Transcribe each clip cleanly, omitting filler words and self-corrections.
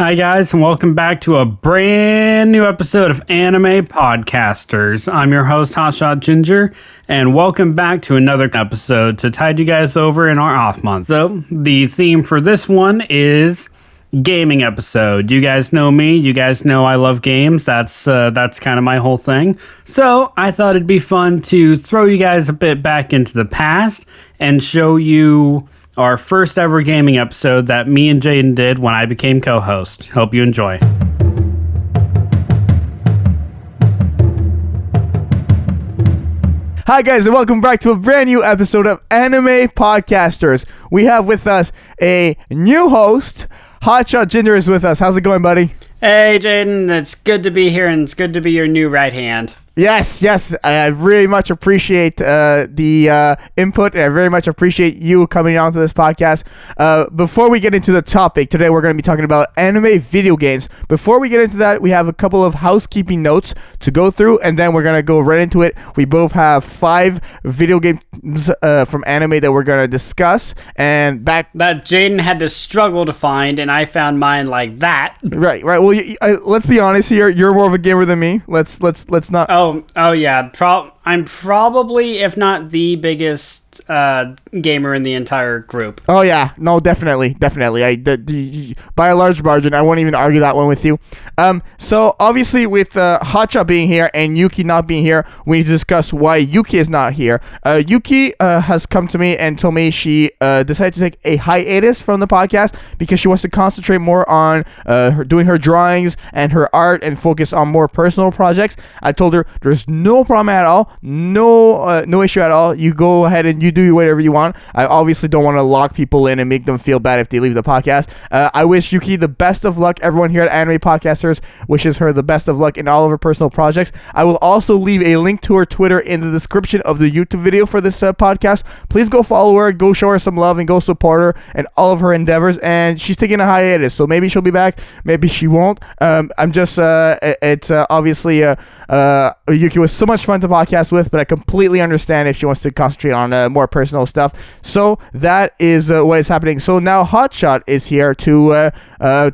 Hi guys, and welcome back to a brand new episode of Anime Podcasters. I'm your host, Hotshot Ginger, and welcome back to another episode to tide you guys over in our off month. So, the theme for this one is gaming episode. You guys know me, you guys know I love games, that's kind of my whole thing. So, I thought it'd be fun to throw you guys a bit back into the past and show you our first ever gaming episode that me and Jaden did when I became co-host. Hope you enjoy. Hi guys, and welcome back to a brand new episode of Anime Podcasters. We have with us a new host. Hotshot Ginger is with us. How's it going, buddy? Hey Jaden, it's good to be here and it's good to be your new right hand. Yes, I very much appreciate the input, and I very much appreciate you coming on to this podcast. Before we get into the topic, today we're going to be talking about anime video games. Before we get into that, we have a couple of housekeeping notes to go through, and then we're going to go right into it. We both have 5 video games from anime that we're going to discuss, and that Jaden had to struggle to find, and I found mine like that. Right. Well, let's be honest here. You're more of a gamer than me. Let's not. Oh yeah. I'm probably, if not the biggest gamer in the entire group. Oh yeah, no, definitely. By a large margin, I won't even argue that one with you. So obviously with Hotshot being here and Yuki not being here, we need to discuss why Yuki is not here. Yuki has come to me and told me she decided to take a hiatus from the podcast because she wants to concentrate more on doing her drawings and her art and focus on more personal projects. I told her there's no problem at all, no issue at all. You go ahead and you do whatever you want. I obviously don't want to lock people in and make them feel bad if they leave the podcast. I wish Yuki the best of luck. Everyone here at Anime Podcasters wishes her the best of luck in all of her personal projects. I will also leave a link to her Twitter in the description of the YouTube video for this podcast. Please go follow her, go show her some love, and go support her and all of her endeavors. And she's taking a hiatus, so maybe she'll be back, maybe she won't. It's obviously Yuki was so much fun to podcast with, but I completely understand if she wants to concentrate on more personal stuff. So that is what is happening. So now Hotshot is here to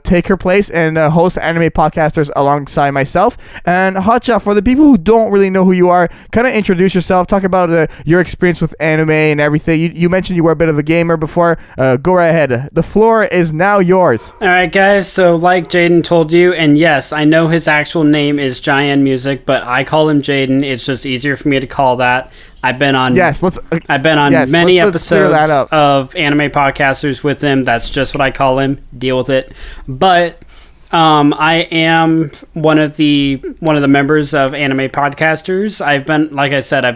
take her place and host Anime Podcasters alongside myself. And Hotshot, for the people who don't really know who you are, kind of introduce yourself, talk about your experience with anime and everything. You mentioned you were a bit of a gamer before. Go right ahead. The floor is now yours. All right, guys. So like Jaden told you, and yes, I know his actual name is Giant Music, but I call him Jaden. It's just easier for me to call that. I've been on many episodes of Anime Podcasters with him. That's just what I call him. Deal with it. But I am one of the members of Anime Podcasters. I've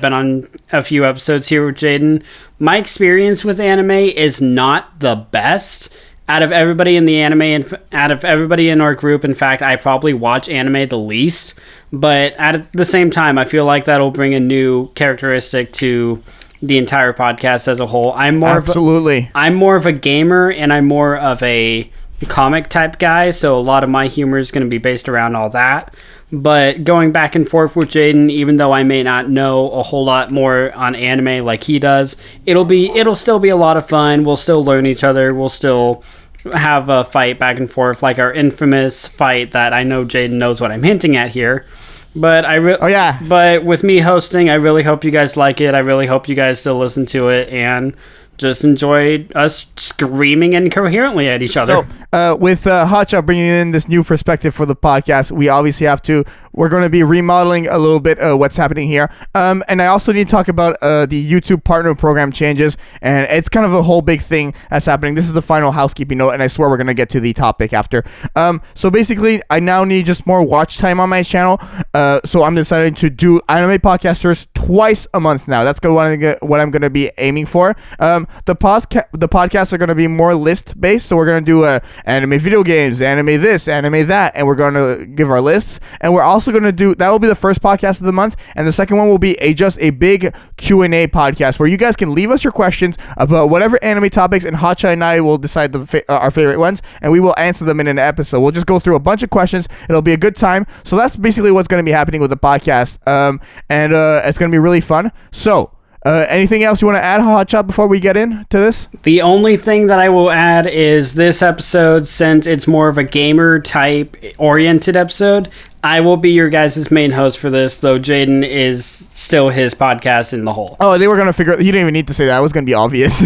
been on a few episodes here with Jaden. My experience with anime is not the best. Out of everybody in the anime and out of everybody in our group, in fact, I probably watch anime the least. But at the same time, I feel like that'll bring a new characteristic to the entire podcast as a whole. I'm more of a gamer, and I'm more of a comic type guy, so a lot of my humor is going to be based around all that. But going back and forth with Jaden, even though I may not know a whole lot more on anime like he does, it'll still be a lot of fun. We'll still learn each other. We'll still have a fight back and forth, like our infamous fight that I know Jaden knows what I'm hinting at here. But but with me hosting, I really hope you guys like it. I really hope you guys still listen to it and just enjoy us screaming incoherently at each other. So, with Hotshot bringing in this new perspective for the podcast, we obviously we're going to be remodeling a little bit what's happening here. And I also need to talk about the YouTube partner program changes, and it's kind of a whole big thing that's happening. This is the final housekeeping note, and I swear we're going to get to the topic after. So basically, I now need just more watch time on my channel. So I'm deciding to do Anime Podcasters twice a month now. That's what I'm going to be aiming for. The podcasts are going to be more list-based, so we're going to do anime video games, anime this, anime that, and we're going to give our lists. And we're also going to do, that will be the first podcast of the month, and the second one will be just a big Q&A podcast where you guys can leave us your questions about whatever anime topics, and Hotshot and I will decide our favorite ones, and we will answer them in an episode. We'll just go through a bunch of questions. It'll be a good time. So that's basically what's going to be happening with the podcast, and it's going to be really fun. So Anything else you want to add, Hotshot, before we get into this? The only thing that I will add is this episode, since it's more of a gamer-type oriented episode, I will be your guys' main host for this, though Jaden is still his podcast in the whole. Oh, they were going to figure... You didn't even need to say that. It was going to be obvious.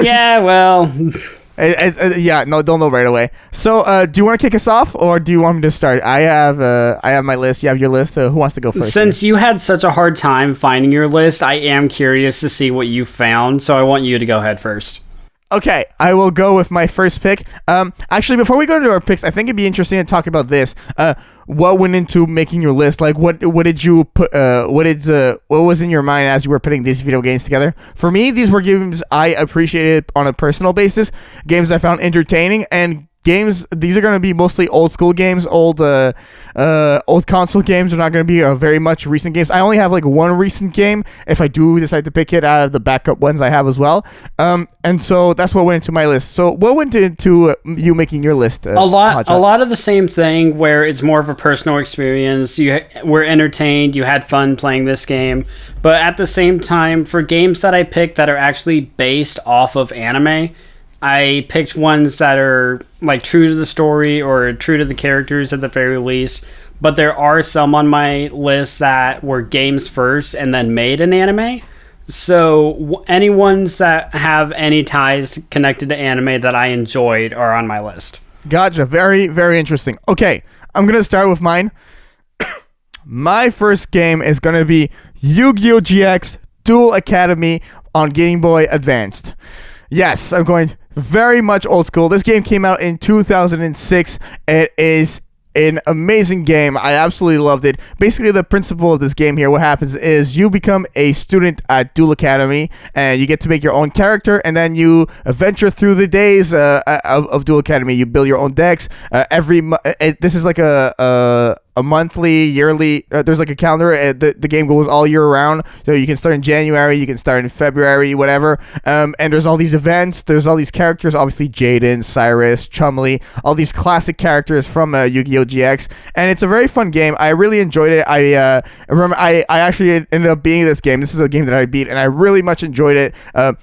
Yeah, well... Yeah, no, don't know right away. So, do you want to kick us off, or do you want me to start? I have my list. You have your list. Who wants to go first? Since you had such a hard time finding your list, I am curious to see what you found, so I want you to go ahead first. Okay, I will go with my first pick. Actually, before we go into our picks, I think it'd be interesting to talk about this. What went into making your list? Like, what did you put? What was in your mind as you were putting these video games together? For me, these were games I appreciated on a personal basis, games I found entertaining, and games. These are going to be mostly old school games, old console games. They're not going to be very much recent games. I only have like one recent game if I do decide to pick it out of the backup ones I have as well. And so that's what went into my list. So what went into you making your list? A lot of the same thing, where it's more of a personal experience. You were entertained, you had fun playing this game, but at the same time, for games that I picked that are actually based off of anime, I picked ones that are like true to the story or true to the characters at the very least. But there are some on my list that were games first and then made an anime. So any ones that have any ties connected to anime that I enjoyed are on my list. Gotcha. Very, very interesting. Okay, I'm going to start with mine. My first game is going to be Yu-Gi-Oh! GX Duel Academy on Game Boy Advanced. Yes, I'm going very much old school. This game came out in 2006. It is an amazing game. I absolutely loved it. Basically, the principle of this game here, what happens is you become a student at Duel Academy, and you get to make your own character, and then you venture through the days of Duel Academy. You build your own decks. This is like a monthly, yearly, there's like a calendar. The game goes all year round, so you can start in January, you can start in February, whatever. And there's all these events, there's all these characters, obviously Jaden, Cyrus, Chumley, all these classic characters from Yu-Gi-Oh! GX, and it's a very fun game. I really enjoyed it. I remember I actually ended up beating this game. This is a game that I beat, and I really much enjoyed it.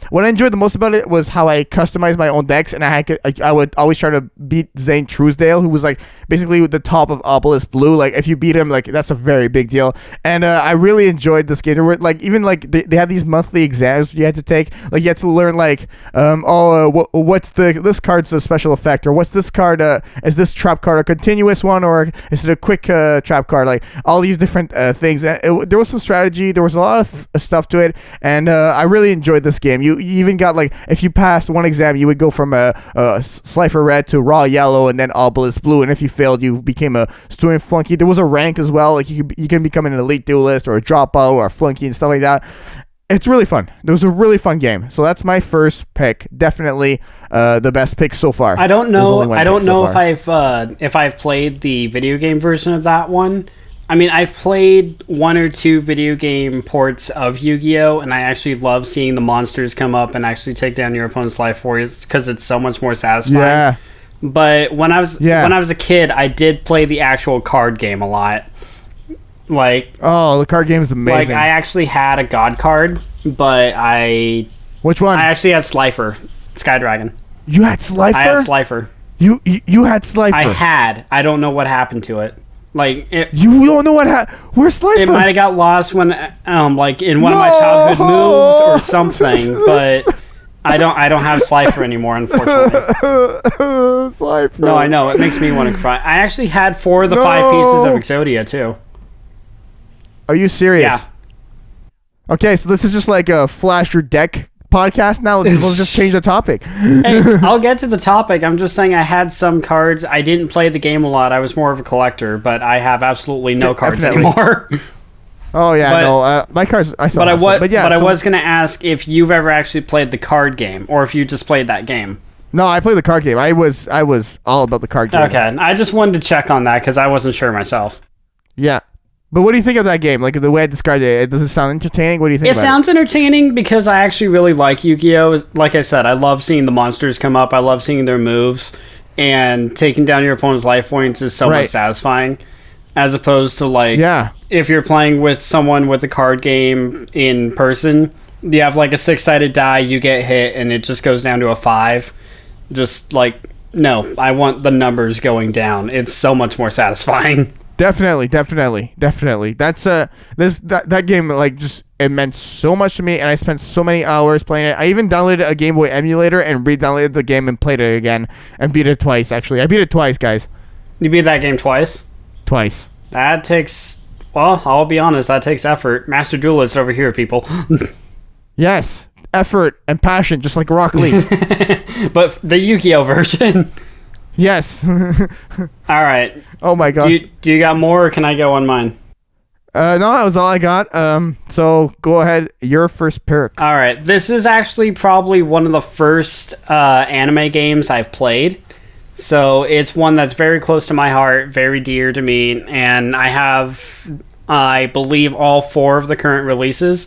What I enjoyed the most about it was how I customized my own decks, and I would always try to beat Zane Truesdale, who was like basically the top of Obelisk Blue. Like, if you beat him, like, that's a very big deal. And I really enjoyed this game. There were like, even like they had these monthly exams you had to take. Like, you had to learn like what's this card's a special effect, or what's this card, is this trap card a continuous one, or is it a quick trap card? Like, all these different things. And there was some strategy, there was a lot of stuff to it, and I really enjoyed this game. You even got, like, if you passed one exam, you would go from Slifer Red to Raw Yellow, and then Obelisk Blue, and if you failed, you became a student flunky. There was a rank as well, like you can become an elite duelist or a dropout or a flunky and stuff like that. It's really fun. It was a really fun game. So that's my first pick. Definitely the best pick so far. I don't know if I've played the video game version of that one. I mean, I've played one or two video game ports of Yu-Gi-Oh! And I actually love seeing the monsters come up and actually take down your opponent's life for you, because it's so much more satisfying. Yeah. But when I was a kid, I did play the actual card game a lot. Like, oh, the card game is amazing. Like, I actually had a god card, but which one? I actually had Slifer, Sky Dragon. You had Slifer? I had Slifer. You had Slifer. I don't know what happened to it. Like, you don't know what happened? Where's Slifer? It might have got lost when like in one of my childhood moves or something, but I don't have Slifer anymore, unfortunately. Slifer. No, I know, it makes me want to cry. I actually had 4 of the 5 pieces of Exodia too. Are you serious? Yeah. Okay, so this is just like a flash your deck podcast now. Let's just change the topic. Hey, I'll get to the topic. I'm just saying I had some cards. I didn't play the game a lot. I was more of a collector, but I have absolutely no cards anymore. Oh yeah, my cards. I was going to ask if you've ever actually played the card game, or if you just played that game. No, I played the card game. I was all about the card game. Okay, I just wanted to check on that because I wasn't sure myself. Yeah. But what do you think of that game? Like, the way I described it, does it sound entertaining? What do you think about it? It sounds entertaining because I actually really like Yu-Gi-Oh! Like I said, I love seeing the monsters come up. I love seeing their moves. And taking down your opponent's life points is so much satisfying. As opposed to, like, if you're playing with someone with a card game in person, You have like a 6-sided die, you get hit, and it just goes down to a 5. Just like, no, I want the numbers going down. It's so much more satisfying. Definitely. That's that game, like, just, it meant so much to me, and I spent so many hours playing it. I even downloaded a Game Boy emulator and re-downloaded the game and played it again and beat it twice. Actually, I beat it twice, guys. You beat that game twice? Twice. That takes, well, I'll be honest, that takes effort. Master Duelist over here, people. Yes, effort and passion, just like Rocket League. But the Yu-Gi-Oh version. Yes. All right. Oh my god. Do you got more, or can I go on mine? No, that was all I got. So go ahead. Your first pick. All right. This is actually probably one of the first anime games I've played. So it's one that's very close to my heart, very dear to me, and I have, I believe, all 4 of the current releases.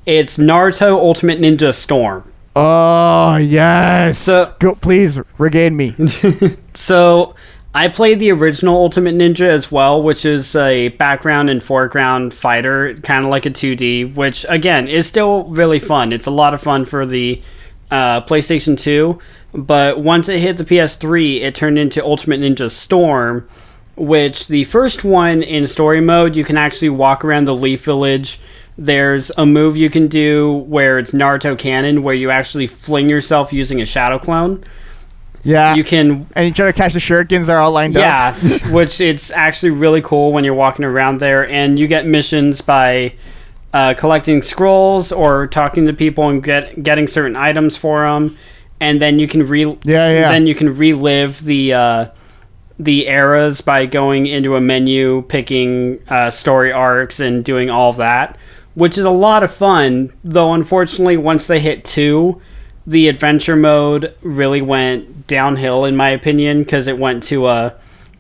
It's Naruto Ultimate Ninja Storm. Oh, yes. So, go, please, regain me. So, I played the original Ultimate Ninja as well, which is a background and foreground fighter, kind of like a 2D, which, again, is still really fun. It's a lot of fun for the PlayStation 2, but once it hit the PS3, it turned into Ultimate Ninja Storm, which the first one in story mode, you can actually walk around the Leaf Village. There's a move you can do where it's Naruto Cannon, where you actually fling yourself using a shadow clone. Yeah. You can, and you try to catch the shurikens that are all lined up. Yeah, which it's actually really cool when you're walking around there, and you get missions by collecting scrolls or talking to people and getting certain items for them, and then you can then you can relive the eras by going into a menu, picking story arcs, and doing all of that, which is a lot of fun. Though unfortunately, once they hit 2, the adventure mode really went downhill, in my opinion, because it went to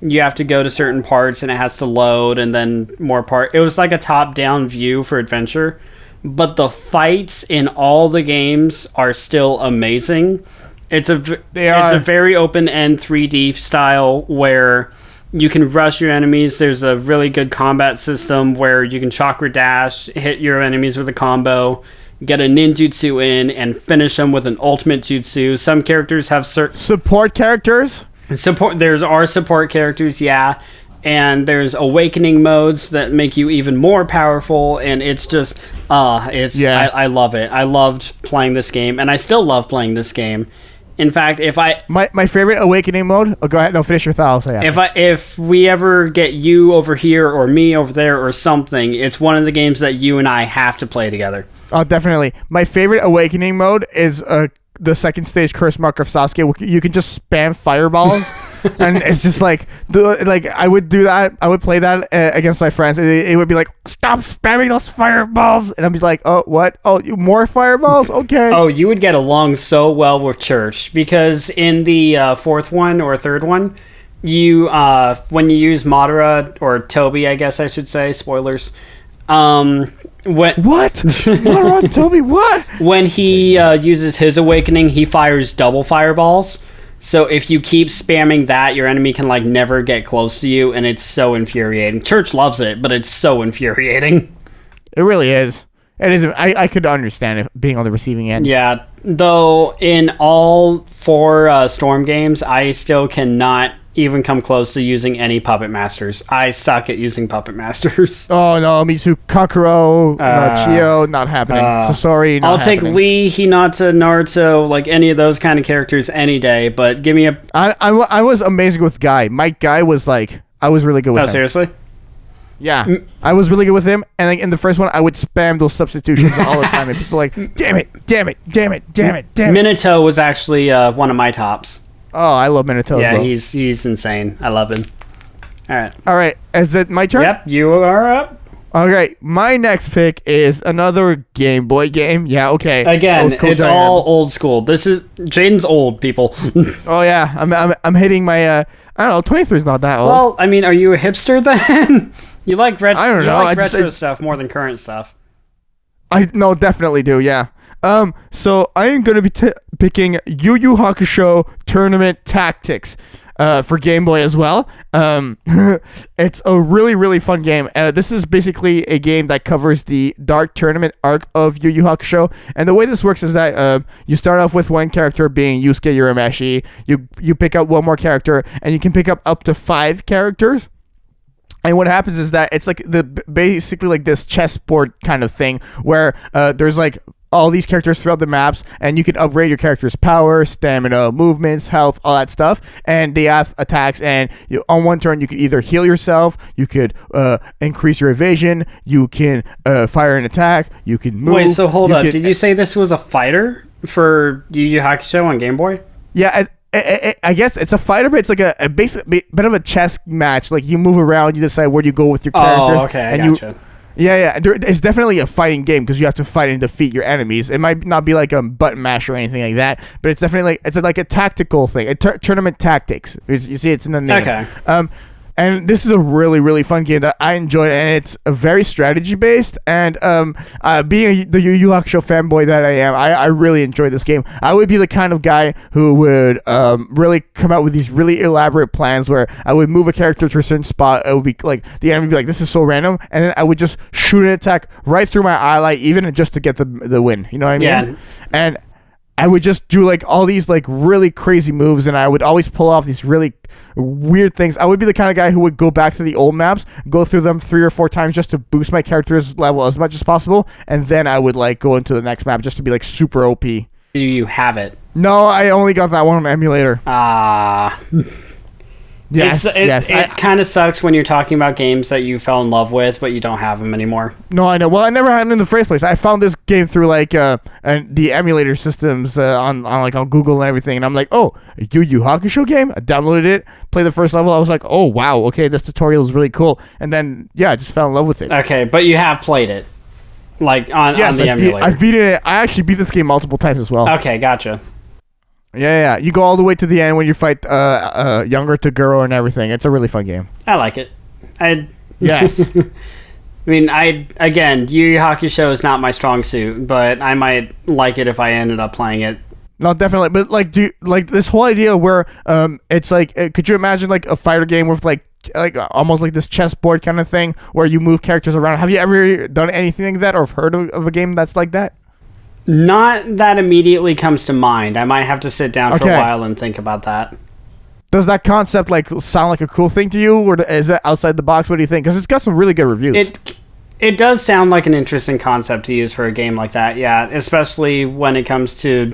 you have to go to certain parts and it has to load, and then more part. It was like a top-down view for adventure, but the fights in all the games are still amazing. It's a very open-end 3D style where you can rush your enemies. There's a really good combat system where you can chakra dash, hit your enemies with a combo, get a ninjutsu in, and finish them with an ultimate jutsu. Some characters have certain support characters. There's support characters, yeah, and there's awakening modes that make you even more powerful, and it's just I love it. I loved playing this game, and I still love playing this game. In fact, my favorite awakening mode. Oh, go ahead. No, finish your thought. I'll say if we ever get you over here or me over there or something, it's one of the games that you and I have to play together. Oh, definitely. My favorite awakening mode is the second stage Curse Mark of Sasuke. You can just spam fireballs, and it's just like I would do that. I would play that against my friends. It would be like, stop spamming those fireballs, and I'd be like, oh, what? Oh, more fireballs? Okay. Oh, you would get along so well with Church, because in the 4th one or 3rd one, you when you use Madara or Toby, I guess I should say, spoilers. What? Madara, Toby, what? When he uses his awakening, he fires double fireballs. So if you keep spamming that, your enemy can like never get close to you, and it's so infuriating. Church loves it, but it's so infuriating. It really is. It is. I could understand it being on the receiving end. Yeah, though in all 4 Storm games, I still cannot even come close to using any puppet masters. I suck at using puppet masters. Oh no, me too. Kakuro, Chio, not happening. Sasori, not happening. I'll take Lee, Hinata, Naruto, like any of those kind of characters any day, but give me a... I was amazing with Guy. My Guy was like... I was really good with him. Oh, seriously? Yeah. I was really good with him, and like in the first one, I would spam those substitutions all the time, and people were like, damn it. Minato was actually one of my tops. Oh, I love Minato. Yeah, as well. he's insane. I love him. All right. Is it my turn? Yep, you are up. Okay, my next pick is another Game Boy game. Yeah, okay. Again, it's all old school. This is Jaden's old, people. Oh yeah, I'm hitting my I don't know, 23 is not that old. Well, I mean, are you a hipster then? You like retro? I don't know. You like retro stuff more than current stuff. I definitely do. Yeah. So I am going to be picking Yu Yu Hakusho Tournament Tactics. for Game Boy as well. It's a really, really fun game. This is basically a game that covers the Dark Tournament arc of Yu Yu Hakusho. And the way this works is that you start off with one character being Yusuke Urameshi. You pick up one more character, and you can pick up to 5 characters. And what happens is that it's like basically like this chessboard kind of thing where there's like all these characters throughout the maps, and you can upgrade your character's power, stamina, movements, health, all that stuff. And they have attacks, and on one turn you can either heal yourself, you could increase your evasion, you can fire an attack, you can move. Wait, so hold up. Did you say this was a fighter for Yu Yu Hakusho on Game Boy? Yeah, I guess it's a fighter, but it's like a basic bit of a chess match. Like you move around, you decide where you go with your characters. Oh, okay, I gotcha. Yeah. It's definitely a fighting game because you have to fight and defeat your enemies. It might not be like a button mash or anything like that, but it's definitely like a tactical thing, tournament tactics. You see, it's in the name. Okay. And this is a really, really fun game that I enjoyed, and it's very strategy based. And being the Yu Yu Hakusho fanboy that I am, I really enjoy this game. I would be the kind of guy who would really come out with these really elaborate plans where I would move a character to a certain spot. It would be like the enemy would be like, "This is so random," and then I would just shoot an attack right through my ally, even just to get the win. You know what I mean? Yeah. And I would just do like all these like really crazy moves, and I would always pull off these really weird things. I would be the kind of guy who would go back to the old maps, go through them 3 or 4 times just to boost my character's level as much as possible, and then I would like go into the next map just to be like super OP. Do you have it? No, I only got that one on emulator. Yes. It kind of sucks when you're talking about games that you fell in love with, but you don't have them anymore. No, I know. Well, I never had them in the first place. I found this game through like the emulator systems on Google and everything, and I'm like, oh, a Yu Yu Hakusho game? I downloaded it, played the first level. I was like, oh wow, okay, this tutorial is really cool, and then I just fell in love with it. Okay, but you have played it, like on the emulator. I've beaten it. I actually beat this game multiple times as well. Okay, gotcha. Yeah. You go all the way to the end when you fight younger Toguro and everything. It's a really fun game. I like it. Yes. I mean, Yu Yu Hakusho is not my strong suit, but I might like it if I ended up playing it. No, definitely. But like this whole idea where it's like, could you imagine like a fighter game with like almost like this chessboard kind of thing where you move characters around? Have you ever done anything like that or heard of a game that's like that? Not that immediately comes to mind. I might have to sit down for a while and think about that. Does that concept like sound like a cool thing to you, or is it outside the box? What do you think? Because it's got some really good reviews. It does sound like an interesting concept to use for a game like that, yeah. Especially when it comes to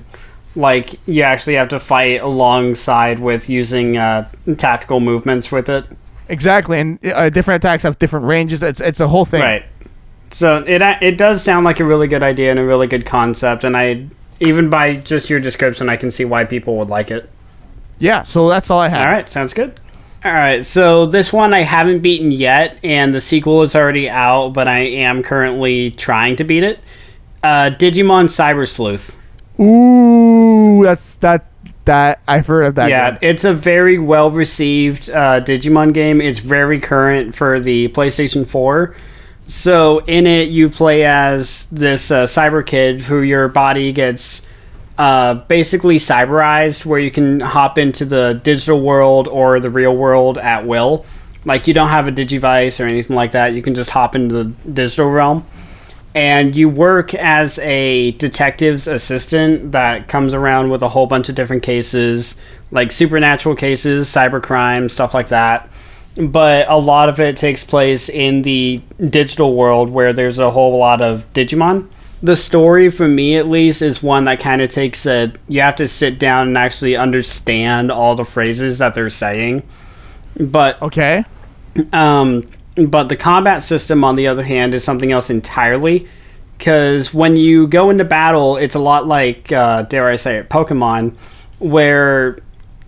like you actually have to fight alongside with using tactical movements with it. Exactly, and different attacks have different ranges. It's a whole thing. Right. So it does sound like a really good idea and a really good concept, and even by just your description, I can see why people would like it. Yeah, so that's all I have. All right, sounds good. All right, so this one I haven't beaten yet, and the sequel is already out, but I am currently trying to beat it. Digimon Cyber Sleuth. Ooh, that I've heard of that. Yeah, game. It's a very well received Digimon game. It's very current for the PlayStation 4. So in it, you play as this cyber kid who your body gets basically cyberized, where you can hop into the digital world or the real world at will. Like you don't have a Digivice or anything like that. You can just hop into the digital realm. And you work as a detective's assistant that comes around with a whole bunch of different cases, like supernatural cases, cybercrime, stuff like that. But a lot of it takes place in the digital world where there's a whole lot of Digimon. The story, for me at least, is one that kind of takes you have to sit down and actually understand all the phrases that they're saying. But okay. But the combat system, on the other hand, is something else entirely. Because when you go into battle, it's a lot like, dare I say it, Pokemon, where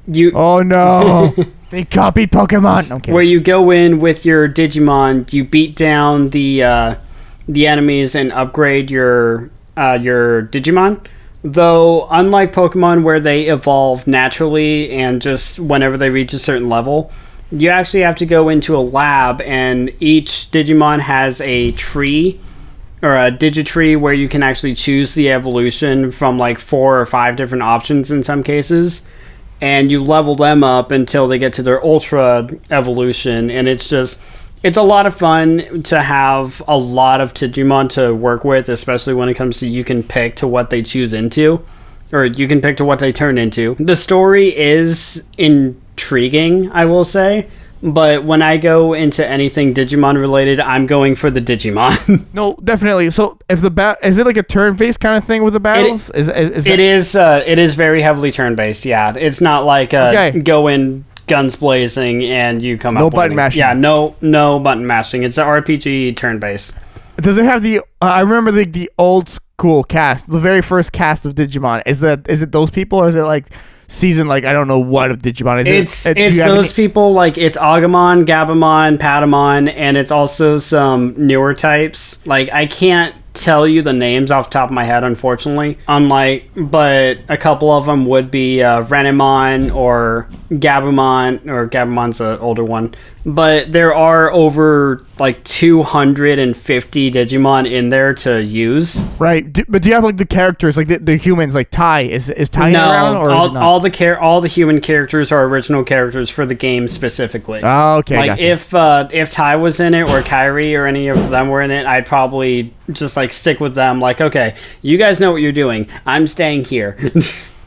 you... Oh no! They copied Pokemon! Okay. Where you go in with your Digimon, you beat down the enemies and upgrade your Digimon. Though, unlike Pokemon where they evolve naturally and just whenever they reach a certain level, you actually have to go into a lab, and each Digimon has a tree, or a Digitree, where you can actually choose the evolution from like 4 or 5 different options in some cases. and you level them up until they get to their Ultra evolution, and it's a lot of fun to have a lot of Digimon to work with, especially when it comes to you can pick to what they choose into, or you can pick to what they turn into. The story is intriguing, I will say, but when I go into anything Digimon related, I'm going for the Digimon. No, definitely. So if is it like a turn-based kind of thing with the battles? It is very heavily turn-based. Yeah, it's not like go in guns blazing and you come up. No button mashing. Yeah, no button mashing. It's an RPG turn-based. Does it have the? I remember the old school cast, the very first cast of Digimon. Is it those people, or is it like season, like I don't know what of Digimon? It's those people, like it's Agumon, Gabumon, Patamon, and it's also some newer types. Like I can't tell you the names off the top of my head, unfortunately. But a couple of them would be Renamon or Gabumon, or Gabumon's an older one. But there are over like 250 Digimon in there to use. Right, but do you have like the characters, like the humans, like Tai? Is Tai around? Or all the human characters are original characters for the game specifically. Oh, okay. Like gotcha. if Tai was in it, or Kairi, or any of them were in it, I'd probably just like stick with them. Like, okay, you guys know what you're doing. I'm staying here.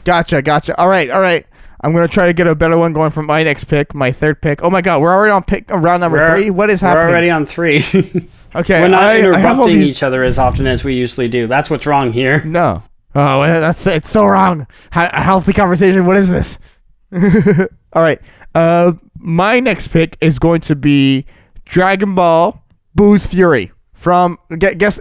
Gotcha. All right. I'm going to try to get a better one going for my next pick, my third pick. Oh my god, we're already on round number 3? What is happening? We're already on 3. Okay. We're not interrupting each other as often as we usually do. That's what's wrong here. No. Oh, it's so wrong. A healthy conversation. What is this? All right. My next pick is going to be Dragon Ball Boo's Fury. Try to guess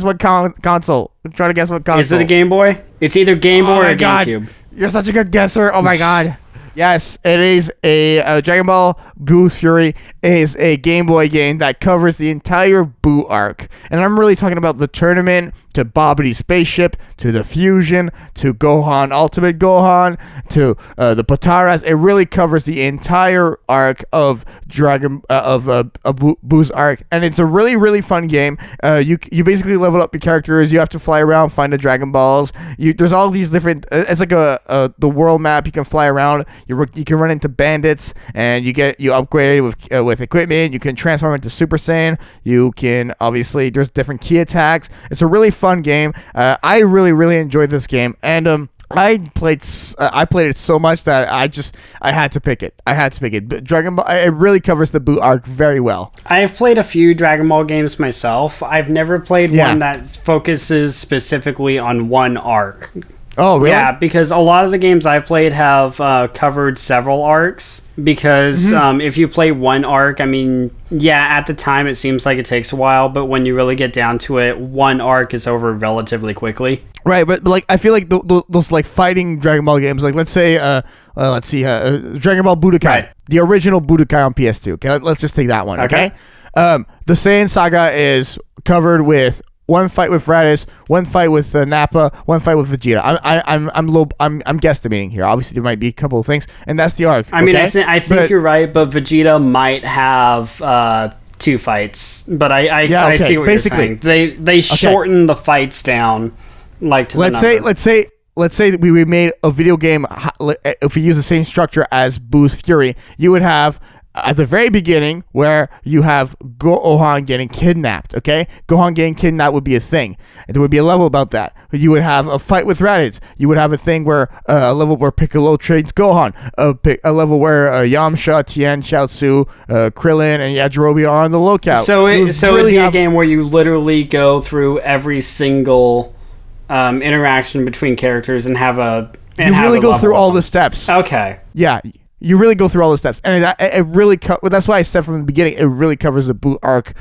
what console. Try to guess what console. Is it a Game Boy? It's either Game Boy or GameCube. You're such a good guesser. Oh my god. Yes, it is a Dragon Ball Boo's Fury is a Game Boy game that covers the entire Boo arc. And I'm really talking about the tournament, to Bobbity Spaceship, to the Fusion, to Gohan Ultimate Gohan, to the Pataras. It really covers the entire arc of Boo's arc. And it's a really, really fun game. You basically level up your characters. You have to fly around, find the Dragon Balls. There's all these different... it's like the world map. You can fly around. You can run into bandits, and you upgrade with equipment. You can transform into Super Saiyan. You can obviously, there's different key attacks. It's a really fun game. I really, really enjoyed this game, and I played it so much that I had to pick it. But Dragon Ball, it really covers the Boo arc very well. I've played a few Dragon Ball games myself. I've never played one that focuses specifically on one arc. Oh, really? Yeah, because a lot of the games I've played have covered several arcs. Because if you play one arc, I mean, yeah, at the time it seems like it takes a while, but when you really get down to it, one arc is over relatively quickly. Right, but like I feel like those like fighting Dragon Ball games, like let's see, Dragon Ball Budokai, right. The original Budokai on PS2. Okay, let's just take that one. Okay. The Saiyan Saga is covered with one fight with Raditz, one fight with Nappa, one fight with Vegeta. I'm guesstimating here. Obviously, there might be a couple of things, and that's the arc. I mean, I think you're right, but Vegeta might have 2 fights. But I see what you're saying. They shorten the fights down, like to let's say we made a video game. If we use the same structure as Boo's Fury, you would have at the very beginning where you have Gohan getting kidnapped. Okay, Gohan getting kidnapped would be a thing, and there would be a level about that. You would have a fight with Raditz. You would have a thing where a level where Piccolo trades Gohan. A level where Yamcha, Tien, Chiaotzu, Krillin, and Yajirobe are on the lookout. So it'd be a game where you literally go through every single interaction between characters and have a. You really go through all the steps. Okay. Yeah. You really go through all the steps, and it really that's why I said from the beginning it really covers the Boo arc,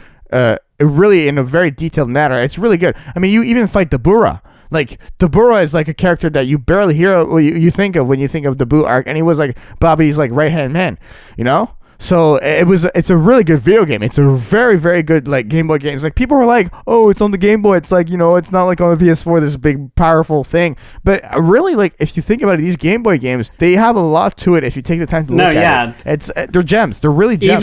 really in a very detailed manner. It's really good. I mean, you even fight Dabura. Like Dabura is like a character that you barely hear you think of when you think of the Boo arc, and he was like Bobby's like right hand man, you know. So it's a really good video game. It's a very, very good like Game Boy game. It's like people were like, oh, it's on the Game Boy. It's like, you know, it's not like on the PS4, this big powerful thing. But really, like if you think about it, these Game Boy games, they have a lot to it if you take the time to look at it. They're gems. They're really gems.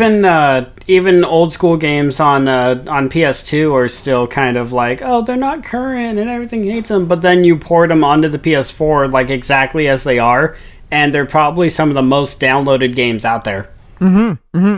Even old school games on PS2 are still kind of like, oh, they're not current and everything hates them. But then you port them onto the PS4 like exactly as they are, and they're probably some of the most downloaded games out there.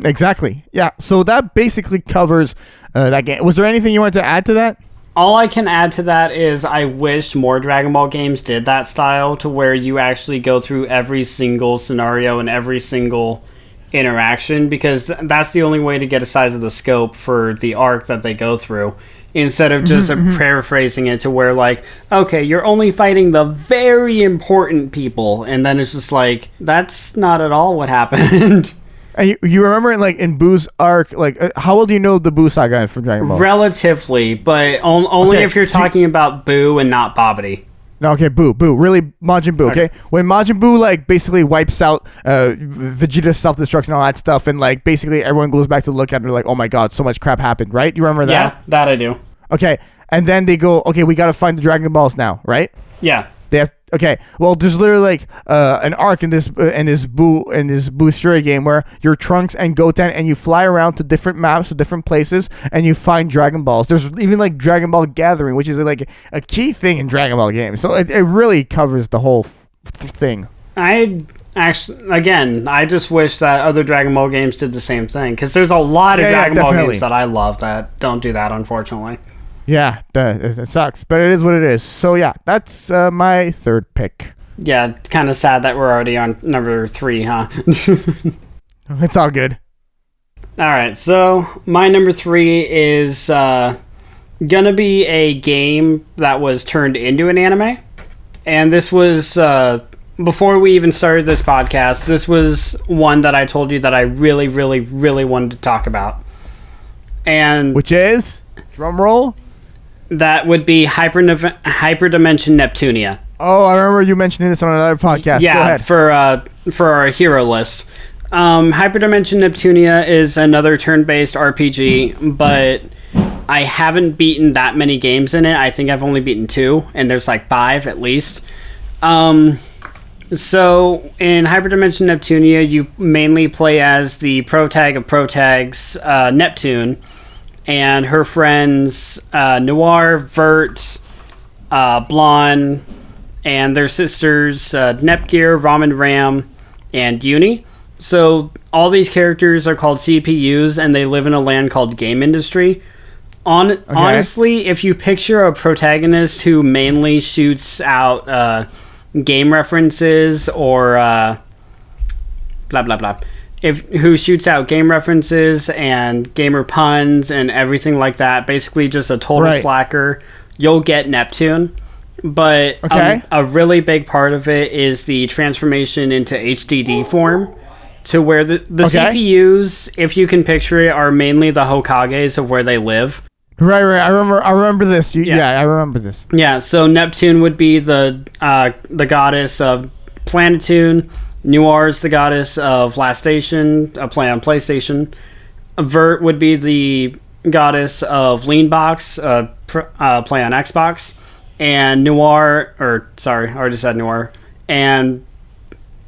Exactly. Yeah. So that basically covers that game. Was there anything you wanted to add to that? All I can add to that is I wish more Dragon Ball games did that style, to where you actually go through every single scenario and every single interaction, because that's the only way to get a size of the scope for the arc that they go through, instead of just paraphrasing it to where, like, okay, you're only fighting the very important people, and then it's just like, that's not at all what happened. And you remember, like, in Boo's arc, like, how well do you know the Boo saga from Dragon Ball? Relatively, but only if you're talking about Boo and not Babidi. No, okay, Boo, really Majin Buu, okay? When Majin Buu, like, basically wipes out Vegeta's self-destruction and all that stuff, and, like, basically everyone goes back to look at it like, oh my god, so much crap happened, right? You remember that? Yeah, that I do. Okay, and then they go, okay, we gotta find the Dragon Balls now, right? Yeah. They have, okay, well, there's literally, like, an arc in this Boo story game where you're Trunks and Goten, and you fly around to different maps, to different places, and you find Dragon Balls. There's even, like, Dragon Ball Gathering, which is, like, a key thing in Dragon Ball games. So it really covers the whole thing. I just wish that other Dragon Ball games did the same thing, because there's a lot of Dragon Ball games that I love that don't do that, unfortunately. Yeah, it sucks, but it is what it is. So yeah, that's my third pick. Yeah, it's kind of sad that we're already on number 3, huh? It's all good. All right, so my number 3 is gonna be a game that was turned into an anime, and this was before we even started this podcast. This was one that I told you that I really, really, really wanted to talk about, and which is, drum roll. That would be Hyperdimension Neptunia. Oh, I remember you mentioning this on another podcast. Yeah, go ahead. For our hero list. Hyperdimension Neptunia is another turn-based RPG, but I haven't beaten that many games in it. I think I've only beaten 2, and there's like 5 at least. So in Hyperdimension Neptunia, you mainly play as the protag of protags, Neptune, and her friends Noir, Vert, Blonde, and their sisters Nepgear, Ramen Ram, and Uni. So all these characters are called CPUs, and they live in a land called Game Industry. Honestly, if you picture a protagonist who mainly shoots out game references or blah blah blah, who shoots out game references and gamer puns and everything like that, basically just a total slacker, you'll get Neptune. But a really big part of it is the transformation into HDD form, to where the CPUs, if you can picture it, are mainly the Hokages of where they live. Right. I remember this. I remember this. Yeah. So Neptune would be the goddess of Planetune. Noir is the goddess of Last Station, a play on PlayStation. Vert would be the goddess of Leanbox, play on Xbox. And I already said Noir. And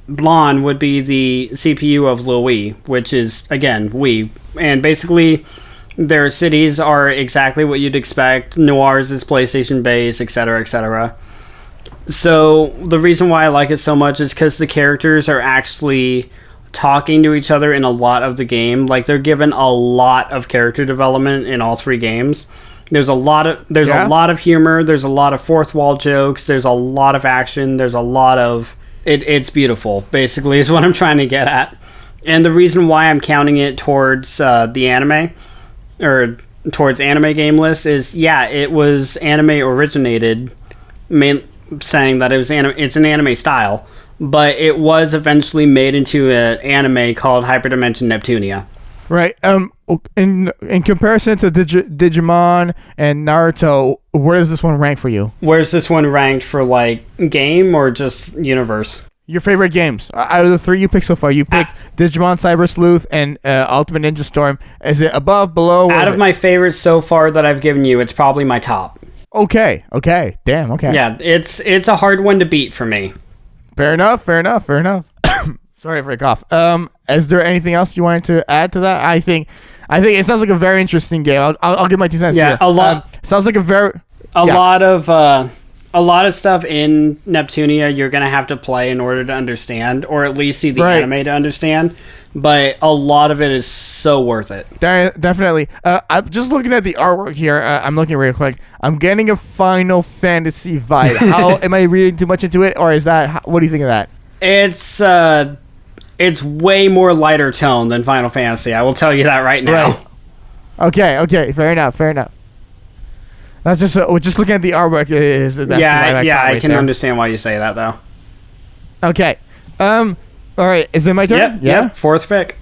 Blonde would be the CPU of Louis, which is, again, Wii. And basically, their cities are exactly what you'd expect. Noir's is PlayStation base, etc., etc. So the reason why I like it so much is because the characters are actually talking to each other in a lot of the game. Like, they're given a lot of character development in all 3 games. There's a lot of humor. There's a lot of fourth wall jokes. There's a lot of action. There's a lot of it's beautiful. Basically, is what I'm trying to get at. And the reason why I'm counting it towards the anime or towards anime game list is it was anime originated. Saying that it's an anime style, but it was eventually made into an anime called Hyperdimension Neptunia. Right. In comparison to Digimon and Naruto, where does this one rank for you? Where's this one ranked for, like, game or just universe? Your favorite games out of the 3 you picked so far. You picked Digimon, Cyber Sleuth, and Ultimate Ninja Storm. Is it above, below? Out of my favorites so far that I've given you, it's probably my top. Okay. Damn, okay. Yeah, it's a hard one to beat for me. Fair enough. Sorry for a cough. Is there anything else you wanted to add to that? I think it sounds like a very interesting game. I'll give my 2 cents here. A lot. Sounds like a lot of a lot of stuff in Neptunia you're going to have to play in order to understand, or at least see the anime to understand. But a lot of it is so worth it. Definitely. I'm just looking at the artwork here. I'm looking real quick. I'm getting a Final Fantasy vibe. How am I reading too much into it, or is that? What do you think of that? It's way more lighter tone than Final Fantasy. I will tell you that right now. Right. Okay. Fair enough. That's just looking at the artwork. I can understand why you say that though. Okay. All right, is it my turn? Yep. Fourth pick.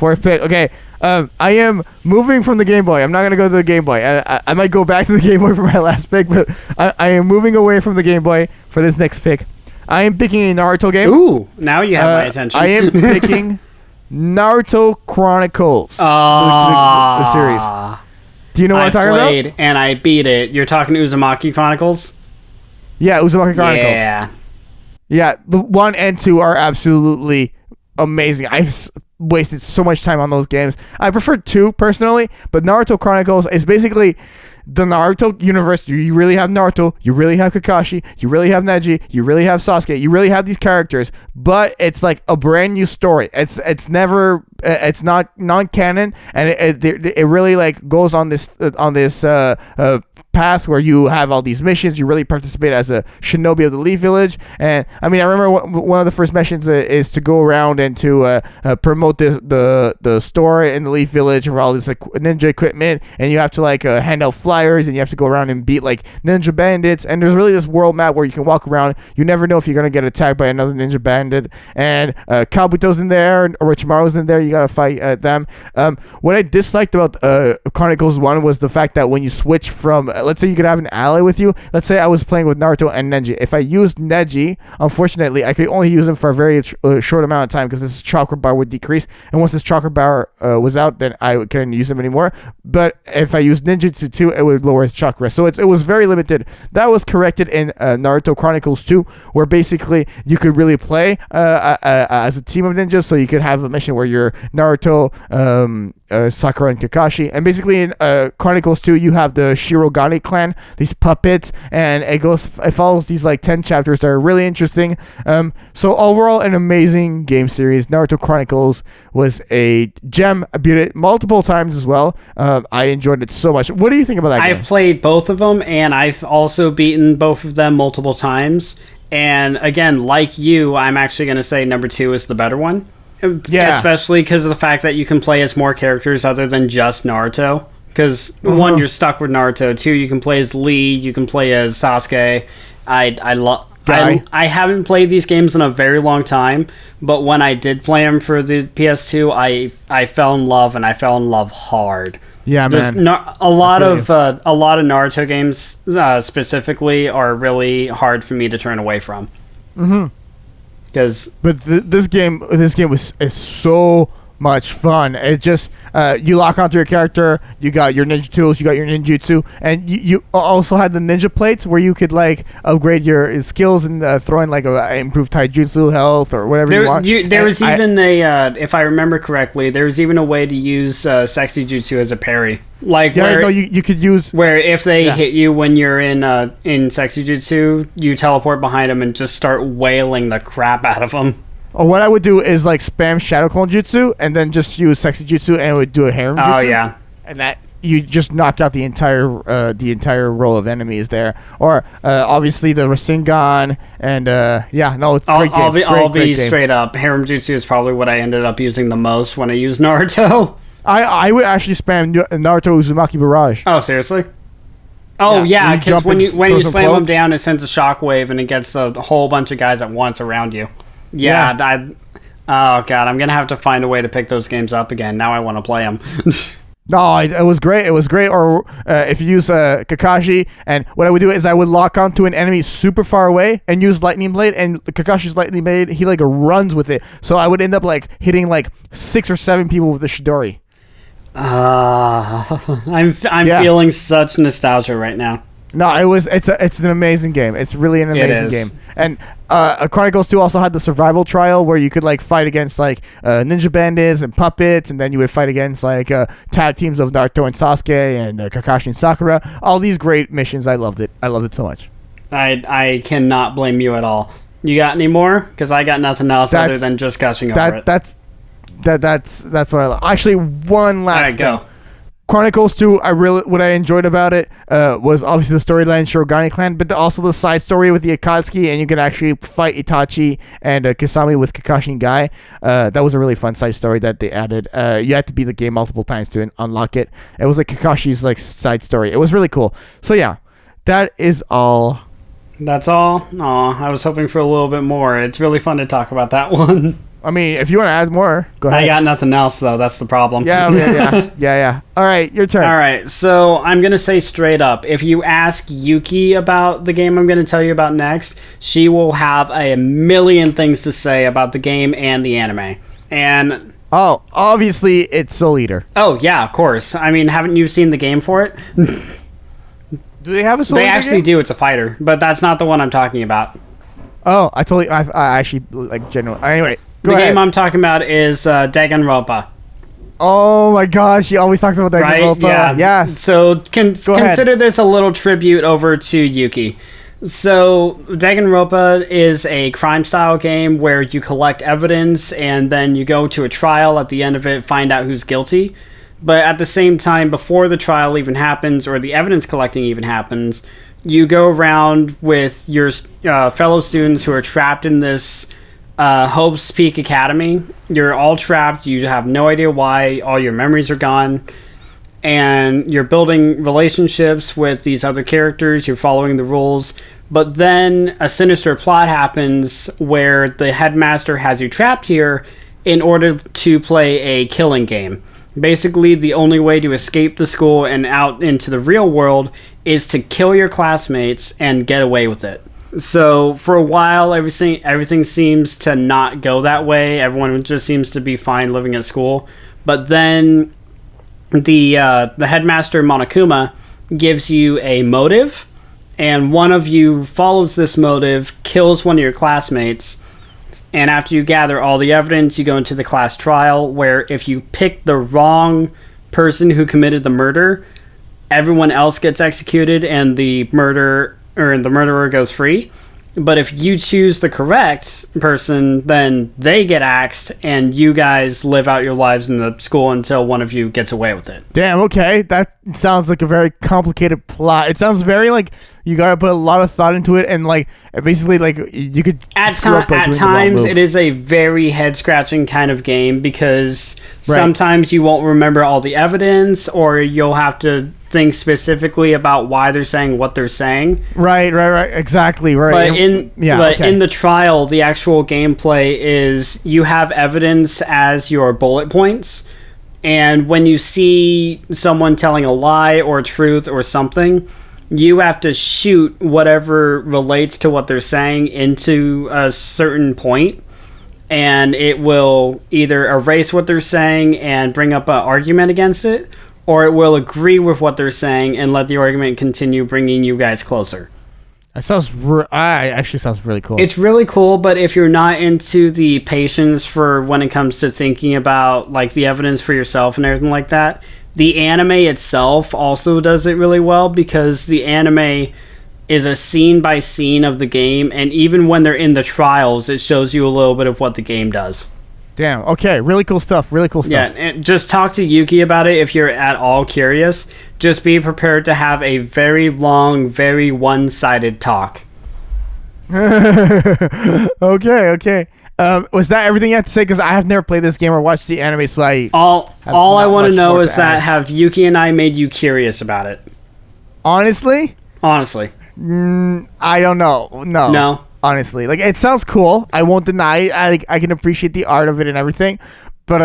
Okay. I am moving from the Game Boy. I'm not going to go to the Game Boy. I might go back to the Game Boy for my last pick, but I am moving away from the Game Boy for this next pick. I am picking a Naruto game. Ooh, now you have my attention. I am picking Naruto Chronicles, the series. Do you know what I'm talking about? I played and I beat it. You're talking Uzumaki Chronicles? Yeah, Uzumaki Chronicles. Yeah, the 1 and 2 are absolutely amazing. I've wasted so much time on those games. I prefer 2 personally, but Naruto Chronicles is basically the Naruto universe. You really have Naruto, you really have Kakashi, you really have Neji, you really have Sasuke, you really have these characters, but it's like a brand new story. It's never it's not non-canon, and it really like goes on this path where you have all these missions. You really participate as a shinobi of the Leaf Village. And I mean, I remember one of the first missions is to go around and to promote the store in the Leaf Village for all this like ninja equipment, and you have to like hand out flyers, and you have to go around and beat like ninja bandits. And there's really this world map where you can walk around. You never know if you're gonna get attacked by another ninja bandit. And Kabuto's in there, or Orochimaru's in there. You gotta fight them. What I disliked about Chronicles 1 was the fact that when you switch from let's say you could have an ally with you. Let's say I was playing with Naruto and Neji. If I used Neji, unfortunately, I could only use him for a very short amount of time because this chakra bar would decrease. And once this chakra bar was out, then I couldn't use him anymore. But if I used Ninjutsu too, it would lower his chakra. So it was very limited. That was corrected in Naruto Chronicles 2, where basically you could really play as a team of ninjas. So you could have a mission where you're Naruto, Sakura, and Kakashi. And basically in Chronicles 2, you have the Shirogane clan, these puppets, and it follows these like 10 chapters that are really interesting. So overall, an amazing game series. Naruto Chronicles was a gem. I beat it multiple times as well. I enjoyed it so much. What do you think about that game? I've played both of them, and I've also beaten both of them multiple times. And again, like you, I'm actually going to say number 2 is the better one. Yeah. Especially because of the fact that you can play as more characters other than just Naruto. Because, one, you're stuck with Naruto. 2, you can play as Lee. You can play as Sasuke. I haven't played these games in a very long time, but when I did play them for the PS2, I fell in love, and I fell in love hard. Yeah, man. A lot of Naruto games specifically are really hard for me to turn away from. Mm-hmm. But this game is so much fun. It just you lock onto your character, you got your ninja tools, you got your ninjutsu, and you also had the ninja plates where you could like upgrade your skills and throw in like a improved taijutsu health or whatever you want. If I remember correctly, there was even a way to use sexy jutsu as a parry. Like you could use where if they hit you when you're in sexy jutsu, you teleport behind them and just start wailing the crap out of them. Or what I would do is like spam Shadow Clone Jutsu and then just use Sexy Jutsu and it would do a harem jutsu. Oh yeah, and that you just knocked out the entire row of enemies there. Or obviously the Rasengan and it's a great game. I'll be straight up. Harem Jutsu is probably what I ended up using the most when I used Naruto. I would actually spam Naruto Uzumaki Barrage. Oh seriously? Oh yeah, because when you slam them down, it sends a shockwave and it gets a whole bunch of guys at once around you. Yeah. Oh god, I'm gonna have to find a way to pick those games up again. Now I want to play them. No, it was great. It was great. Or if you use Kakashi, and what I would do is I would lock onto an enemy super far away and use Lightning Blade, and Kakashi's Lightning Blade, he like runs with it. So I would end up like hitting like 6 or 7 people with the Shidori. I'm feeling such nostalgia right now. No, it's an amazing game. It's really an amazing game. And Chronicles 2 also had the survival trial where you could like fight against like ninja bandits and puppets, and then you would fight against like tag teams of Naruto and Sasuke and Kakashi and Sakura. All these great missions. I loved it so much. I cannot blame you at all. You got any more? Because I got nothing else other than just gushing over it. That's what I love. Actually, one last thing. Go. Chronicles 2, what I enjoyed about it was obviously the storyline Shirogane clan, but also the side story with the Akatsuki, and you can actually fight Itachi and Kasami with Kakashi and Guy. That was a really fun side story that they added. You had to beat the game multiple times to unlock it. It was like Kakashi's like side story. It was really cool. So yeah, that is all. That's all? Aw, I was hoping for a little bit more. It's really fun to talk about that one. I mean, if you want to add more, go ahead. I got nothing else, though. That's the problem. Yeah. All right, your turn. All right, so I'm going to say straight up, if you ask Yuki about the game I'm going to tell you about next, she will have a million things to say about the game and the anime. And... oh, obviously, it's Soul Eater. Oh, yeah, of course. I mean, haven't you seen the game for it? Do they have a Soul Eater They actually game? do. It's a fighter, but that's not the one I'm talking about. Oh, I actually, like, generally. Anyway, go ahead. The game I'm talking about is Danganronpa. Oh my gosh, he always talks about Danganronpa. Right? Yeah. Yes. So consider this a little tribute over to Yuki. So Danganronpa is a crime-style game where you collect evidence and then you go to a trial. At the end of it, find out who's guilty. But at the same time, before the trial even happens or the evidence collecting even happens, you go around with your fellow students who are trapped in this Hope's Peak Academy. You're all trapped. You have no idea why. All your memories are gone. And you're building relationships with these other characters. You're following the rules. But then a sinister plot happens where the headmaster has you trapped here in order to play a killing game. Basically, the only way to escape the school and out into the real world is to kill your classmates and get away with it. So for a while, everything seems to not go that way. Everyone just seems to be fine living at school. But then the headmaster, Monokuma, gives you a motive, and one of you follows this motive, kills one of your classmates, and after you gather all the evidence, you go into the class trial, where if you pick the wrong person who committed the murder, everyone else gets executed and the murderer goes free. But if you choose the correct person, then they get axed, and you guys live out your lives in the school until one of you gets away with it. Damn, okay. That sounds like a very complicated plot. It sounds very like you gotta put a lot of thought into it, and like basically like you could at times it is a very head-scratching kind of game because sometimes you won't remember all the evidence, or you'll have to think specifically about why they're saying what they're saying. Right, exactly, right. But in the trial, the actual gameplay is you have evidence as your bullet points, and when you see someone telling a lie or truth or something, you have to shoot whatever relates to what they're saying into a certain point, and it will either erase what they're saying and bring up an argument against it, or it will agree with what they're saying and let the argument continue, bringing you guys closer. That actually sounds really cool. It's really cool, but if you're not into the patience for when it comes to thinking about like the evidence for yourself and everything like that, the anime itself also does it really well, because the anime is a scene by scene of the game, and even when they're in the trials, it shows you a little bit of what the game does. Damn, okay, really cool stuff. Yeah, and just talk to Yuki about it if you're at all curious. Just be prepared to have a very long, very one-sided talk. Okay. Was that everything you have to say? Because I have never played this game or watched the anime, so all I want to know is that have Yuki and I made you curious about it? Honestly? I don't know. No? Honestly, like, it sounds cool. I won't deny. I can appreciate the art of it and everything, but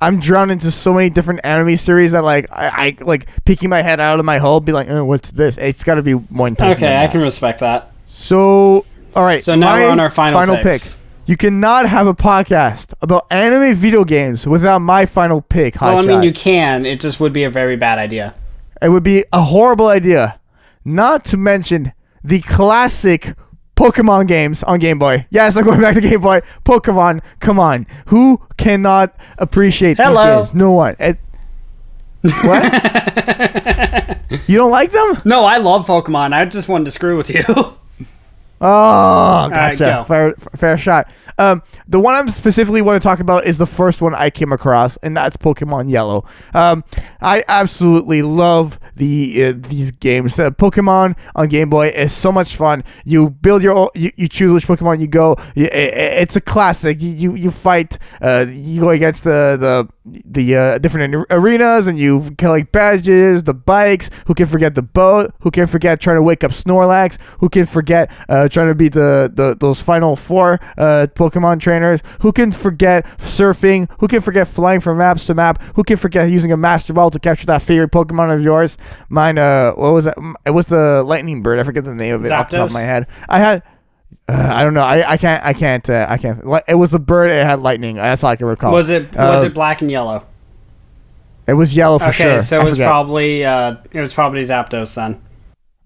I'm drawn into so many different anime series that like I like peeking my head out of my hole, be like, what's this? It's got to be more intense. Okay, I can respect that. So, all right. So now we're on our final picks. You cannot have a podcast about anime video games without my final pick. Hotshot. Well, I mean, you can. It just would be a very bad idea. It would be a horrible idea. Not to mention the classic Pokemon games on Game Boy. Yes, I'm going back to Game Boy. Pokemon, come on. Who cannot appreciate these games? No one. What? You don't like them? No, I love Pokemon. I just wanted to screw with you. Oh, gotcha. Right, fair shot. The one I specifically want to talk about is the first one I came across, and that's Pokemon Yellow. I absolutely love these games. Pokemon on Game Boy is so much fun. You build your own, you choose which Pokemon you go. It's a classic. You fight. You go against the different arenas, and you collect badges, the bikes. Who can forget the boat? Who can forget trying to wake up Snorlax? Who can forget trying to beat those final 4 Pokemon trainers? Who can forget surfing? Who can forget flying from map to map? Who can forget using a Master Ball to capture that favorite Pokemon of yours? Mine, what was it? It was the Lightning Bird. I forget the name of it off the top of my head. I had... I don't know. I can't. It was the bird. It had lightning. That's all I can recall. Was it black and yellow? It was yellow for sure. Okay, so it was probably Zapdos then.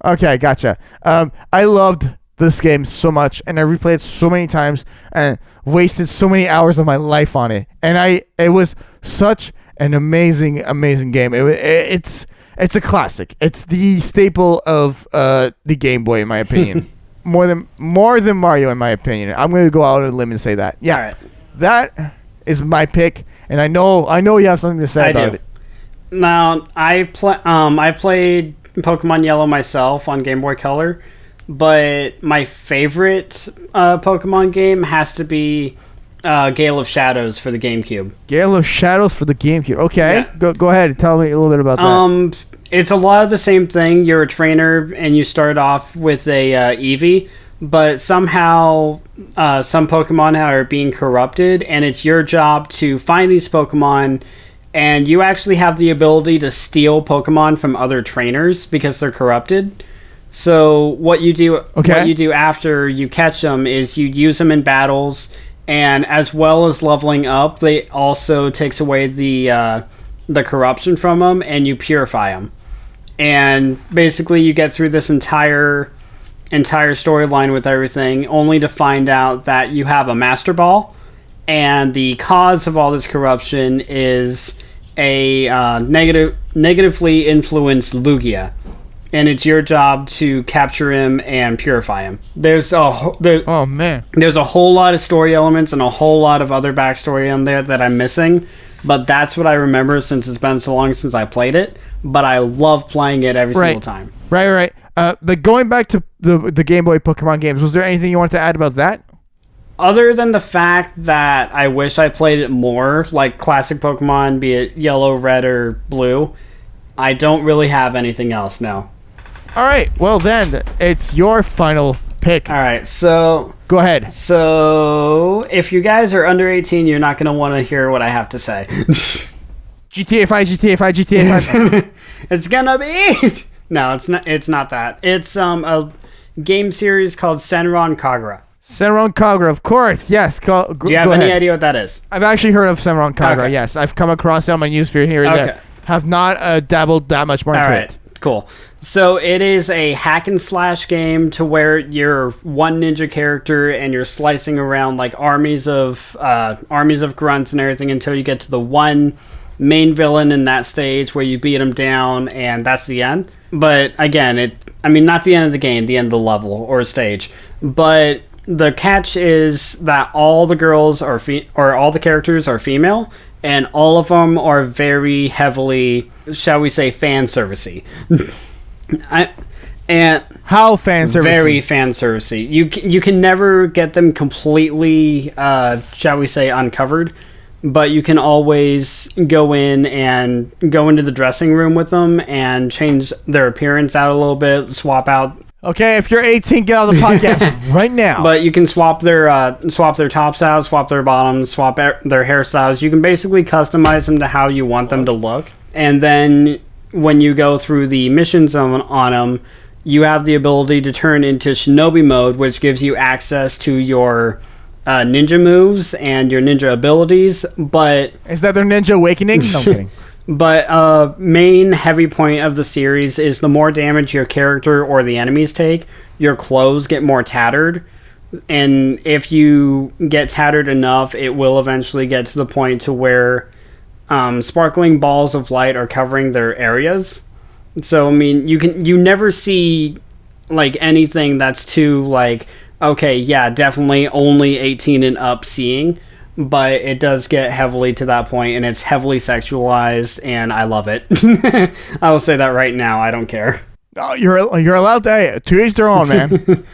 Okay, gotcha. I loved this game so much, and I replayed it so many times, and wasted so many hours of my life on it. And it was such an amazing game. It's a classic. It's the staple of the Game Boy, in my opinion. More than Mario, in my opinion. I'm going to go out on a limb and say that. Yeah, right. That is my pick, and I know you have something to say about it. Now, I played Pokemon Yellow myself on Game Boy Color, but my favorite Pokemon game has to be Gale of Shadows for the GameCube. Gale of Shadows for the GameCube. Okay, yeah. Go ahead and tell me a little bit about that. It's a lot of the same thing. You're a trainer, and you start off with a Eevee, but somehow some Pokemon are being corrupted, and it's your job to find these Pokemon, and you actually have the ability to steal Pokemon from other trainers because they're corrupted. So what you do after you catch them is you use them in battles, and as well as leveling up, they also takes away the corruption from them, and you purify them. And basically you get through this entire storyline with everything, only to find out that you have a Master Ball, and the cause of all this corruption is a negatively influenced Lugia, and it's your job to capture him and purify him. There's a whole lot of story elements and a whole lot of other backstory on there that I'm missing, but that's what I remember since it's been so long since I played it. But I love playing it every single time. Right. But going back to the Game Boy Pokemon games, was there anything you wanted to add about that? Other than the fact that I wish I played it more, like classic Pokemon, be it yellow, red, or blue, I don't really have anything else now. All right. Well, then, it's your final pick. All right. So... Go ahead. So, if you guys are under 18, you're not going to want to hear what I have to say. GTA 5. It's gonna be... No, it's not that. It's a game series called Senran Kagura. Senran Kagura, of course. Yes. Do you have any idea what that is? I've actually heard of Senran Kagura, okay. Yes. I've come across it on my newsfeed here and there. Have not dabbled that much more into it. Cool. So it is a hack and slash game to where you're one ninja character and you're slicing around like armies of grunts and everything until you get to the one main villain in that stage where you beat him down, and that's the end. But again, not the end of the game, the end of the level or stage. But the catch is that all the girls are all the characters are female, and all of them are very heavily, shall we say, fan servicey. And how fan servicey? Very fan servicey. You can never get them completely, shall we say, uncovered. But you can always go into the dressing room with them and change their appearance out a little bit, swap out. Okay, if you're 18, get out of the podcast right now. But you can swap their tops out, swap their bottoms, swap their hairstyles. You can basically customize them to how you want them to look. And then when you go through the missions on them, you have the ability to turn into Shinobi mode, which gives you access to your ninja moves and your ninja abilities. But is that their Ninja Awakening? No, I'm kidding. But main heavy point of the series is the more damage your character or the enemies take, your clothes get more tattered. And if you get tattered enough, it will eventually get to the point to where sparkling balls of light are covering their areas. So, you never see like anything that's too like, okay, yeah, definitely only 18 and up seeing, but it does get heavily to that point, and it's heavily sexualized, and I love it. I will say that right now. I don't care. Oh, you're allowed to each their own, man.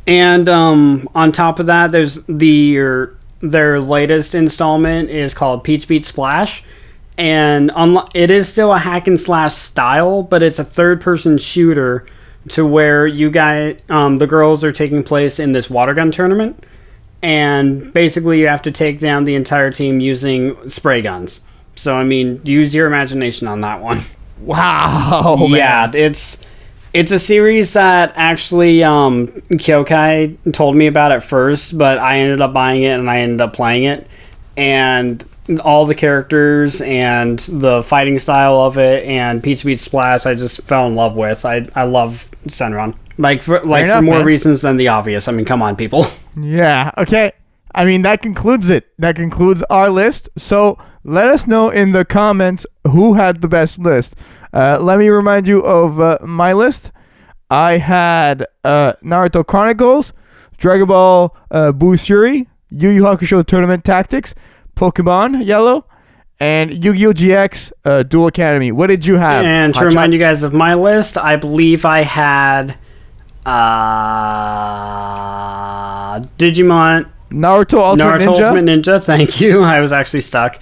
And on top of that, there's their latest installment is called Peach Beat Splash, and it is still a hack and slash style, but it's a third-person shooter to where you guys, the girls are taking place in this water gun tournament, and basically you have to take down the entire team using spray guns. So, I mean, use your imagination on that one. Wow, yeah, man. It's a series that actually Kyokai told me about at first, but I ended up buying it and I ended up playing it. And all the characters and the fighting style of it and Peach Beat Splash, I just fell in love with. I love Senran. For more reasons than the obvious. I mean, come on, people. Yeah, okay. I mean, that concludes it. That concludes our list. So let us know in the comments who had the best list. Let me remind you of my list. I had Naruto Chronicles, Dragon Ball Buusuri, Yu Yu Hakusho Tournament Tactics, Pokemon Yellow, and Yu-Gi-Oh! GX Duel Academy. What did you have? And to remind you guys of my list, I believe I had Digimon... Naruto Ultimate Ninja, thank you. I was actually stuck.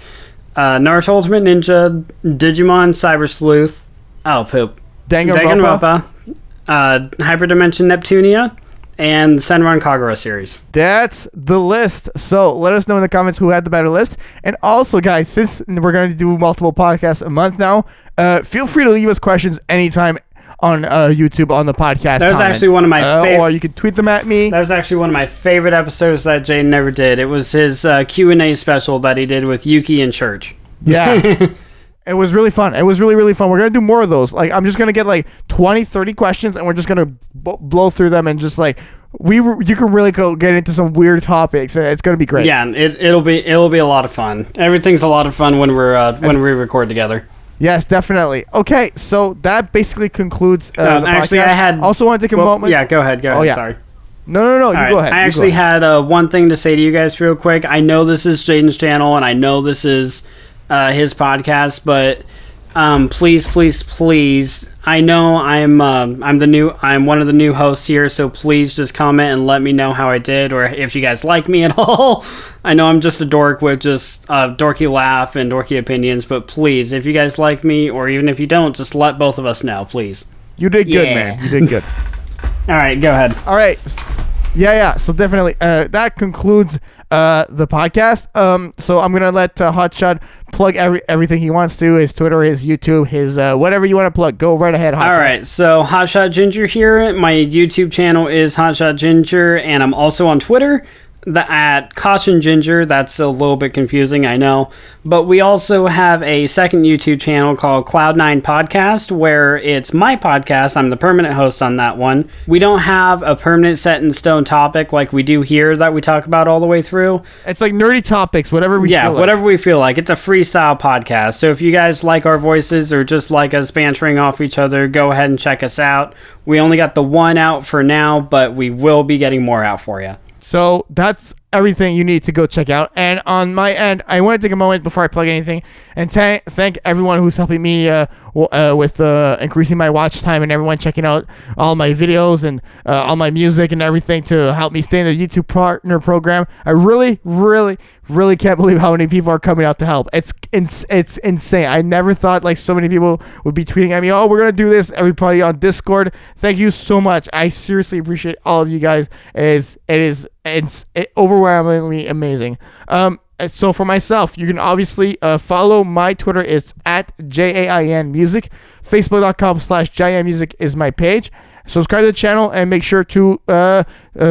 Naruto Ultimate Ninja, Digimon Cyber Sleuth, poop. Danganronpa, Hyperdimension Neptunia, and Senran Kagura series. That's the list. So let us know in the comments who had the better list. And also, guys, since we're going to do multiple podcasts a month now, feel free to leave us questions anytime on YouTube on the podcast. That was actually one of my favorite. Or you can tweet them at me. That was actually one of my favorite episodes that Jaden never did. It was his Q&A special that he did with Yuki in church. Yeah. It was really fun. It was really, really fun. We're going to do more of those. Like, I'm just going to get like 20, 30 questions, and we're just going to blow through them, and just like, you can really go get into some weird topics, and it's going to be great. Yeah, it'll be a lot of fun. Everything's a lot of fun when we record together. Yes, definitely. Okay, so that basically concludes the actually, podcast. I also want to take a moment. Yeah, go ahead. Yeah. Sorry. No, you go ahead. I actually had one thing to say to you guys real quick. I know this is Jaden's channel, and I know this is his podcast, but please, I know I'm one of the new hosts here, so please just comment and let me know how I did, or if you guys like me at all. I know I'm just a dork with just a dorky laugh and dorky opinions, but please, if you guys like me, or even if you don't, just let both of us know, please. You did good, man. You did good. All right, go ahead. All right. Yeah. So definitely, that concludes the podcast. So I'm gonna let Hotshot plug everything he wants to, his Twitter, his YouTube, his whatever you want to plug. Go right ahead, Hotshot. All right. So Hotshot Ginger here. My YouTube channel is Hotshot Ginger, and I'm also on Twitter at Caution Ginger. That's a little bit confusing, I know. But we also have a second YouTube channel called Cloud9 Podcast, where it's my podcast. I'm the permanent host on that one. We don't have a permanent set in stone topic like we do here that we talk about all the way through. It's like nerdy topics, whatever we feel like. Whatever we feel like. It's a freestyle podcast. So if you guys like our voices or just like us bantering off each other, go ahead and check us out. We only got the one out for now, but we will be getting more out for you. So that's everything you need to go check out. And on my end, I want to take a moment before I plug anything and thank everyone who's helping me with increasing my watch time, and everyone checking out all my videos and all my music and everything to help me stay in the YouTube Partner Program. I really, really, really can't believe how many people are coming out to help. It's insane. I never thought like so many people would be tweeting at me, oh, we're going to do this. Everybody on Discord, thank you so much. I seriously appreciate all of you guys. It's overwhelmingly amazing. So for myself, you can obviously follow my Twitter. It's at JAINmusic. Facebook.com/JAINmusic is my page. Subscribe to the channel and make sure to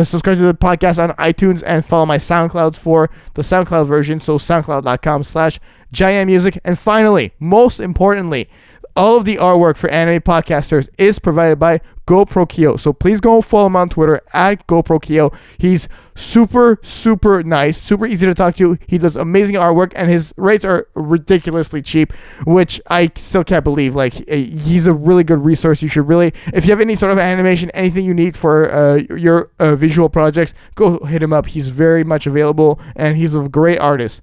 subscribe to the podcast on iTunes, and follow my SoundCloud for the SoundCloud version. So SoundCloud.com/JAINmusic. And finally, most importantly, all of the artwork for Anime Podcasters is provided by GoProKyo. So please go follow him on Twitter at GoProKyo. He's super, super nice, super easy to talk to. He does amazing artwork, and his rates are ridiculously cheap, which I still can't believe. Like, he's a really good resource. You should really, if you have any sort of animation, anything you need for your visual projects, go hit him up. He's very much available, and he's a great artist.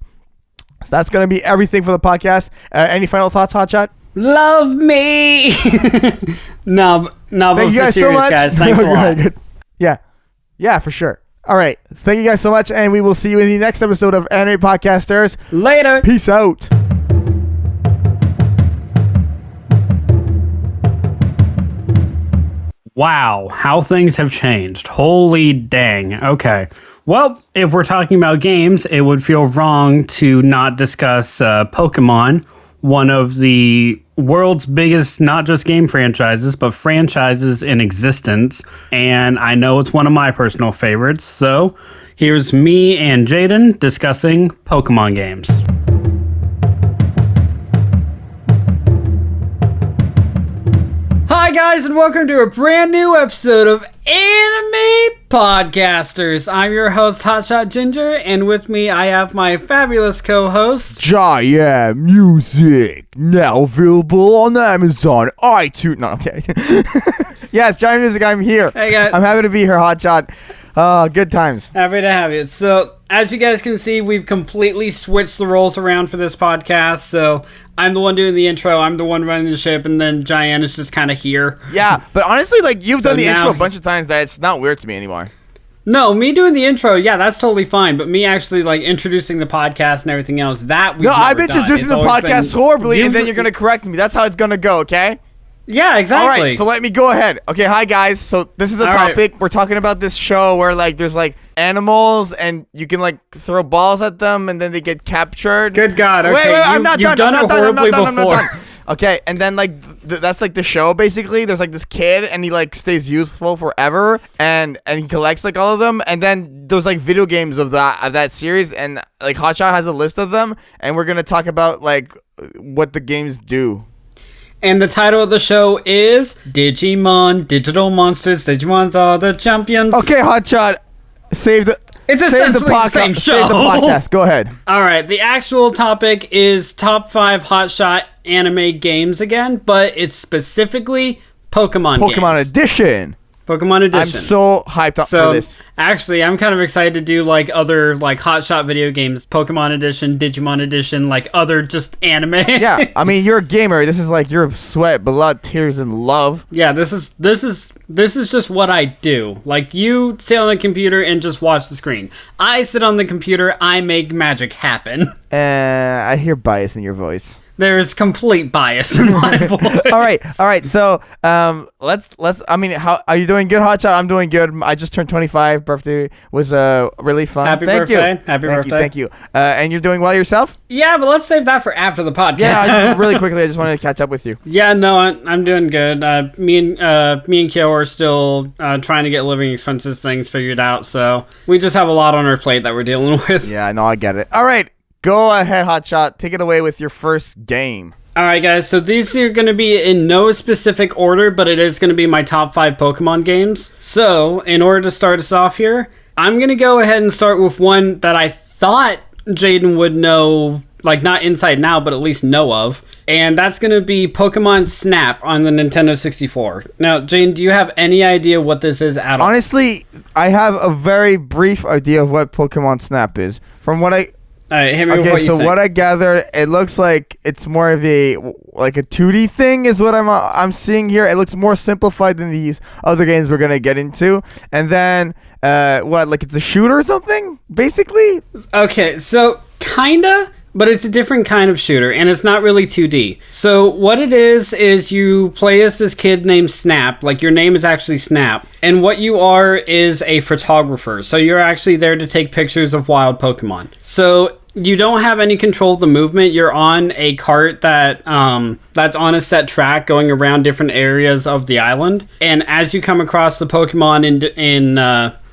So that's going to be everything for the podcast. Any final thoughts, Hotshot? Love me. no, thank you guys so much, guys. Thanks a lot. Good. Yeah, for sure. All right, so thank you guys so much, and we will see you in the next episode of Anime Podcasters. Later. Peace out. Wow, how things have changed. Holy dang. Okay. Well, if we're talking about games, it would feel wrong to not discuss Pokemon, one of the world's biggest, not just game franchises, but franchises in existence. And I know it's one of my personal favorites. So here's me and Jaden discussing Pokemon games. Hi guys, and welcome to a brand new episode of Anime Podcasters. I'm your host, Hotshot Ginger, and with me I have my fabulous co-host, Giant Music, now available on Amazon, iTunes. No, okay. Yes, Giant Music, I'm here. Hey guys. I'm happy to be here, Hotshot. Good times. Happy to have you. So, as you guys can see, we've completely switched the roles around for this podcast. So, I'm the one doing the intro, I'm the one running the ship, and then Giant is just kind of here. Yeah, but honestly, like, you've done the intro a bunch of times that it's not weird to me anymore. No, me doing the intro, yeah, that's totally fine. But me actually, like, introducing the podcast and everything else, that we've I've been introducing the podcast horribly, and then you're going to correct me. That's how it's going to go, okay? Yeah, exactly. All right, so let me go ahead. Okay, hi guys. So this is the topic. Right. We're talking about this show where like there's like animals and you can like throw balls at them and then they get captured. Good God. Okay, wait, I'm not done. I'm not done. Before. Okay, and then like that's like the show basically. There's like this kid and he like stays useful forever and he collects like all of them, and then there's like video games of that series, and like Hotshot has a list of them, and we're gonna talk about like what the games do. And the title of the show is Digimon Digital Monsters. Digimons are the champions. Okay, Hotshot, save the same show. Save the podcast. Go ahead. All right, the actual topic is top 5 Hotshot anime games again, but it's specifically Pokemon games. Edition. Pokemon Edition. I'm so hyped up for this. Actually, I'm kind of excited to do like other like Hotshot video games, Pokemon Edition, Digimon Edition, like other just anime. Yeah, I mean you're a gamer. This is like your sweat, blood, tears, and love. Yeah, this is just what I do. Like you sit on the computer and just watch the screen. I sit on the computer. I make magic happen. I hear bias in your voice. There's complete bias in my voice. All right. So, let's. I mean, how are you doing? Good, Hotshot. I'm doing good. I just turned 25. Birthday was really fun. Happy birthday. Happy birthday. Thank you. And you're doing well yourself? Yeah, but let's save that for after the podcast. Yeah, really quickly. I just wanted to catch up with you. Yeah, no, I'm doing good. Me and Kyo are still trying to get living expenses things figured out. So we just have a lot on our plate that we're dealing with. Yeah, no, I get it. All right. Go ahead, Hotshot. Take it away with your first game. All right, guys. So these are going to be in no specific order, but it is going to be my top 5 Pokemon games. So in order to start us off here, I'm going to go ahead and start with one that I thought Jaden would know, like not inside now, but at least know of. And that's going to be Pokemon Snap on the Nintendo 64. Now, Jaden, do you have any idea what this is at all? Honestly, I have a very brief idea of what Pokemon Snap is. From what I... All right, hit me with what you think. What I gathered, it looks like it's more of a 2D thing is what I'm seeing here. It looks more simplified than these other games we're gonna get into. And then it's a shooter or something, basically? Okay, so kinda, but it's a different kind of shooter, and it's not really 2D. So what it is you play as this kid named Snap, like your name is actually Snap, and what you are is a photographer. So you're actually there to take pictures of wild Pokemon. So you don't have any control of the movement. You're on a cart that's on a set track going around different areas of the island. And as you come across the Pokemon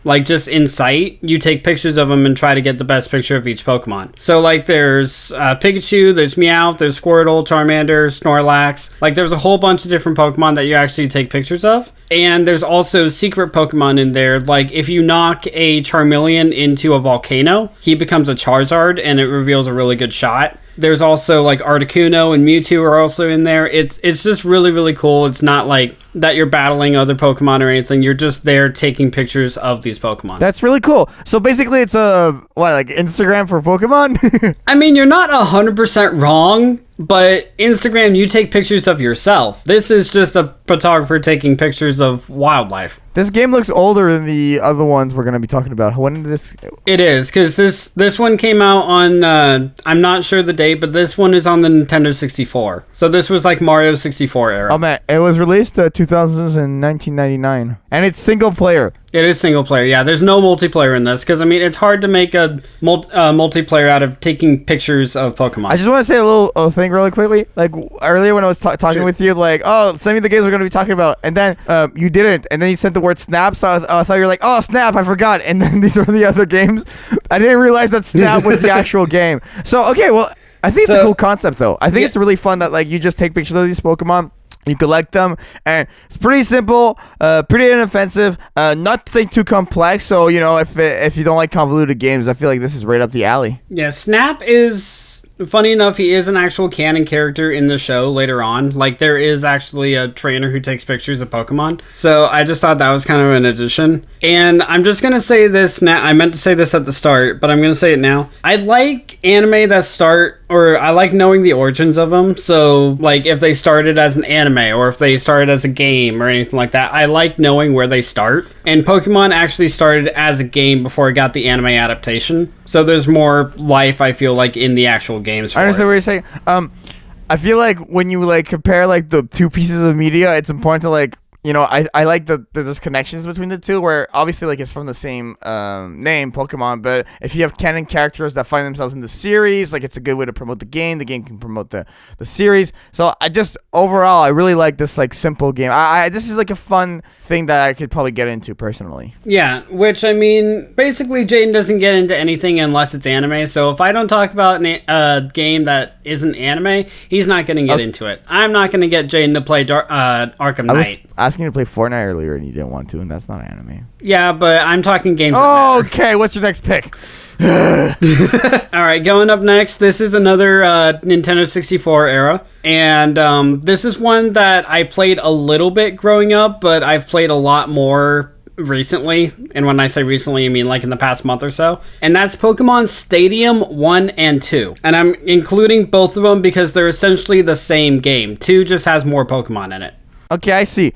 like just in sight, you take pictures of them and try to get the best picture of each Pokemon. So like there's Pikachu, there's Meowth, there's Squirtle, Charmander, Snorlax. Like there's a whole bunch of different Pokemon that you actually take pictures of. And there's also secret Pokemon in there. Like if you knock a Charmeleon into a volcano, he becomes a Charizard and it reveals a really good shot. There's also like Articuno and Mewtwo are also in there. It's just really, really cool. It's not like that you're battling other Pokemon or anything. You're just there taking pictures of these Pokemon. That's really cool. So basically it's like Instagram for Pokemon? I mean, you're not 100% wrong, but Instagram, you take pictures of yourself. This is just a photographer taking pictures of wildlife. This game looks older than the other ones we're going to be talking about. When did this... It is, because this one came out on, I'm not sure the date, but this one is on the Nintendo 64. So this was like Mario 64 era. Oh man, it was released 2000s in 1999. And it's single player. It is single player, yeah. There's no multiplayer in this, because, I mean, it's hard to make a multiplayer out of taking pictures of Pokemon. I just want to say a little thing really quickly. Like, earlier when I was talking with you, like, oh, send me the games we're going to be talking about. And then you didn't. And then you sent the word Snap, so I thought you were like, oh, Snap, I forgot. And then these were the other games. I didn't realize that Snap was the actual game. So, okay, well, I think it's a cool concept, though. I think it's really fun that, like, you just take pictures of these Pokemon. You collect them, and it's pretty simple, pretty inoffensive, nothing too complex. So, you know, if you don't like convoluted games, I feel like this is right up the alley. Yeah, Snap is... Funny enough, he is an actual canon character in the show later on. Like, there is actually a trainer who takes pictures of Pokemon. So I just thought that was kind of an addition. And I'm just going to say this now. I meant to say this at the start, but I'm going to say it now. I like anime that start, or I like knowing the origins of them. So, like, if they started as an anime, or if they started as a game, or anything like that, I like knowing where they start. And Pokemon actually started as a game before it got the anime adaptation. So there's more life, I feel like, in the actual games. I understand what you're saying. I feel like when you like compare like the two pieces of media, it's important to like, you know, I like there's connections between the two where obviously like it's from the same name, Pokemon, but if you have canon characters that find themselves in the series, like it's a good way to promote the game can promote the series. So I just overall I really like this like simple game. This is like a fun thing that I could probably get into personally. Yeah, which I mean, basically Jaden doesn't get into anything unless it's anime. So if I don't talk about a game that isn't anime, he's not going to get into it. I'm not going to get Jaden to play Arkham Knight. Asking you to play Fortnite earlier and you didn't want to, and that's not anime. Yeah, but I'm talking games. Okay, what's your next pick? All right, going up next, this is another Nintendo 64 era, and this is one that I played a little bit growing up, but I've played a lot more recently, and when I say recently, I mean like in the past month or so, and that's Pokemon Stadium 1 and 2, and I'm including both of them because they're essentially the same game. 2 just has more Pokemon in it. Okay, I see.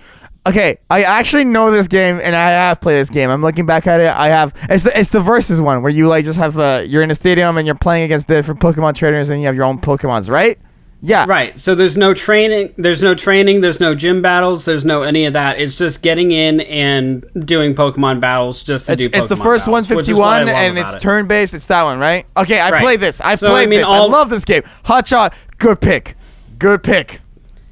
Okay, I actually know this game, and I have played this game. I'm looking back at it. I have. It's the versus one where you like just have you're in a stadium and you're playing against different Pokemon trainers, and you have your own Pokemons, right? Yeah. Right. So there's no training. There's no gym battles. There's no any of that. It's just getting in and doing Pokemon battles just to do Pokemon battles. It's the first battles, 151, and it's turn-based. It's that one, right? Okay, I played this. I love this game. Hotshot, good pick. Good pick.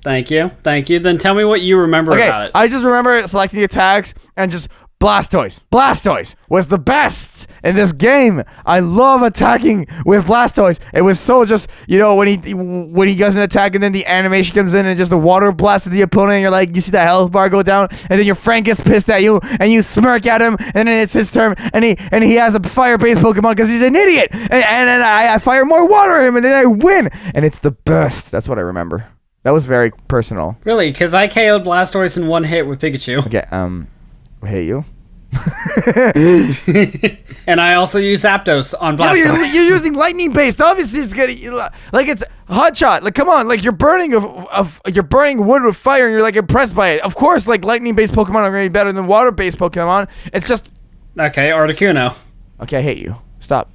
Thank you. Then tell me what you remember about it. I just remember selecting the attacks and just Blastoise. Blastoise was the best in this game. I love attacking with Blastoise. It was so just, you know, when he does an attack and then the animation comes in and just a water blast at the opponent and you're like, you see that health bar go down and then your friend gets pissed at you and you smirk at him and then it's his turn and he has a fire-based Pokemon because he's an idiot. And then I fire more water at him and then I win. And it's the best. That's what I remember. That was very personal. Really? Because I KO'd Blastoise in one hit with Pikachu. Okay, I hate you. And I also use Zapdos on Blastoise. Yeah, but you're using lightning based. Obviously, it's gonna like it's Hotshot. Like, come on, like you're burning you're burning wood with fire, and you're like impressed by it. Of course, like lightning based Pokemon are gonna be better than water based Pokemon. It's just okay. Articuno. Okay, I hate you. Stop.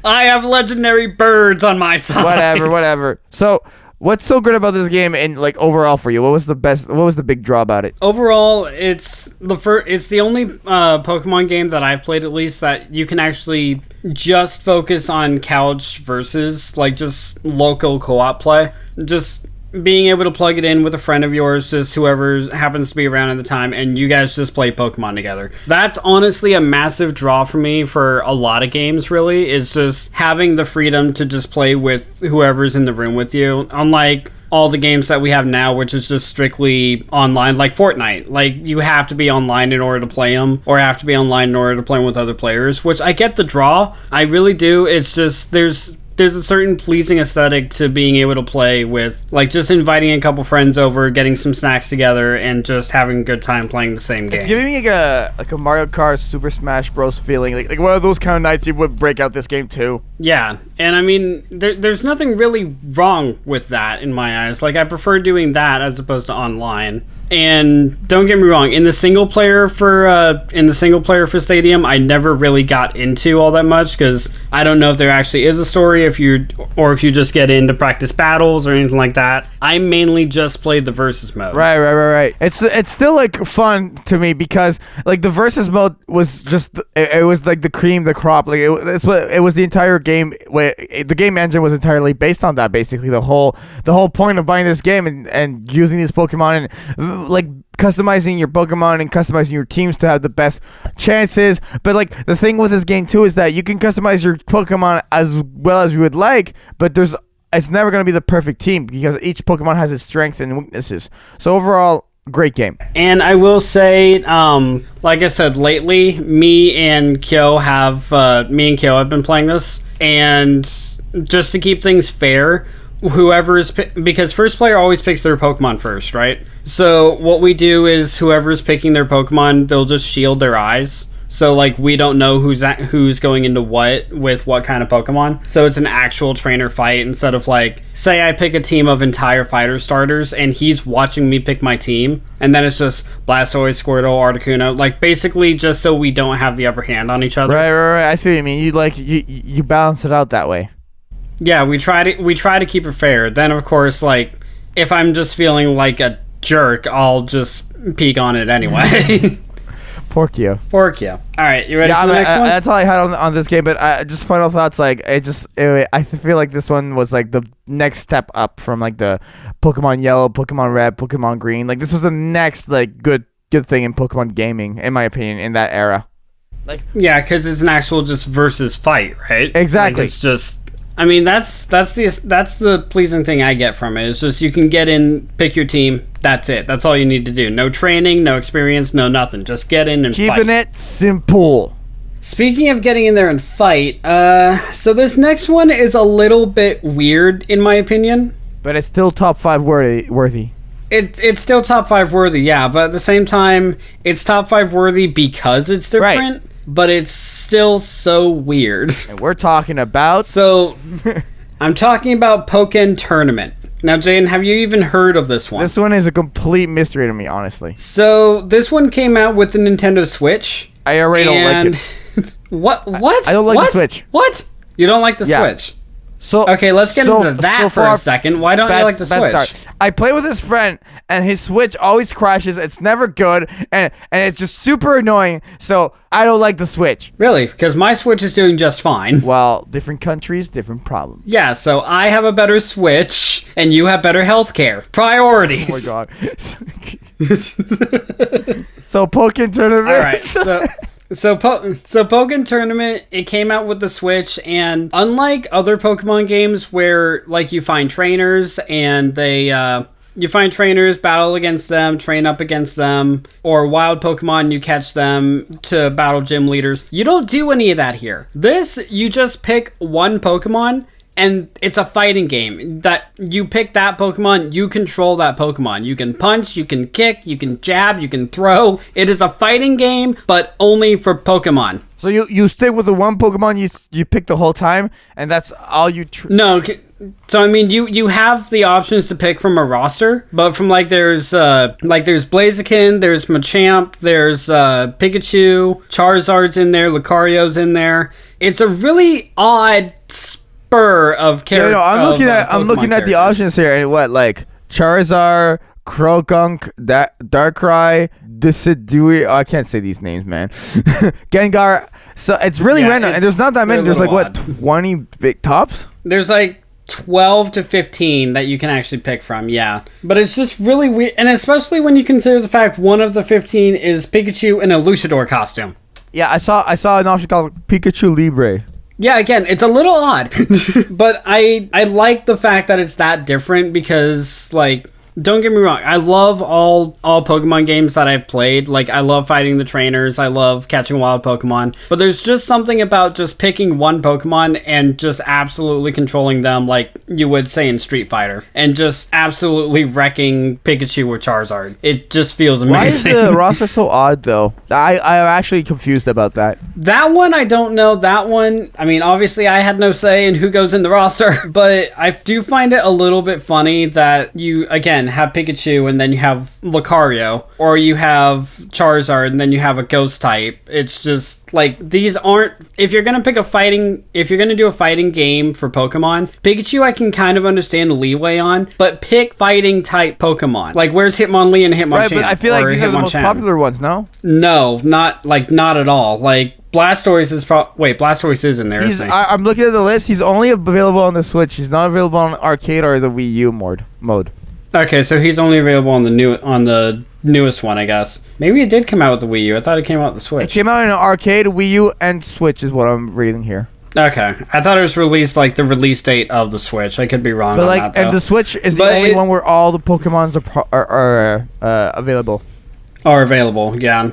I have legendary birds on my side. Whatever. So, what's so good about this game and like overall for you? What was the big draw about it? Overall, it's the only Pokemon game that I've played at least that you can actually just focus on couch versus like just local co-op play. Just being able to plug it in with a friend of yours, just whoever happens to be around at the time, and you guys just play Pokemon together. That's honestly a massive draw for me for a lot of games, really, is just having the freedom to just play with whoever's in the room with you. Unlike all the games that we have now, which is just strictly online, like Fortnite. Like, you have to be online in order to play them, or have to be online in order to play them with other players, which I get the draw. I really do. It's just, there's a certain pleasing aesthetic to being able to play with, like, just inviting a couple friends over, getting some snacks together, and just having a good time playing the same game. It's giving me like a Mario Kart Super Smash Bros. Feeling, like one of those kind of nights you would break out this game too. Yeah, and I mean, there's nothing really wrong with that in my eyes. Like, I prefer doing that as opposed to online. And don't get me wrong, in the single player for Stadium, I never really got into all that much because I don't know if there actually is a story, if you just get in to practice battles or anything like that. I mainly just played the versus mode. Right. It's still like fun to me because like the versus mode was just it was like the cream, the crop. Like it was the entire game. The game engine was entirely based on that. Basically, the whole point of buying this game and using these Pokemon and like customizing your Pokemon and customizing your teams to have the best chances. But like the thing with this game too is that you can customize your Pokemon as well as you would like, but it's never going to be the perfect team because each Pokemon has its strengths and weaknesses. So overall, great game. And I will say, like I said, lately, me and Kyo have been playing this, and just to keep things fair, because first player always picks their Pokemon first, right? So what we do is whoever's picking their Pokemon, they'll just shield their eyes. So like we don't know who's going into what with what kind of Pokemon. So it's an actual trainer fight instead of like, say I pick a team of entire fighter starters and he's watching me pick my team, and then it's just Blastoise, Squirtle, Articuno, like basically just so we don't have the upper hand on each other. Right. I see what you mean. You balance it out that way. Yeah, we try to keep it fair. Then of course, like if I'm just feeling like a jerk, I'll just peek on it anyway. Porkyo. All right, you ready for the next one? That's all I had on this game, but just final thoughts. Like, I feel like this one was like the next step up from like the Pokemon Yellow, Pokemon Red, Pokemon Green. Like, this was the next like good thing in Pokemon gaming, in my opinion, in that era. Like, yeah, because it's an actual just versus fight, right? Exactly. Like, it's just. I mean, that's the pleasing thing I get from it. It's just you can get in, pick your team. That's it. That's all you need to do. No training, no experience, no nothing. Just get in and fight. Keeping it simple. Speaking of getting in there and fight, so this next one is a little bit weird in my opinion. But it's still top 5 worthy. It's still top 5 worthy, yeah. But at the same time, it's top 5 worthy because it's different. Right. But it's still so weird. And we're talking about... So, I'm talking about Pokken Tournament. Now, Jaden, have you even heard of this one? This one is a complete mystery to me, honestly. So, this one came out with the Nintendo Switch. I already don't like it. What? I don't like the Switch. What? You don't like the Switch? So okay, let's get into that for a second. Why don't you like the Switch? Start. I play with his friend, and his Switch always crashes. It's never good, and it's just super annoying. So I don't like the Switch. Really? Because my Switch is doing just fine. Well, different countries, different problems. Yeah, so I have a better Switch, and you have better healthcare. Priorities. Oh my god. So Pokken Tournament. All right, So Pokken Tournament, it came out with the Switch, and unlike other Pokemon games where like you find trainers and you find trainers, battle against them, train up against them, or wild Pokemon, you catch them to battle gym leaders, you don't do any of that here. This, you just pick one Pokemon, and it's a fighting game that you pick that Pokemon, you control that Pokemon. You can punch, you can kick, you can jab, you can throw. It is a fighting game, but only for Pokemon. So you stick with the one Pokemon you pick the whole time, and that's all you... No, so I mean, you have the options to pick from a roster, but from there's Blaziken, there's Machamp, there's Pikachu, Charizard's in there, Lucario's in there. It's a really odd spur of character. I'm looking at the options here, and what, like Charizard, Croagunk, Darkrai, Decidueye. Oh, I can't say these names, man. Gengar. So it's really random, and there's not that many. There's like what, 20 big tops? There's like 12 to 15 that you can actually pick from, yeah. But it's just really weird, and especially when you consider the fact one of the 15 is Pikachu in a Luchador costume. Yeah, I saw an option called Pikachu Libre. Yeah, again, it's a little odd, but I like the fact that it's that different because, like, don't get me wrong, I love all Pokemon games that I've played. Like, I love fighting the trainers, I love catching wild Pokemon, but there's just something about just picking one Pokemon and just absolutely controlling them like you would say in Street Fighter, and just absolutely wrecking Pikachu or Charizard. It just feels amazing. Why is the roster so odd, though? I'm actually confused about that. That one, I don't know. That one, I mean, obviously I had no say in who goes in the roster, but I do find it a little bit funny that you, again, have Pikachu and then you have Lucario, or you have Charizard and then you have a ghost type. It's just like, these aren't, if you're gonna do a fighting game for Pokemon, Pikachu I can kind of understand the leeway on, but pick fighting type Pokemon. Like, where's Hitmonlee and Hitmonchan? Right, but I feel like these are the most popular ones, no? No, not at all. Like, Blastoise is Blastoise is in there, isn't he? I'm looking at the list. He's only available on the Switch. He's not available on arcade or the Wii U mode. Okay, so he's only available on the newest one, I guess. Maybe it did come out with the Wii U. I thought it came out with the Switch. It came out in an arcade, Wii U, and Switch is what I'm reading here. Okay, I thought it was released like the release date of the Switch. I could be wrong on that, though. And the Switch is the only one where all the Pokemons are available. Are available, yeah.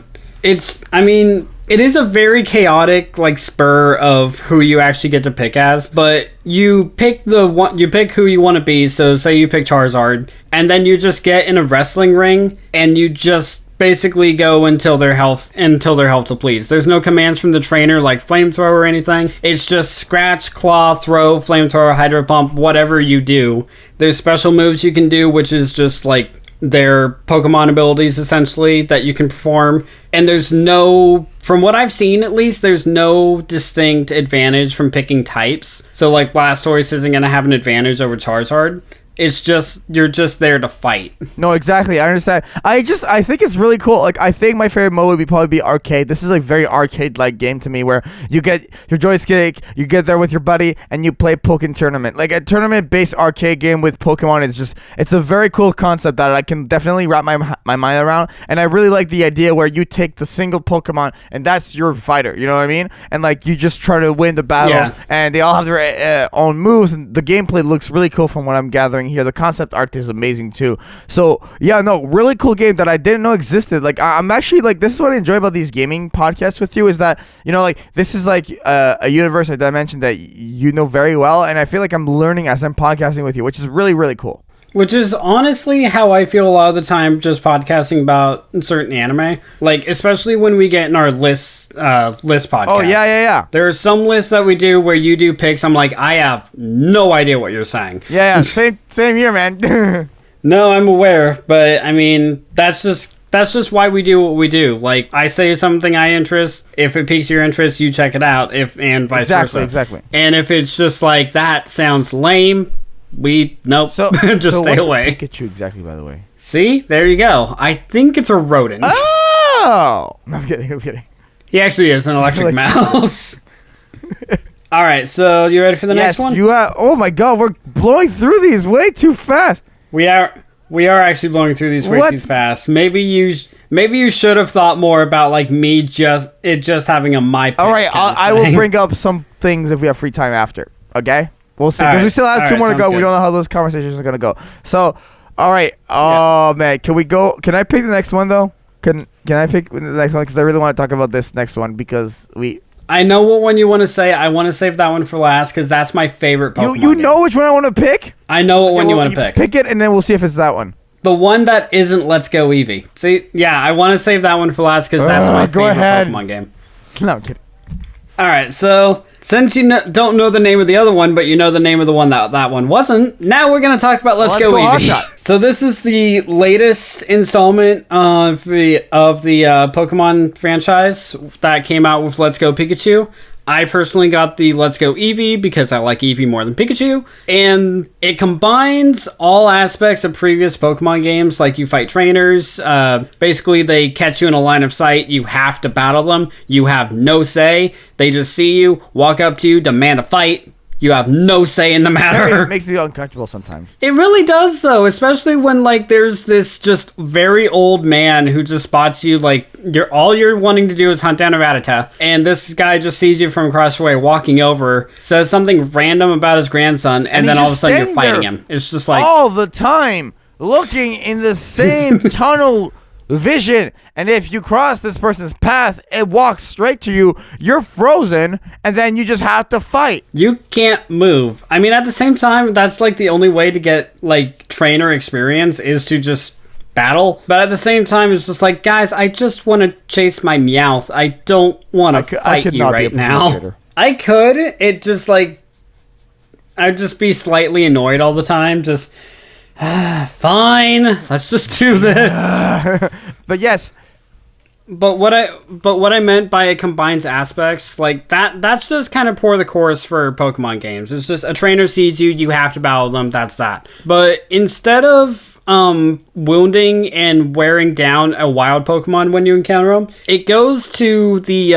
It is a very chaotic, like, spur of who you actually get to pick as, but you pick who you want to be. So say you pick Charizard, and then you just get in a wrestling ring, and you just basically go until their health depletes. There's no commands from the trainer like flamethrower or anything. It's just scratch, claw, throw, flamethrower, hydro pump, whatever you do. There's special moves you can do, which is just like their Pokemon abilities essentially that you can perform, and there's no, from what I've seen at least, there's no distinct advantage from picking types. So like Blastoise isn't going to have an advantage over Charizard. It's just, you're just there to fight. No, exactly. I understand. I think it's really cool. Like, I think my favorite mode would probably be arcade. This is a very arcade-like game to me, where you get your joystick, you get there with your buddy, and you play Pokken Tournament. Like, a tournament-based arcade game with Pokemon is it's a very cool concept that I can definitely wrap my mind around. And I really like the idea where you take the single Pokemon, and that's your fighter. You know what I mean? And, like, you just try to win the battle, and they all have their own moves, and the gameplay looks really cool from what I'm gathering here. The concept art is amazing too. So yeah, no, really cool game that I didn't know existed. Like, I'm actually, like, this is what I enjoy about these gaming podcasts with you, is that, you know, like, this is like a universe, a dimension that you know very well, and I feel like I'm learning as I'm podcasting with you, which is really, really cool. Which is honestly how I feel a lot of the time just podcasting about certain anime. Like, especially when we get in our list podcast. Oh, yeah. There are some lists that we do where you do picks. I'm like, I have no idea what you're saying. Yeah, same here, man. No, I'm aware. But, I mean, that's just why we do what we do. Like, I say something I interest. If it piques your interest, you check it out. And vice versa. Exactly. And if it's just like, that sounds lame, just stay away. Pikachu exactly, by the way. See? There you go. I think it's a rodent. Oh! No, I'm kidding. He actually is an electric mouse. All right, so you ready for the next one? You are. Oh my god, we're blowing through these way too fast. We are actually blowing through these way too fast. Maybe you should have thought more about, like, me just having a my pick. All right, I will bring up some things if we have free time after. Okay? We'll see, because we still have two more to go. Good. We don't know how those conversations are going to go. So, all right. Oh, man. Can we go? Can I pick the next one, though? Can I pick the next one? Because I really want to talk about this next one, because I know what one you want to say. I want to save that one for last, because that's my favorite Pokemon You know which one I want to pick? I know what one you want to pick. Pick it, and then we'll see if it's that one. The one that isn't Let's Go Eevee. See, yeah, I want to save that one for last, because that's my favorite Pokemon game. No, I'm kidding. All right, so since you don't know the name of the other one, but you know the name of the one that one wasn't, now we're going to talk about Let's Go Eevee. Hotshot. So this is the latest installment of the Pokemon franchise that came out with Let's Go Pikachu. I personally got the Let's Go Eevee because I like Eevee more than Pikachu, and it combines all aspects of previous Pokemon games. Like, you fight trainers, basically they catch you in a line of sight, you have to battle them, you have no say, they just see you, walk up to you, demand a fight, You have no say in the matter. It makes me uncomfortable sometimes. It really does, though, especially when, like, there's this just very old man who just spots you, like, all you're wanting to do is hunt down a Rattata, and this guy just sees you from across the way walking over, says something random about his grandson, and then all of a sudden you're fighting him. It's just like... all the time, looking in the same tunnel vision, and if you cross this person's path, it walks straight to you. You're frozen, and then you just have to fight. You can't move. I mean, at the same time, that's like the only way to get like trainer experience is to just battle. But at the same time, it's just like, guys, I just want to chase my Meowth. I don't want to fight you right now. I could. It just like I'd just be slightly annoyed all the time. Just fine, let's just do this. But yes. But what I meant by it combines aspects, like that's just kind of pour the course for Pokemon games. It's just a trainer sees you, you have to battle them, that's that. But instead of wounding and wearing down a wild Pokemon when you encounter them, it goes to the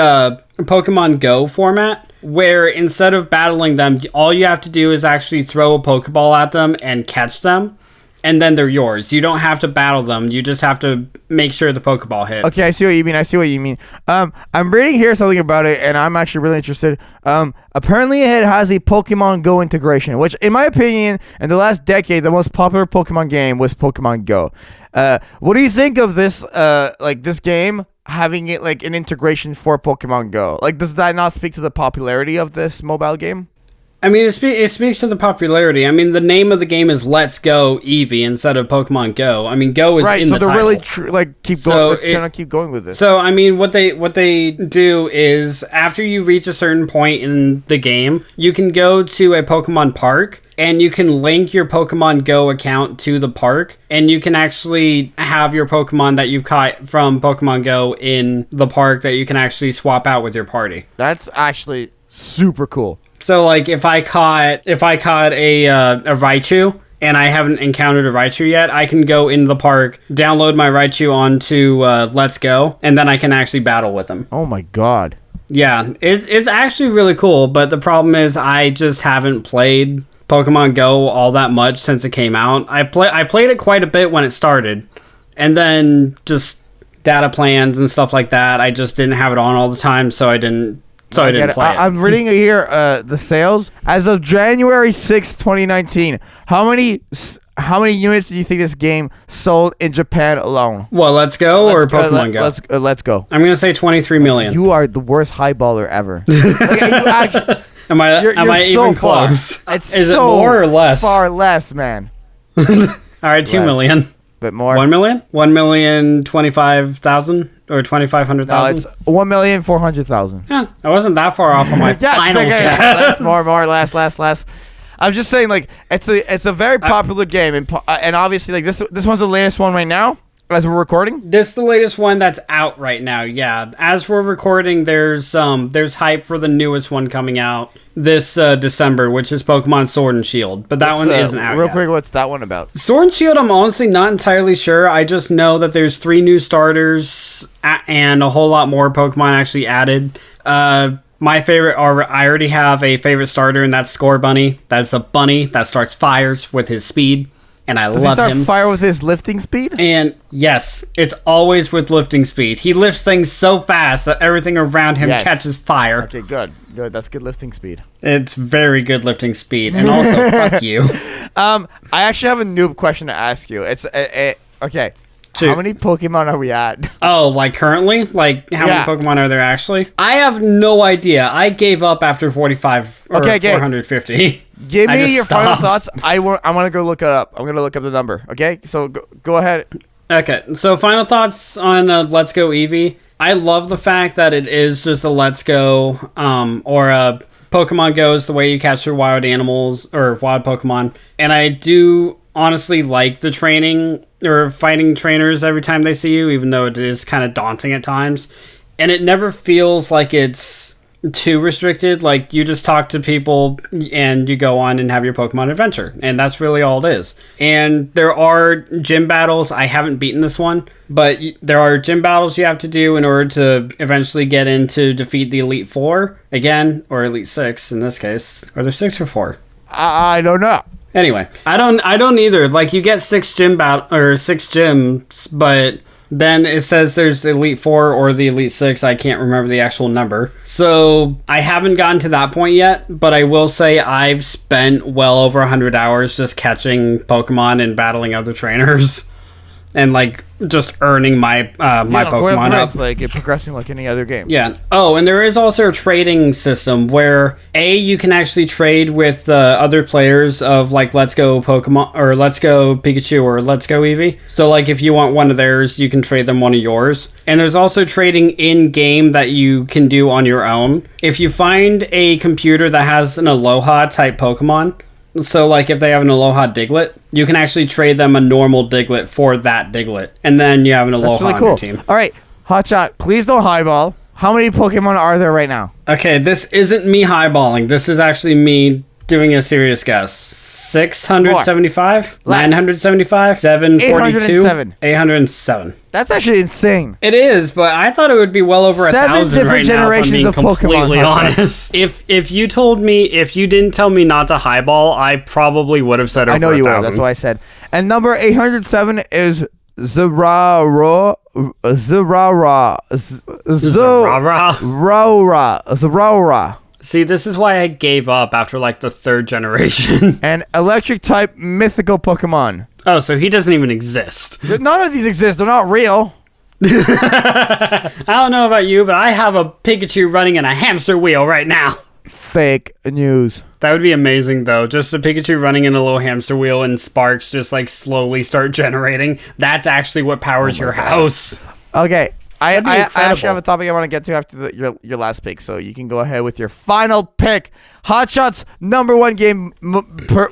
Pokemon Go format, where instead of battling them, all you have to do is actually throw a Pokeball at them and catch them. And then they're yours. You don't have to battle them. You just have to make sure the Pokeball hits. Okay, I see what you mean. I'm reading here something about it, and I'm actually really interested. Apparently it has a Pokemon Go integration, which, in my opinion, in the last decade, the most popular Pokemon game was Pokemon Go. What do you think of this, this game having it like an integration for Pokemon Go? Like, does that not speak to the popularity of this mobile game? I mean, it speaks to the popularity. I mean, the name of the game is Let's Go Eevee instead of Pokemon Go. I mean, Go is in the title. Right, so they're really trying to keep going with this. So, I mean, what they do is after you reach a certain point in the game, you can go to a Pokemon park, and you can link your Pokemon Go account to the park, and you can actually have your Pokemon that you've caught from Pokemon Go in the park that you can actually swap out with your party. That's actually super cool. So, like, if I caught a Raichu and I haven't encountered a Raichu yet, I can go into the park, download my Raichu onto Let's Go, and then I can actually battle with him. Oh my god. Yeah, it's actually really cool, but the problem is I just haven't played Pokemon Go all that much since it came out. I played it quite a bit when it started, and then just data plans and stuff like that, I just didn't have it on all the time, so I didn't play it. I'm reading here the sales as of January 6th, 2019. How many units do you think this game sold in Japan alone? Well, Let's Go or Pokemon Go? Let's Go. I'm going to say 23 million. You are the worst highballer ever. Am I so even far. close? Is it more or less? Far less, man. All right, 2 million. Bit more. 1 million? 1,025,000 or 2,500,000? No, it's 1,400,000. Yeah, I wasn't that far off on my final guess. Less. I'm just saying, like, it's a very popular game, and obviously, like, this one's the latest one right now as we're recording. This is the latest one that's out right now. Yeah, as we're recording, there's hype for the newest one coming out this December, which is Pokemon Sword and Shield, but that one isn't out real yet. Quick, what's that one about? Sword and Shield, I'm honestly not entirely sure. I just know that there's 3 new starters and a whole lot more Pokemon actually added. My favorite I already have a favorite starter, and that's Score Bunny. That's a bunny that starts fires with his speed, and I love him. Does he start fire with his lifting speed? And yes, it's always with lifting speed. He lifts things so fast that everything around him catches fire. Okay, good. That's good lifting speed. It's very good lifting speed, and also fuck you. I actually have a noob question to ask you. It's okay. Shoot. How many Pokemon are we at? Oh, like currently? Like, how many Pokemon are there actually? I have no idea. I gave up after 45 or 450. Give me your final thoughts. I want to go look it up. I'm going to look up the number. Okay? So go ahead. Okay. So final thoughts on Let's Go Eevee. I love the fact that it is just a Let's Go or Pokemon Go is the way you catch your wild animals or wild Pokemon. And I do honestly like the training or fighting trainers every time they see you, even though it is kind of daunting at times. And it never feels like it's too restricted. Like, you just talk to people and you go on and have your Pokemon adventure, and that's really all it is. And there are gym battles. I haven't beaten this one, but there are gym battles you have to do in order to eventually get in to defeat the Elite Four again, or Elite Six in this case. Are there 6 or 4? I don't know. Anyway, I don't either. Like, you get 6 gyms, but then it says there's Elite Four or the Elite Six. I can't remember the actual number. So I haven't gotten to that point yet, but I will say I've spent well over 100 hours just catching Pokemon and battling other trainers. And, like, just earning my my Pokemon up. Like, it's progressing like any other game. Yeah. Oh, and there is also a trading system where, you can actually trade with other players of, like, Let's Go Pokemon, or Let's Go Pikachu, or Let's Go Eevee. So, like, if you want one of theirs, you can trade them one of yours. And there's also trading in-game that you can do on your own. If you find a computer that has an Aloha-type Pokemon, so, like, if they have an Aloha Diglett, you can actually trade them a normal Diglett for that Diglett. And then you have an Aloha on your team. All right, Hotshot, please don't highball. How many Pokemon are there right now? Okay, this isn't me highballing. This is actually me doing a serious guess. 675? 975? 742? 807. That's actually insane. It is, but I thought it would be well over 1,000 different right generations now, of if I'm being completely Pokemon, honest. If you didn't tell me not to highball, I probably would have said over 1,000. I know you would. That's what I said. And number 807 is Zerara. See, this is why I gave up after, like, the 3rd generation. An electric type mythical Pokemon. Oh, so he doesn't even exist. None of these exist. They're not real. I don't know about you, but I have a Pikachu running in a hamster wheel right now. Fake news. That would be amazing, though. Just a Pikachu running in a little hamster wheel and sparks just, like, slowly start generating. That's actually what powers your house. Okay. I actually have a topic I want to get to after your last pick, so you can go ahead with your final pick. Hotshot's number 1 game,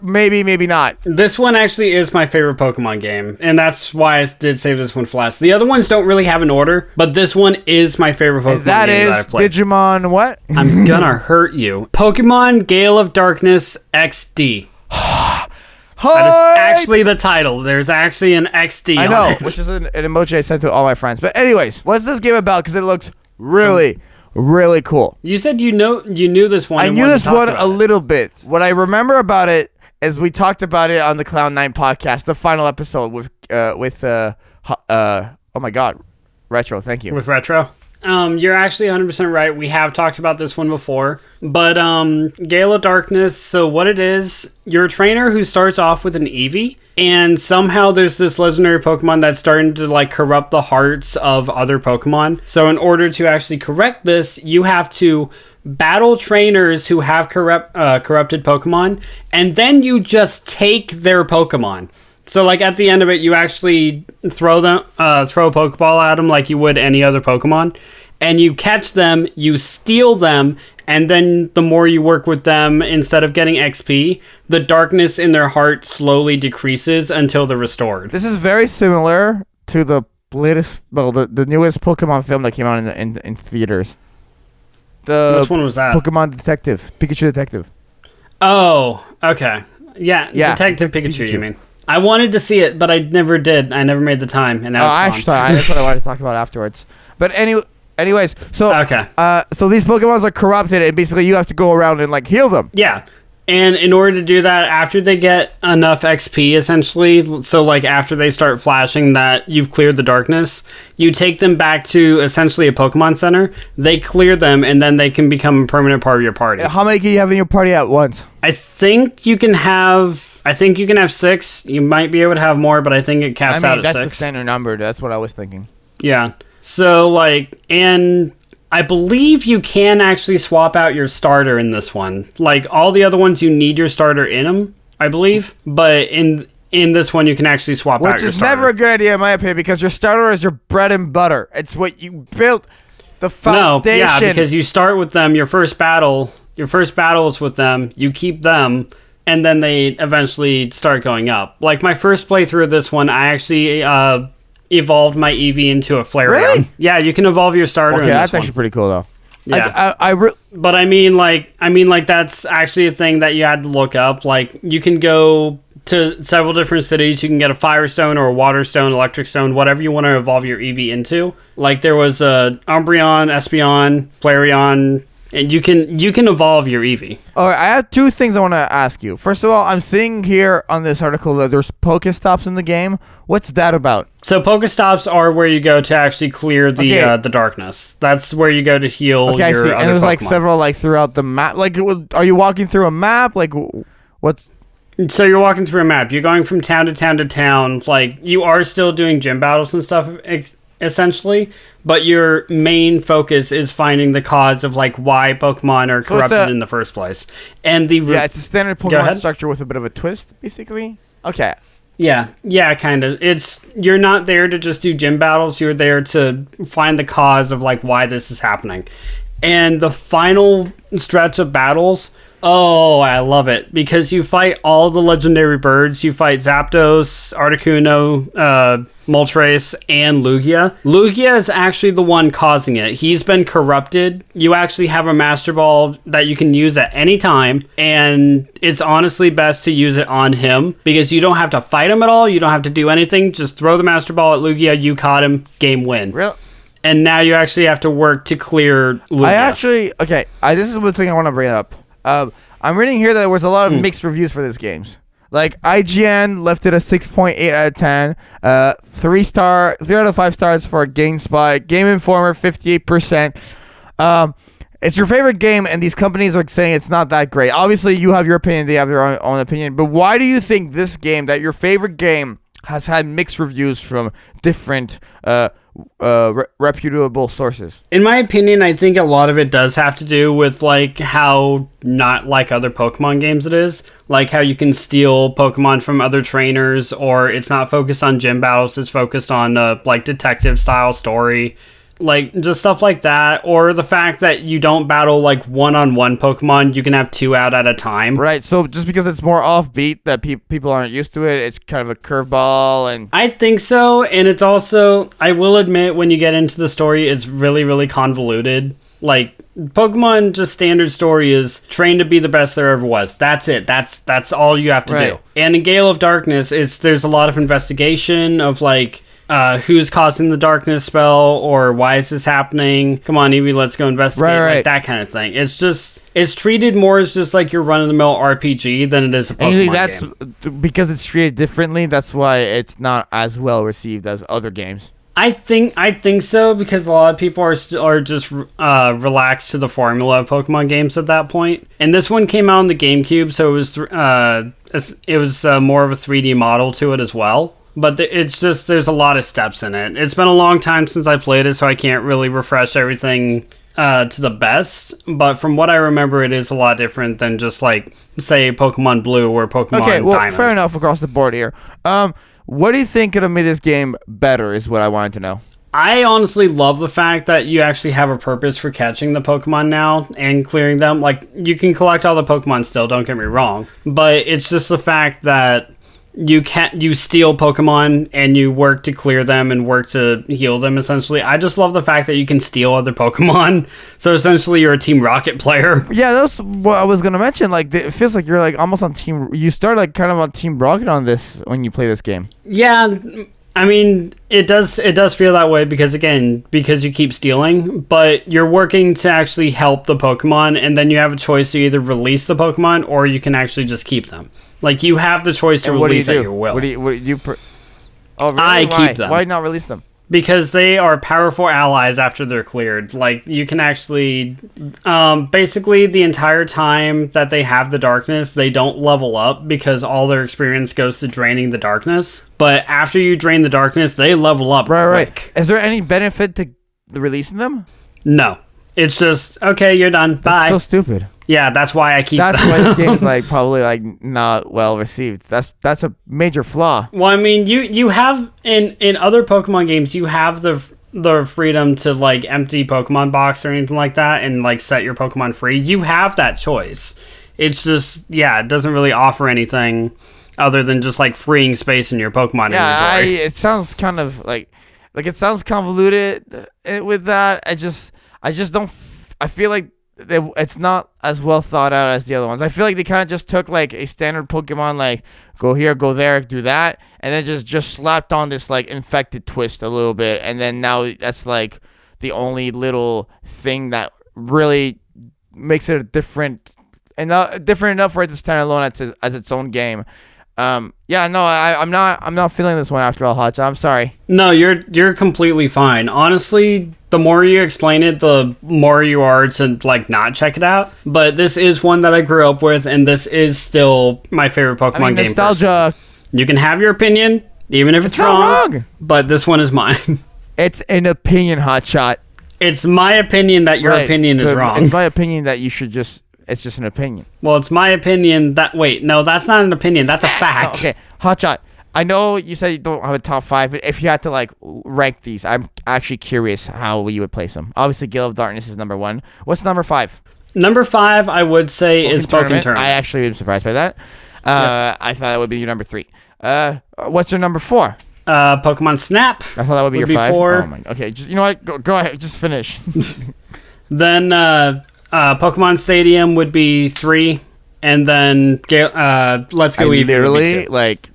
maybe not. This one actually is my favorite Pokemon game, and that's why I did save this one for last. The other ones don't really have an order, but this one is my favorite Pokemon game that I've played. Digimon what? I'm gonna hurt you. Pokemon Gale of Darkness XD. That is actually the title. There's actually an XD on it. Which is an emoji I sent to all my friends. But anyways, what's this game about? Because it looks really cool. You said you knew this one. I knew this one a little bit. What I remember about it is we talked about it on the Cloud9 podcast, the final episode with oh my god, Retro. Thank you. With Retro. You're actually 100% right. We have talked about this one before. But Gale of Darkness, so what it is, you're a trainer who starts off with an Eevee, and somehow there's this legendary Pokemon that's starting to, like, corrupt the hearts of other Pokemon. So in order to actually correct this, you have to battle trainers who have corrupted Pokemon, and then you just take their Pokemon. So, like, at the end of it, you actually throw a Pokeball at them like you would any other Pokemon. And you catch them, you steal them, and then the more you work with them, instead of getting XP, the darkness in their heart slowly decreases until they're restored. This is very similar to the latest, the newest Pokemon film that came out in theaters. Which one was that? Pokemon Detective. Pikachu Detective. Oh, okay. Yeah. Detective Pikachu, you mean. I wanted to see it, but I never did. I never made the time, and now it's gone. That's what I wanted to talk about afterwards. But anyways, so okay. So these Pokemons are corrupted, and basically you have to go around and, like, heal them. Yeah, and in order to do that, after they get enough XP, essentially, so, like, after they start flashing that you've cleared the darkness, you take them back to essentially a Pokemon Center. They clear them, and then they can become a permanent part of your party. How many can you have in your party at once? I think you can have 6. You might be able to have more, but I think it caps out at 6. That's the standard number. That's what I was thinking. Yeah. So, like, and I believe you can actually swap out your starter in this one. Like, all the other ones, you need your starter in them, I believe. But in this one, you can actually swap out your starter. Which is never a good idea, in my opinion, because your starter is your bread and butter. It's what you built the foundation. No, yeah, because you start with them, your first battle is with them, you keep them, and then they eventually start going up. Like, my first playthrough of this one, I actually evolved my Eevee into a Flareon. Really? Yeah, you can evolve your starter in this that's one. Actually pretty cool, though. Yeah. But I mean, like that's actually a thing that you had to look up. Like, you can go to several different cities. You can get a fire stone or a water stone, electric stone, whatever you want to evolve your Eevee into. Like, there was a Umbreon, Espeon, Flareon, and you can evolve your Eevee. All right, I have two things I want to ask you. First of all, I'm seeing here on this article that there's Pokestops in the game. What's that about? So Pokestops are where you go to actually clear the darkness. That's where you go to heal. Okay, your I see. And there's Pokemon. like several like throughout the map. Like, are you walking through a map? Like, what's? So you're walking through a map. You're going from town to town to town. Like, you are still doing gym battles and stuff, essentially, but your main focus is finding the cause of like why Pokemon are corrupted in the first place. And it's a standard Pokemon structure with a bit of a twist, basically. Okay. Yeah, kind of. You're not there to just do gym battles. You're there to find the cause of like why this is happening. And the final stretch of battles, oh, I love it, because you fight all the legendary birds. You fight Zapdos, Articuno, Moltres, and Lugia. Lugia is actually the one causing it. He's been corrupted. You actually have a Master Ball that you can use at any time, and it's honestly best to use it on him, because you don't have to fight him at all. You don't have to do anything. Just throw the Master Ball at Lugia. You caught him. Game win. Really? And now you actually have to work to clear Lugia. This is one thing I want to bring up. I'm reading here that there was a lot of mixed reviews for this games. Like, IGN left it a 6.8 out of 10. 3 out of 5 stars for GameSpot. Game Informer, 58%. It's your favorite game, and these companies are saying it's not that great. Obviously, you have your opinion. They have their own opinion. But why do you think this game, that your favorite game, has had mixed reviews from different reputable sources? In my opinion, I think a lot of it does have to do with like how not like other Pokemon games it is. Like how you can steal Pokemon from other trainers, or it's not focused on gym battles, it's focused on like detective style story. Like, just stuff like that, or the fact that you don't battle like one-on-one Pokemon, you can have 2 out at a time. Right, so just because it's more offbeat, that people aren't used to it, it's kind of a curveball. And I think so, and it's also, I will admit, when you get into the story, it's really, really convoluted. Like, Pokemon just standard story is train to be the best there ever was. That's it. That's all you have to do. And in Gale of Darkness, there's a lot of investigation of like, who's causing the darkness spell, or why is this happening? Come on, Eevee, let's go investigate. Right. Like that kind of thing. It's treated more as just like your run-of-the-mill RPG than it is a Pokemon game. Because it's treated differently, that's why it's not as well received as other games. I think so, because a lot of people are just relaxed to the formula of Pokemon games at that point. And this one came out on the GameCube, so it was more of a 3D model to it as well. But it's just, there's a lot of steps in it. It's been a long time since I played it, so I can't really refresh everything to the best. But from what I remember, it is a lot different than just, like, say, Pokemon Blue or Pokemon Diamond. Fair enough across the board here. What do you think could have made this game better is what I wanted to know. I honestly love the fact that you actually have a purpose for catching the Pokemon now and clearing them. Like, you can collect all the Pokemon still, don't get me wrong. But it's just the fact that you steal Pokemon and you work to clear them and work to heal them, essentially. I just love the fact that you can steal other Pokemon. So essentially you're a Team Rocket player. Yeah, that's what I was gonna mention. Like, it feels like you're like almost on Team, you start like kind of on Team Rocket on this when you play this game. Yeah, I mean, it does feel that way because you keep stealing, but you're working to actually help the Pokemon, and then you have a choice to either release the Pokemon or you can actually just keep them. Like, you have the choice to release at your will. What do you Oh, really? I keep them. Why not release them? Because they are powerful allies after they're cleared. Like, you can actually... basically, the entire time that they have the darkness, they don't level up because all their experience goes to draining the darkness. But after you drain the darkness, they level up quick. Right. Is there any benefit to releasing them? No. It's just, okay, you're done. Bye. That's so stupid. Yeah, that's why I keep That's why this game's like probably like not well received. That's a major flaw. Well, I mean, you have in other Pokemon games, you have the freedom to like empty Pokemon box or anything like that and like set your Pokemon free. You have that choice. It's just, yeah, it doesn't really offer anything other than just like freeing space in your Pokemon inventory. It sounds kind of like it sounds convoluted with that. I just don't I feel like it's not as well thought out as the other ones. I feel like they kind of just took like a standard Pokemon, like go here, go there, do that, and then just slapped on this like infected twist a little bit, and then now that's like the only little thing that really makes it different enough for it to stand alone as its own game. I'm not feeling this one after all, Hotshot. I'm sorry. No, you're completely fine. Honestly, the more you explain it, the more you are to like not check it out. But this is one that I grew up with, and this is still my favorite Pokemon game. Nostalgia. You can have your opinion, even if it's wrong. But this one is mine. It's an opinion, Hotshot. It's my opinion that your opinion is wrong. It's my opinion that you should just. It's just an opinion. Well, it's my opinion that... Wait, no, that's not an opinion. That's a fact. Oh, okay, Hotshot. I know you said you don't have a top 5, but if you had to, like, rank these, I'm actually curious how you would place them. Obviously, Gale of Darkness is number 1. What's number 5? Number 5, I would say, is Pokken Tournament. I actually am surprised by that. I thought that would be your number 3. What's your number 4? Pokemon Snap. I thought that would be your 5. 4. Oh my. Okay, just you know what? Go ahead. Just finish. Then... Pokemon Stadium would be 3, and then Let's Go Eevee. Literally, like,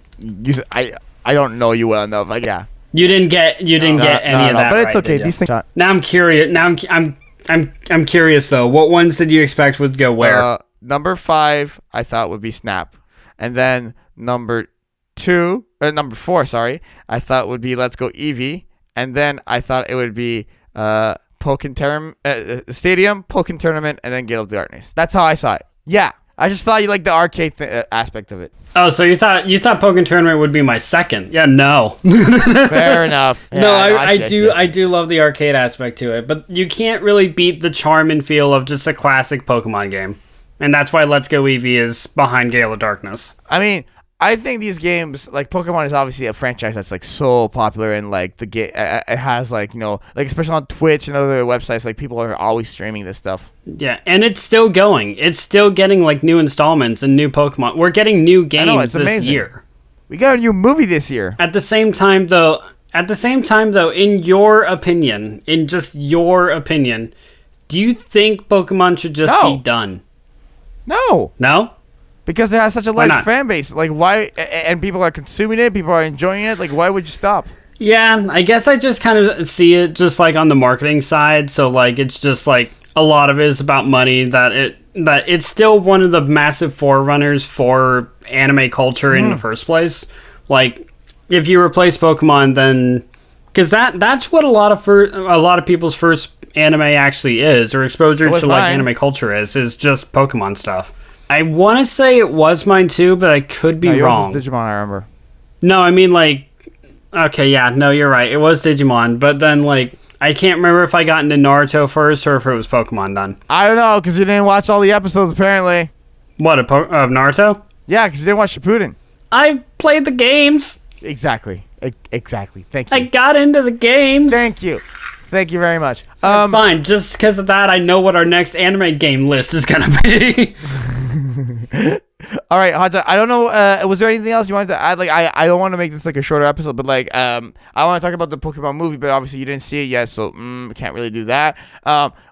I don't know you well enough. Like, yeah. You didn't get any of that. But it's right, okay. These things. Now I'm curious. I'm curious though. What ones did you expect would go where? Number 5, I thought would be Snap, and then number 4. Sorry, I thought would be Let's Go Eevee, and then I thought it would be Stadium, Pokken Tournament, and then Gale of Darkness. That's how I saw it. Yeah, I just thought you liked the arcade aspect of it. Oh, so you thought Pokken Tournament would be my second? Yeah, no. Fair enough. Yeah, no, I do love the arcade aspect to it, but you can't really beat the charm and feel of just a classic Pokemon game, and that's why Let's Go Eevee is behind Gale of Darkness. I mean, I think these games, like Pokemon, is obviously a franchise that's like so popular, and like the game, it has like like especially on Twitch and other websites, like people are always streaming this stuff. Yeah, and it's still going. It's still getting like new installments and new Pokemon. We're getting new games this year. We got a new movie this year. At the same time, though, in your opinion, do you think Pokemon should just be done? No. No? Because it has such a large fan base. Like, why? And people are consuming it. People are enjoying it. Like, why would you stop? Yeah, I guess I just kind of see it just like on the marketing side. So like, it's just like a lot of it is about money. That it's still one of the massive forerunners for anime culture in the first place. Like, if you replace Pokemon, then because that's what a lot of people's first anime actually is, or exposure to like anime culture is just Pokemon stuff. I want to say it was mine too, but I could be wrong. Digimon, I remember. No, I mean like, okay, yeah, no, you're right. It was Digimon, but then like, I can't remember if I got into Naruto first or if it was Pokemon then. I don't know, because you didn't watch all the episodes apparently. What, of Naruto? Yeah, because you didn't watch Shippuden. I played the games. Exactly. Thank you. I got into the games. Thank you very much. Fine, just because of that, I know what our next anime game list is gonna be. All right, Hotshot, I don't know, was there anything else you wanted to add? Like, I don't want to make this like a shorter episode, but like, I want to talk about the Pokemon movie, but obviously you didn't see it yet, so can't really do that.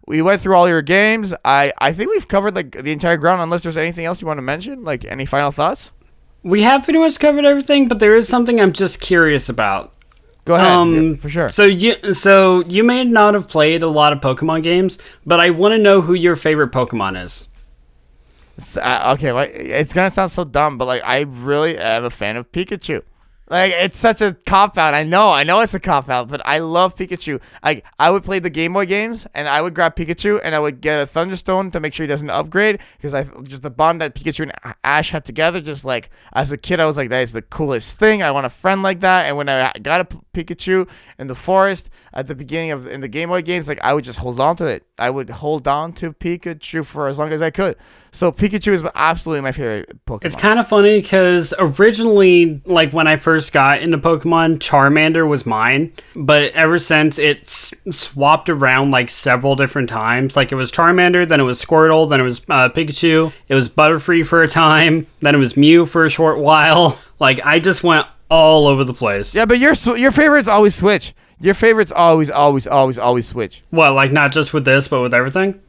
We went through all your games. I think we've covered like the entire ground, unless there's anything else you want to mention. Like, any final thoughts? We have pretty much covered everything, but there is something I'm just curious about. Go ahead, for sure. So you may not have played a lot of Pokemon games, but I want to know who your favorite Pokemon is. Okay, like, it's gonna sound so dumb, but like, I really am a fan of Pikachu. Like, it's such a cop-out. I know it's a cop-out, but I love Pikachu. I would play the Game Boy games, and I would grab Pikachu, and I would get a Thunderstone to make sure he doesn't upgrade, because just the bond that Pikachu and Ash had together, just like, as a kid, I was like, that is the coolest thing. I want a friend like that, and when I got a Pikachu in the forest at the beginning in the Game Boy games, like, I would just hold on to it. I would hold on to Pikachu for as long as I could. So Pikachu is absolutely my favorite Pokemon. It's kind of funny because originally, like when I first got into Pokemon, Charmander was mine. But ever since, it's swapped around like several different times. Like it was Charmander, then it was Squirtle, then it was Pikachu. It was Butterfree for a time, then it was Mew for a short while. Like I just went all over the place. Yeah, but your favorites always switch. Your favorites always switch. What, like not just with this, but with everything?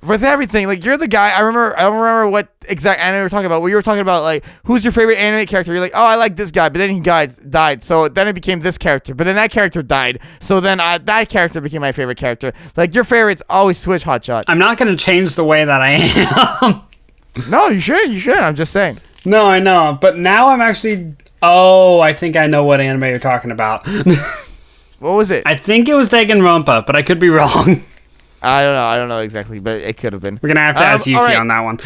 with everything. Like, you're the guy. I don't remember what exact anime we were talking about. We were talking about, like, who's your favorite anime character? You're like, oh, I like this guy, but then he died. So then it became this character, but then that character died. So then that character became my favorite character. Like, your favorites always switch, Hotshot. I'm not going to change the way that I am. No, you should. I'm just saying. No, I know. But now I'm actually... Oh, I think I know what anime you're talking about. What was it? I think it was Danganronpa, but I could be wrong. I don't know exactly, but it could have been. We're going to have to ask Yuki on that one.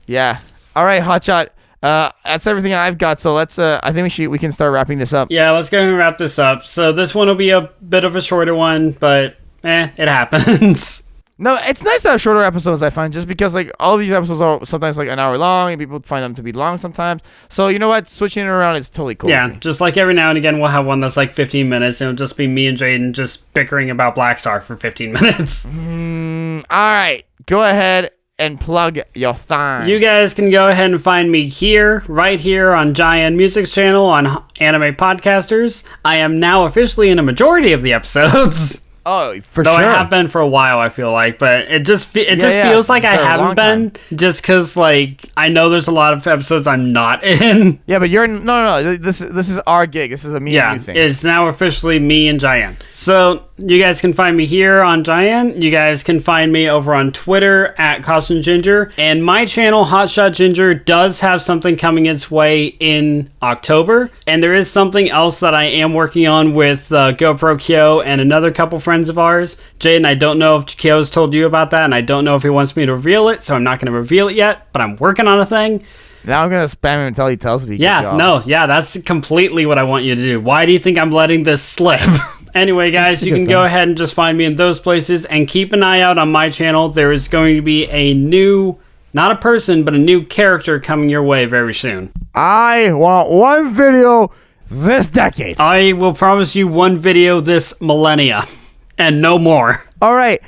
Yeah. All right, Hotshot. That's everything I've got. So let's. I think we can start wrapping this up. Yeah, let's go and wrap this up. So this one will be a bit of a shorter one, but it happens. No, it's nice to have shorter episodes, I find, just because, like, all these episodes are sometimes, like, an hour long, and people find them to be long sometimes. So, you know what? Switching it around is totally cool. Yeah, just like every now and again, we'll have one that's, like, 15 minutes, and it'll just be me and Jaden just bickering about Black Star for 15 minutes. All right. Go ahead and plug your thing. You guys can go ahead and find me right here on Giant Music's channel on Anime Podcasters. I am now officially in a majority of the episodes. Oh, for Though sure. I have been for a while, I feel like, but it just feels like I haven't been, just because, like, I know there's a lot of episodes I'm not in. Yeah, but you're no. This is our gig. This is a me and you thing. Yeah, it's now officially me and Giant. So you guys can find me here on Giant. You guys can find me over on Twitter at Costume Ginger, and my channel Hotshot Ginger does have something coming its way in October, and there is something else that I am working on with GoProKyo and another couple friends of ours. Jaden, I don't know if Kyo's told you about that, and I don't know if he wants me to reveal it, so I'm not going to reveal it yet, but I'm working on a thing. Now I'm going to spam him until he tells me. That's completely what I want you to do. Why do you think I'm letting this slip? Anyway, guys, you can go ahead and just find me in those places, and keep an eye out on my channel. There is going to be a new, not a person, but a new character coming your way very soon. I want one video this decade. I will promise you one video this millennia. And no more. All right.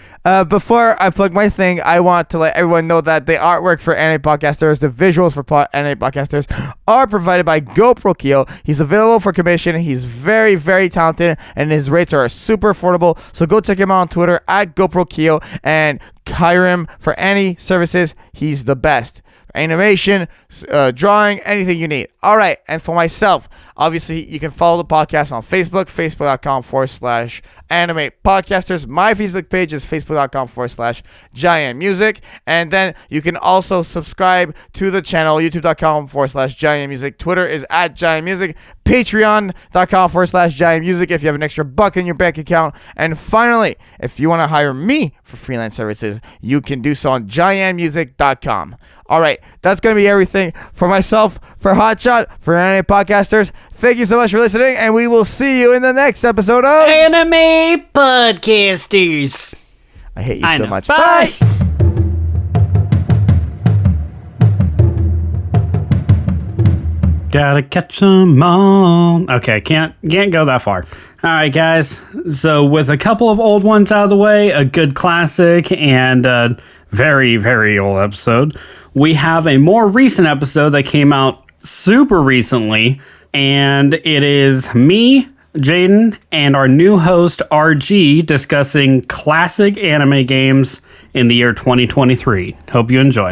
Before I plug my thing, I want to let everyone know that the artwork for Anime Podcasters, the visuals for Anime Podcasters, are provided by GoProKyo. He's available for commission. He's very, very talented, and his rates are super affordable. So go check him out on Twitter at GoProKyo and hire him for any services. He's the best. Animation, drawing, anything you need. All right. And for myself, obviously, you can follow the podcast on Facebook, facebook.com/anime podcasters. My Facebook page is facebook.com/giant music. And then you can also subscribe to the channel, youtube.com/giant music. Twitter is at giant music. Patreon.com/giant music if you have an extra buck in your bank account. And finally, if you want to hire me for freelance services, you can do so on giantmusic.com. All right, that's going to be everything for myself, for Hotshot, for Anime Podcasters. Thank you so much for listening, and we will see you in the next episode of Anime Podcasters. I hate you so much. Bye. Gotta catch 'em all. Okay, can't go that far. All right, guys. So with a couple of old ones out of the way, a good classic, and a very, very old episode, we have a more recent episode that came out super recently, and it is me, Jaden, and our new host, RG, discussing classic anime games in the year 2023. Hope you enjoy.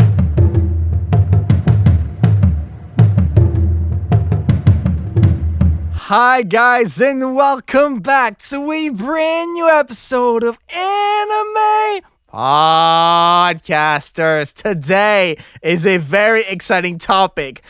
Hi guys, and welcome back to a brand new episode of Anime Podcasters. Today is a very exciting topic.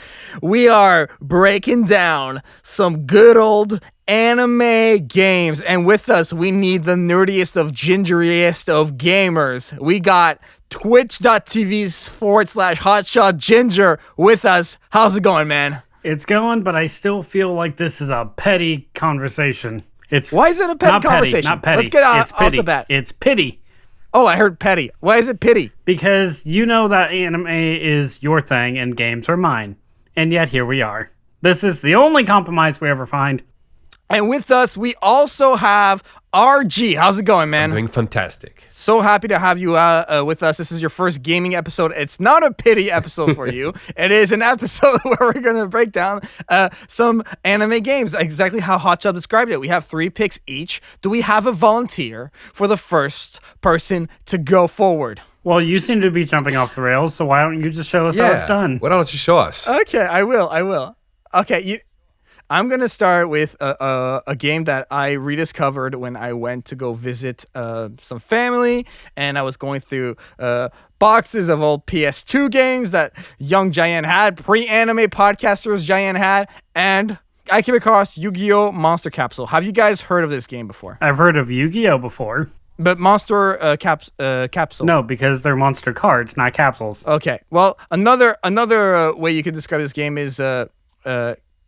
We are breaking down some good old anime games, and with us we need the nerdiest of gingeriest of gamers. We got twitch.tv/hotshot ginger with us. How's it going, man? It's going, but I still feel like this is a petty conversation. Why is it a petty conversation? Not petty. Let's get off the bat. It's pity. Oh, I heard petty. Why is it pity? Because you know that anime is your thing and games are mine. And yet here we are. This is the only compromise we ever find. And with us, we also have RG. How's it going, man? I'm doing fantastic. So happy to have you with us. This is your first gaming episode. It's not a pity episode for you. It is an episode where we're going to break down some anime games, exactly how Hotshot described it. We have 3 picks each. Do we have a volunteer for the first person to go forward? Well, you seem to be jumping off the rails, so why don't you just show us how it's done? Why don't you show us? Okay, I will. Okay, I'm gonna start with a game that I rediscovered when I went to go visit some family, and I was going through boxes of old PS2 games that young Giant had, pre-anime podcasters Giant had, and I came across Yu-Gi-Oh! Monster Capsule. Have you guys heard of this game before? I've heard of Yu-Gi-Oh! Before. But Monster Capsule. No, because they're monster cards, not capsules. Okay. Well, another way you could describe this game is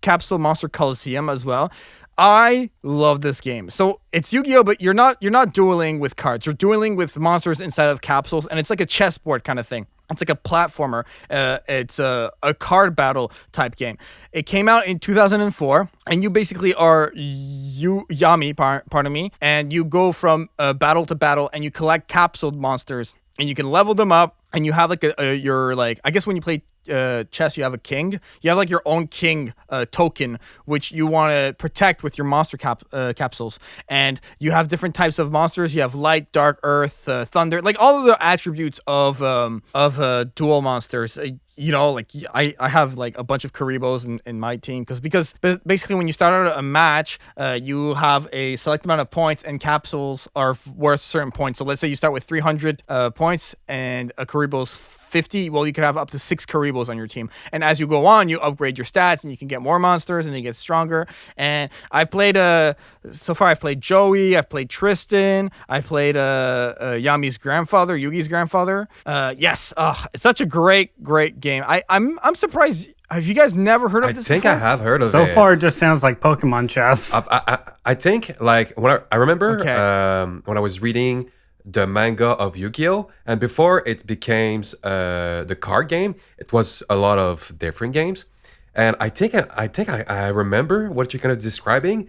Capsule Monster Coliseum as well. I love this game. So it's Yu-Gi-Oh, but you're not dueling with cards. You're dueling with monsters inside of capsules, and it's like a chessboard kind of thing. It's like a platformer. It's a card battle type game. It came out in 2004, and you basically are Yami, pardon me, and you go from battle to battle, and you collect capsuled monsters, and you can level them up, and you have like your like, I guess when you play chess, you have a king. You have like your own king token, which you want to protect with your monster capsules. And you have different types of monsters. You have light, dark, earth, thunder, like all of the attributes of dual monsters. Like I have like a bunch of Karibos in my team because basically when you start out a match, you have a select amount of points, and capsules are worth certain points. So let's say you start with 300 points and a Karibo's 50. Well, you could have up to 6 Karibos on your team, and as you go on, you upgrade your stats, and you can get more monsters, and you get stronger. And I've played so far I've played Joey, I've played Tristan, I've played Yami's grandfather, Yugi's grandfather. Yes, it's such a great game. I'm surprised. Have you guys never heard of this before? I have heard of it. So far, it just sounds like Pokemon chess. I think like when I remember when I was reading the manga of Yu-Gi-Oh! And before it became the card game, it was a lot of different games. And I think I remember what you're kind of describing.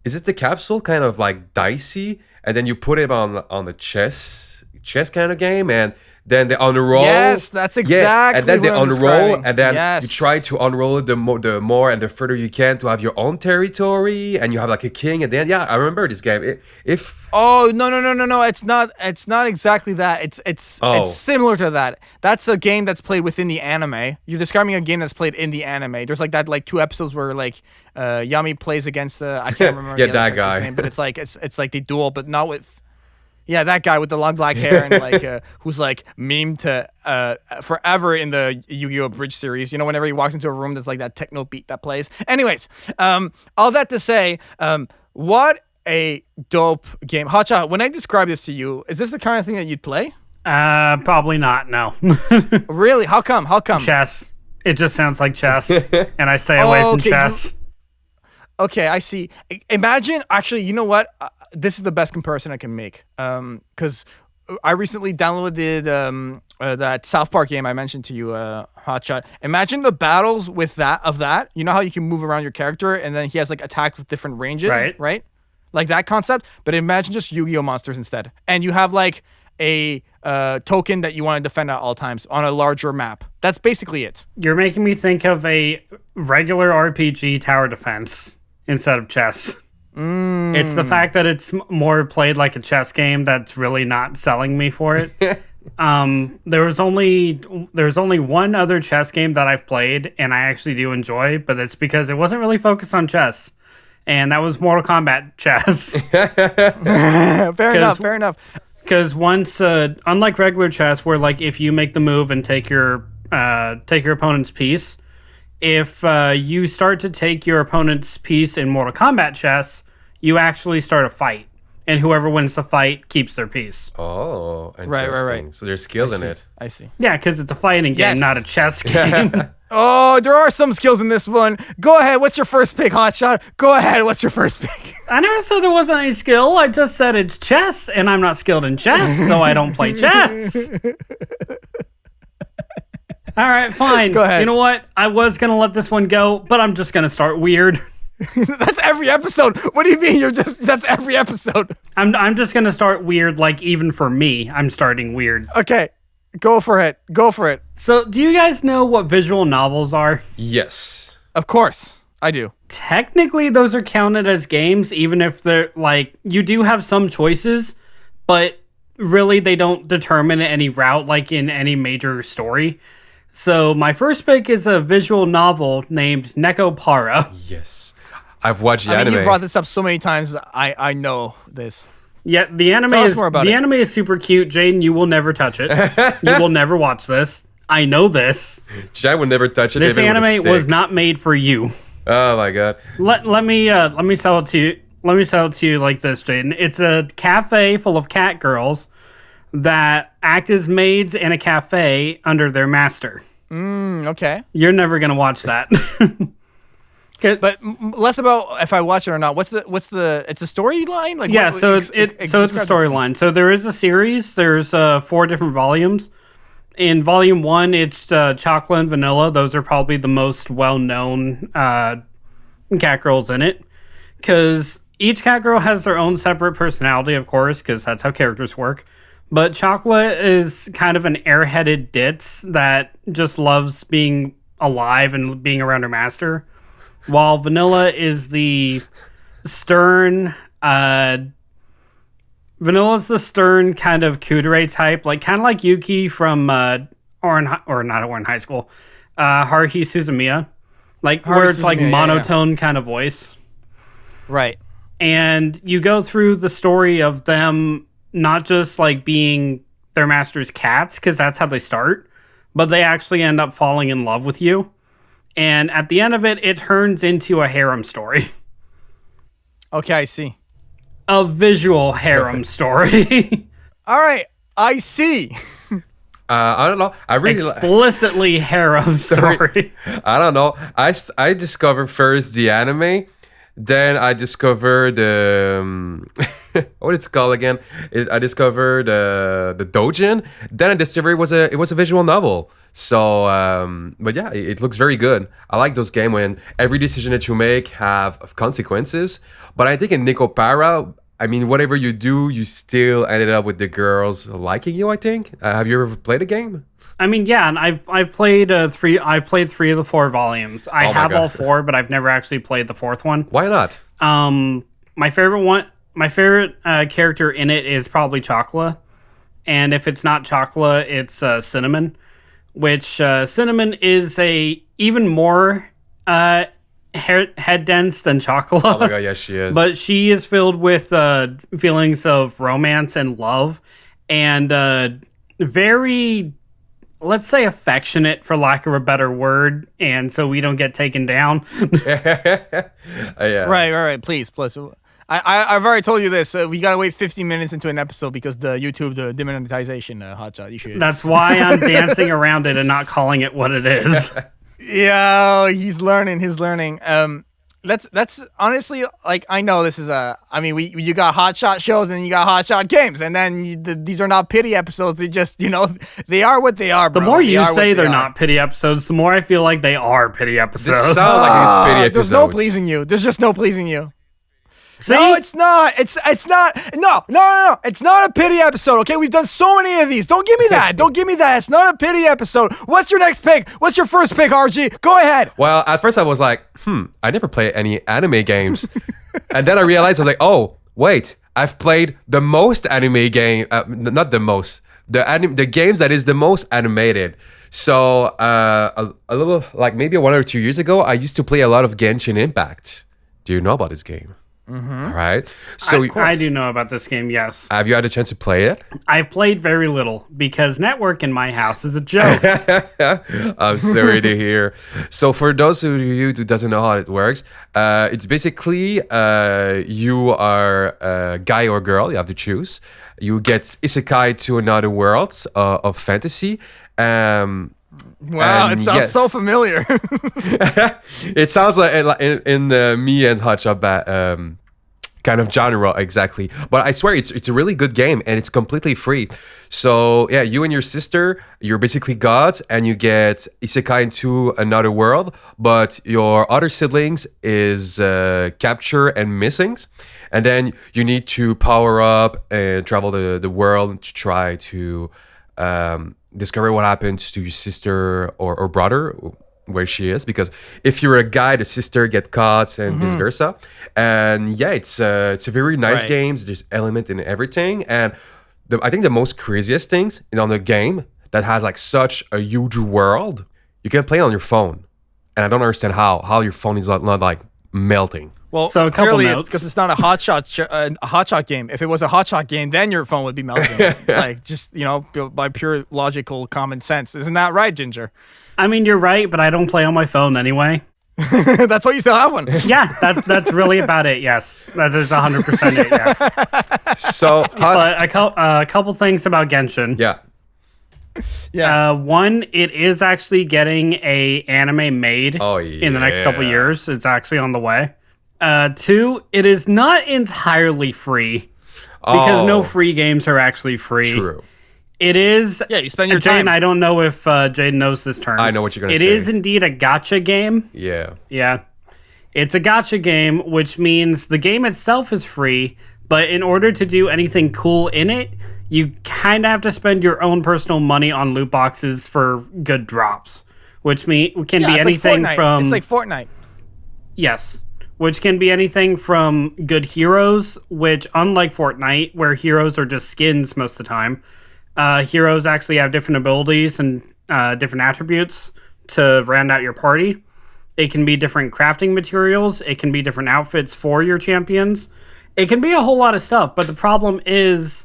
Is it the capsule kind of like dicey, and then you put it on the chess kind of game, and then they unroll. Yes, that's exactly. And then they unroll, and then yes. You try to unroll it the more and the further you can to have your own territory, and you have like a king. And then I remember this game. No, it's not exactly that. It's similar to that. That's a game that's played within the anime. You're describing a game that's played in the anime. There's like that, like 2 episodes where like Yami plays against I can't remember that guy name, but it's like they duel, but not with. Yeah, that guy with the long black hair and like who's like memed to forever in the Yu-Gi-Oh! Bridge series. You know, whenever he walks into a room, there's like that techno beat that plays. Anyways, all that to say, what a dope game. Hotshot, when I describe this to you, is this the kind of thing that you'd play? Probably not, no. Really? How come? Chess. It just sounds like chess, and I stay away from chess. Okay, I see. Imagine, actually, you know what? This is the best comparison I can make. Because I recently downloaded that South Park game I mentioned to you, Hotshot. Imagine the battles with that. You know how you can move around your character, and then he has like attacks with different ranges, right? Like that concept. But imagine just Yu-Gi-Oh! Monsters instead. And you have like a token that you want to defend at all times on a larger map. That's basically it. You're making me think of a regular RPG tower defense instead of chess. It's the fact that it's more played like a chess game that's really not selling me for it. There's only one other chess game that I've played and I actually do enjoy, but it's because it wasn't really focused on chess, and that was Mortal Kombat chess. Fair enough. Because once, unlike regular chess, where like if you make the move and take your opponent's piece, if you start to take your opponent's piece in Mortal Kombat chess, you actually start a fight, and whoever wins the fight keeps their piece. Oh, interesting. Right. So there's skills in it. I see. Yeah, because it's a fighting game, not a chess game. Oh, there are some skills in this one. Go ahead. What's your first pick, Hotshot? Go ahead. What's your first pick? I never said there wasn't any skill. I just said it's chess, and I'm not skilled in chess, so I don't play chess. All right, fine. Go ahead. You know what? I was going to let this one go, but I'm just going to start weird. That's every episode. What do you mean that's every episode? I'm just going to start weird, like even for me, I'm starting weird. Okay. Go for it. So, do you guys know what visual novels are? Yes. Of course, I do. Technically, those are counted as games, even if they're like, you do have some choices, but really they don't determine any route like in any major story. So my first pick is a visual novel named Neko Para. Yes. I've watched the anime. You brought this up so many times. I know this. Yeah, the anime is super cute. Jaden, you will never touch it. You will never watch this. I know this. Jaden would never touch it. This anime was not made for you. Oh my god. Let me sell it to you. Let me sell it to you like this, Jaden. It's a cafe full of cat girls that act as maids in a cafe under their master. Okay. You're never gonna watch that. But less about if I watch it or not. What's the? It's a storyline. Like yeah, so it's a storyline. So there is a series. There's 4 different volumes. In volume 1, it's chocolate and vanilla. Those are probably the most well-known cat girls in it, because each cat girl has their own separate personality, of course, because that's how characters work. But chocolate is kind of an airheaded ditz that just loves being alive and being around her master. While vanilla is the stern, Vanilla's the stern kind of kudere type, like kind of like Yuki from not Ouran High School, Haruhi Suzumiya, like where it's like monotone kind of voice, right? And you go through the story of them not just like being their master's cats, because that's how they start, but they actually end up falling in love with you. And at the end of it, it turns into a harem story. Okay, I see. A visual harem story. All right, I see. I don't know. I really explicitly harem story. I don't know. I discovered first the anime, then I discovered what it's called again. I discovered the doujin. Then I discovered it was a visual novel. So, but yeah, it looks very good. I like those games when every decision that you make have consequences. But I think in Neko Para, I mean, whatever you do, you still ended up with the girls liking you, I think. Have you ever played a game? I mean, yeah, and I've played 3. I've played 3 of the 4 volumes. I have all 4, but I've never actually played the 4th one. Why not? My favorite character in it is probably Chocola, and if it's not Chocola, it's Cinnamon. Which Cinnamon is a even more head dense than Chocola. Oh my god, yes, she is. But she is filled with feelings of romance and love, and very, let's say, affectionate, for lack of a better word, and so we don't get taken down. Yeah. Right. Please. I've already told you this. We gotta wait 15 minutes into an episode because the demonetization, Hotshot. You should. That's why I'm dancing around it and not calling it what it is. Yeah, he's learning. That's honestly, like, I know this is you got Hotshot shows and you got Hotshot games, and then these are not pity episodes. They just, they are what they are, bro. The more you say they're not pity episodes, the more I feel like they are pity episodes. This sounds like it's pity episodes. There's no pleasing you. There's just no pleasing you. See? No, it's not. It's not. No. It's not a pity episode. Okay, we've done so many of these. Don't give me that. It's not a pity episode. What's your next pick? What's your first pick, RG? Go ahead. Well, at first I was like, I never play any anime games, and then I realized I was like, oh wait, I've played the most anime game. Not the most. The games that is the most animated. So a little, like maybe 1 or 2 years ago, I used to play a lot of Genshin Impact. Do you know about this game? Mm-hmm. All right. So I do know about this game, yes. Have you had a chance to play it? I've played very little because network in my house is a joke. I'm sorry to hear. So for those of you who doesn't know how it works, it's basically you are a guy or girl. You have to choose. You get isekai to another world of fantasy. Wow, it sounds so familiar. It sounds like in the me and Hotshot kind of genre, exactly. But I swear it's a really good game and it's completely free. So yeah, you and your sister, you're basically gods and you get isekai into another world, but your other siblings is captured and missing. And then you need to power up and travel the world to try to discover what happens to your sister or brother, where she is, because if you're a guy, the sister get caught and vice versa. And yeah, it's a very nice game. There's element in everything, and I think the most craziest things on the game that has like such a huge world, you can play on your phone, and I don't understand how your phone is not like melting. Well, so a couple clearly notes. Because it's not a Hotshot game. If it was a Hotshot game, then your phone would be melting. Like, just, by pure logical common sense. Isn't that right, Ginger? I mean, you're right, but I don't play on my phone anyway. That's why you still have one. Yeah, that's really about it. Yes, that is 100% it. Yes. So, but a couple things about Genshin. Yeah. One, it is actually getting a anime made in the next couple years. It's actually on the way. Two, it is not entirely free because no free games are actually free. True. It is. Yeah, you spend your time. Jaden, I don't know if Jaden knows this term. I know what you're going to say. It is indeed a gacha game. Yeah. Yeah. It's a gacha game, which means the game itself is free, but in order to do anything cool in it, you kind of have to spend your own personal money on loot boxes for good drops, which can be anything like from... It's like Fortnite. Yes. Which can be anything from good heroes, which unlike Fortnite, where heroes are just skins most of the time, heroes actually have different abilities and different attributes to round out your party. It can be different crafting materials. It can be different outfits for your champions. It can be a whole lot of stuff, but the problem is,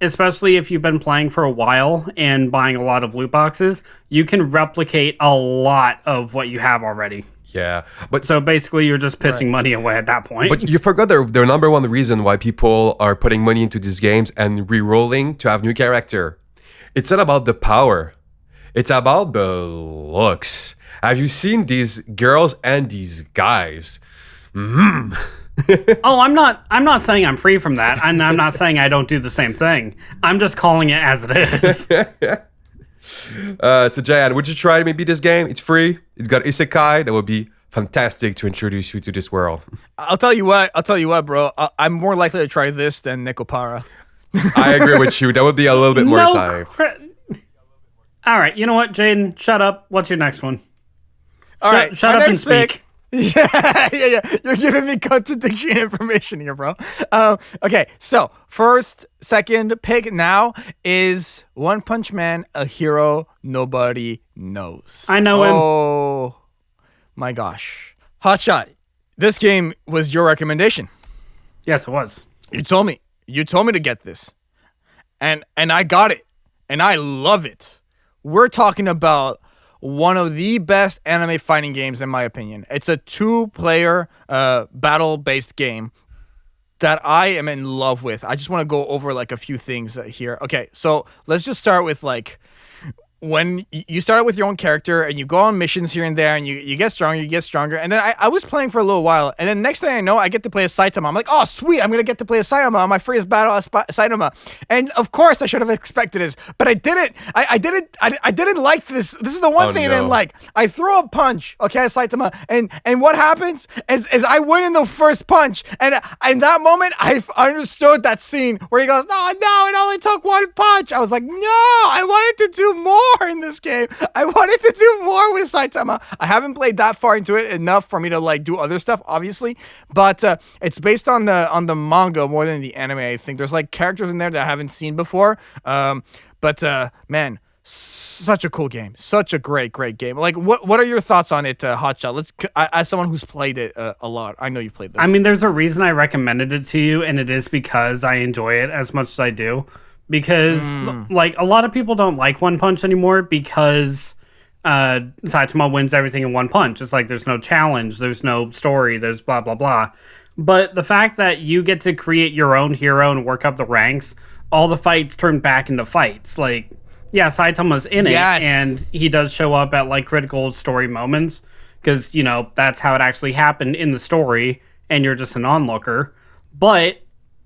especially if you've been playing for a while and buying a lot of loot boxes, you can replicate a lot of what you have already. Yeah, so basically you're just pissing money away at that point. But you forgot the number one reason why people are putting money into these games and re-rolling to have new character. It's not about the power. It's about the looks. Have you seen these girls and these guys? Oh, I'm not saying I'm free from that. I'm not saying I don't do the same thing. I'm just calling it as it is. So Jayan, would you try maybe this game? It's free. It's got isekai. That would be fantastic to introduce you to this world. I'll tell you what, bro. I'm more likely to try this than Nekopara. I agree with you. That would be a little bit more time. All right, you know what, Jaden? Shut up. What's your next one? All right, shut up and speak. Yeah. You're giving me contradiction information here, bro. Okay, so second pick now is One Punch Man, a hero nobody knows. I know him. Oh my gosh, Hotshot. This game was your recommendation. Yes, it was. You told me to get this, and I got it, and I love it. We're talking about one of the best anime fighting games, in my opinion. It's a 2-player battle-based game that I am in love with. I just want to go over like a few things here. Okay, so let's just start with like when you start out with your own character and you go on missions here and there and you get stronger. And then I was playing for a little while, and then next thing I know, I get to play as Saitama. I'm like, oh, sweet, I'm going to get to play as Saitama on my first battle as Saitama. And of course, I should have expected this, but I didn't. I didn't like this. This is the one thing I didn't like. I throw a punch, okay, as Saitama, and what happens is I win in the first punch. And in that moment, I understood that scene where he goes, no, it only took one punch. I was like, no, I wanted to do more in this game. I wanted to do more with Saitama. I haven't played that far into it enough for me to like do other stuff, obviously, but it's based on the manga more than the anime. I think there's like characters in there that I haven't seen before. But man, such a cool game, such a great game. Like, what are your thoughts on it, Hotshot? As someone who's played it a lot, I know you've played this. I mean, there's a reason I recommended it to you, and it is because I enjoy it as much as I do. Because, like, a lot of people don't like One Punch anymore because Saitama wins everything in one punch. It's like there's no challenge, there's no story, there's blah, blah, blah. But the fact that you get to create your own hero and work up the ranks, all the fights turn back into fights. Like, yeah, Saitama's in it, and he does show up at, like, critical story moments because, you know, that's how it actually happened in the story, and you're just an onlooker. But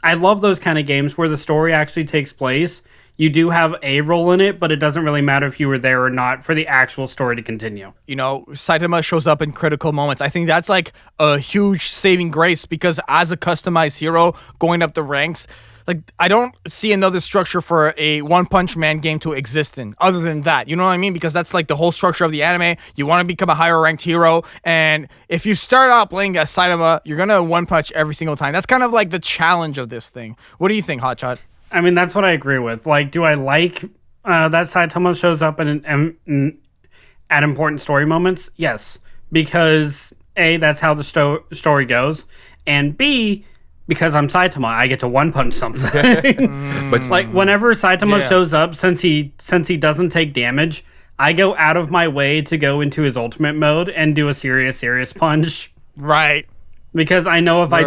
I love those kind of games where the story actually takes place. You do have a role in it, but it doesn't really matter if you were there or not for the actual story to continue. You know, Saitama shows up in critical moments. I think that's like a huge saving grace because as a customized hero going up the ranks, like, I don't see another structure for a One Punch Man game to exist in other than that. You know what I mean? Because that's like the whole structure of the anime. You want to become a higher ranked hero. And if you start out playing as Saitama, you're going to one punch every single time. That's kind of like the challenge of this thing. What do you think, Hotshot? I mean, that's what I agree with. Like, do I like that Saitama shows up at important story moments? Yes, because A, that's how the story goes, and B, because I'm Saitama, I get to one punch something. But like whenever Saitama shows up, since he doesn't take damage, I go out of my way to go into his ultimate mode and do a serious punch. Right. Because I know if I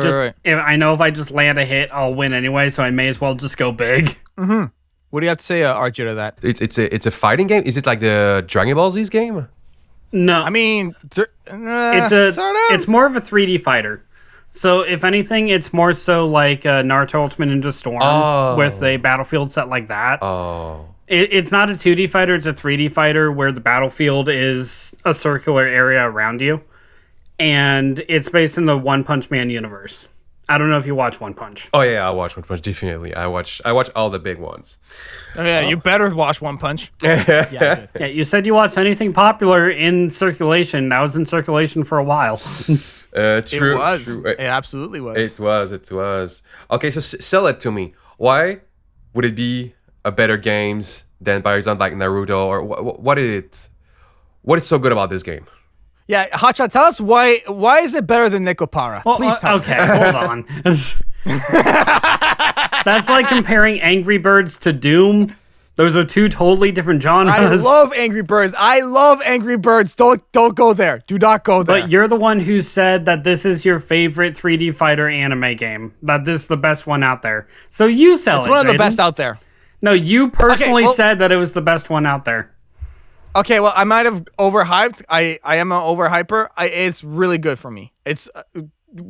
just land a hit, I'll win anyway. So I may as well just go big. Mm-hmm. What do you have to say, RJ, to that? It's a fighting game. Is it like the Dragon Ball Z's game? No, I mean, it's more of a 3D fighter. So if anything, it's more so like Naruto Ultimate Ninja Storm with a battlefield set like that. Oh. It's not a 2D fighter, it's a 3D fighter where the battlefield is a circular area around you. And it's based in the One Punch Man universe. I don't know if you watch One Punch. Oh yeah, I watch One Punch, definitely. I watch all the big ones. Oh yeah, you better watch One Punch. Yeah, you said you watched anything popular in circulation. That was in circulation for a while. True. It was. True. It absolutely was. It was. Okay, so sell it to me. Why would it be a better games than, by example, like Naruto, or what is so good about this game? Yeah, Hotshot, tell us why is it better than Nekopara? Well, Please tell okay, hold on. That's like comparing Angry Birds to Doom. Those are two totally different genres. I love Angry Birds. Don't go there. Do not go there. But you're the one who said that this is your favorite 3D fighter anime game. That this is the best one out there. So you sell it's it, one of the Jaden. best out there. No, you personally said that it was the best one out there. Okay, well, I might have overhyped. I am an overhyper. It's really good for me. It's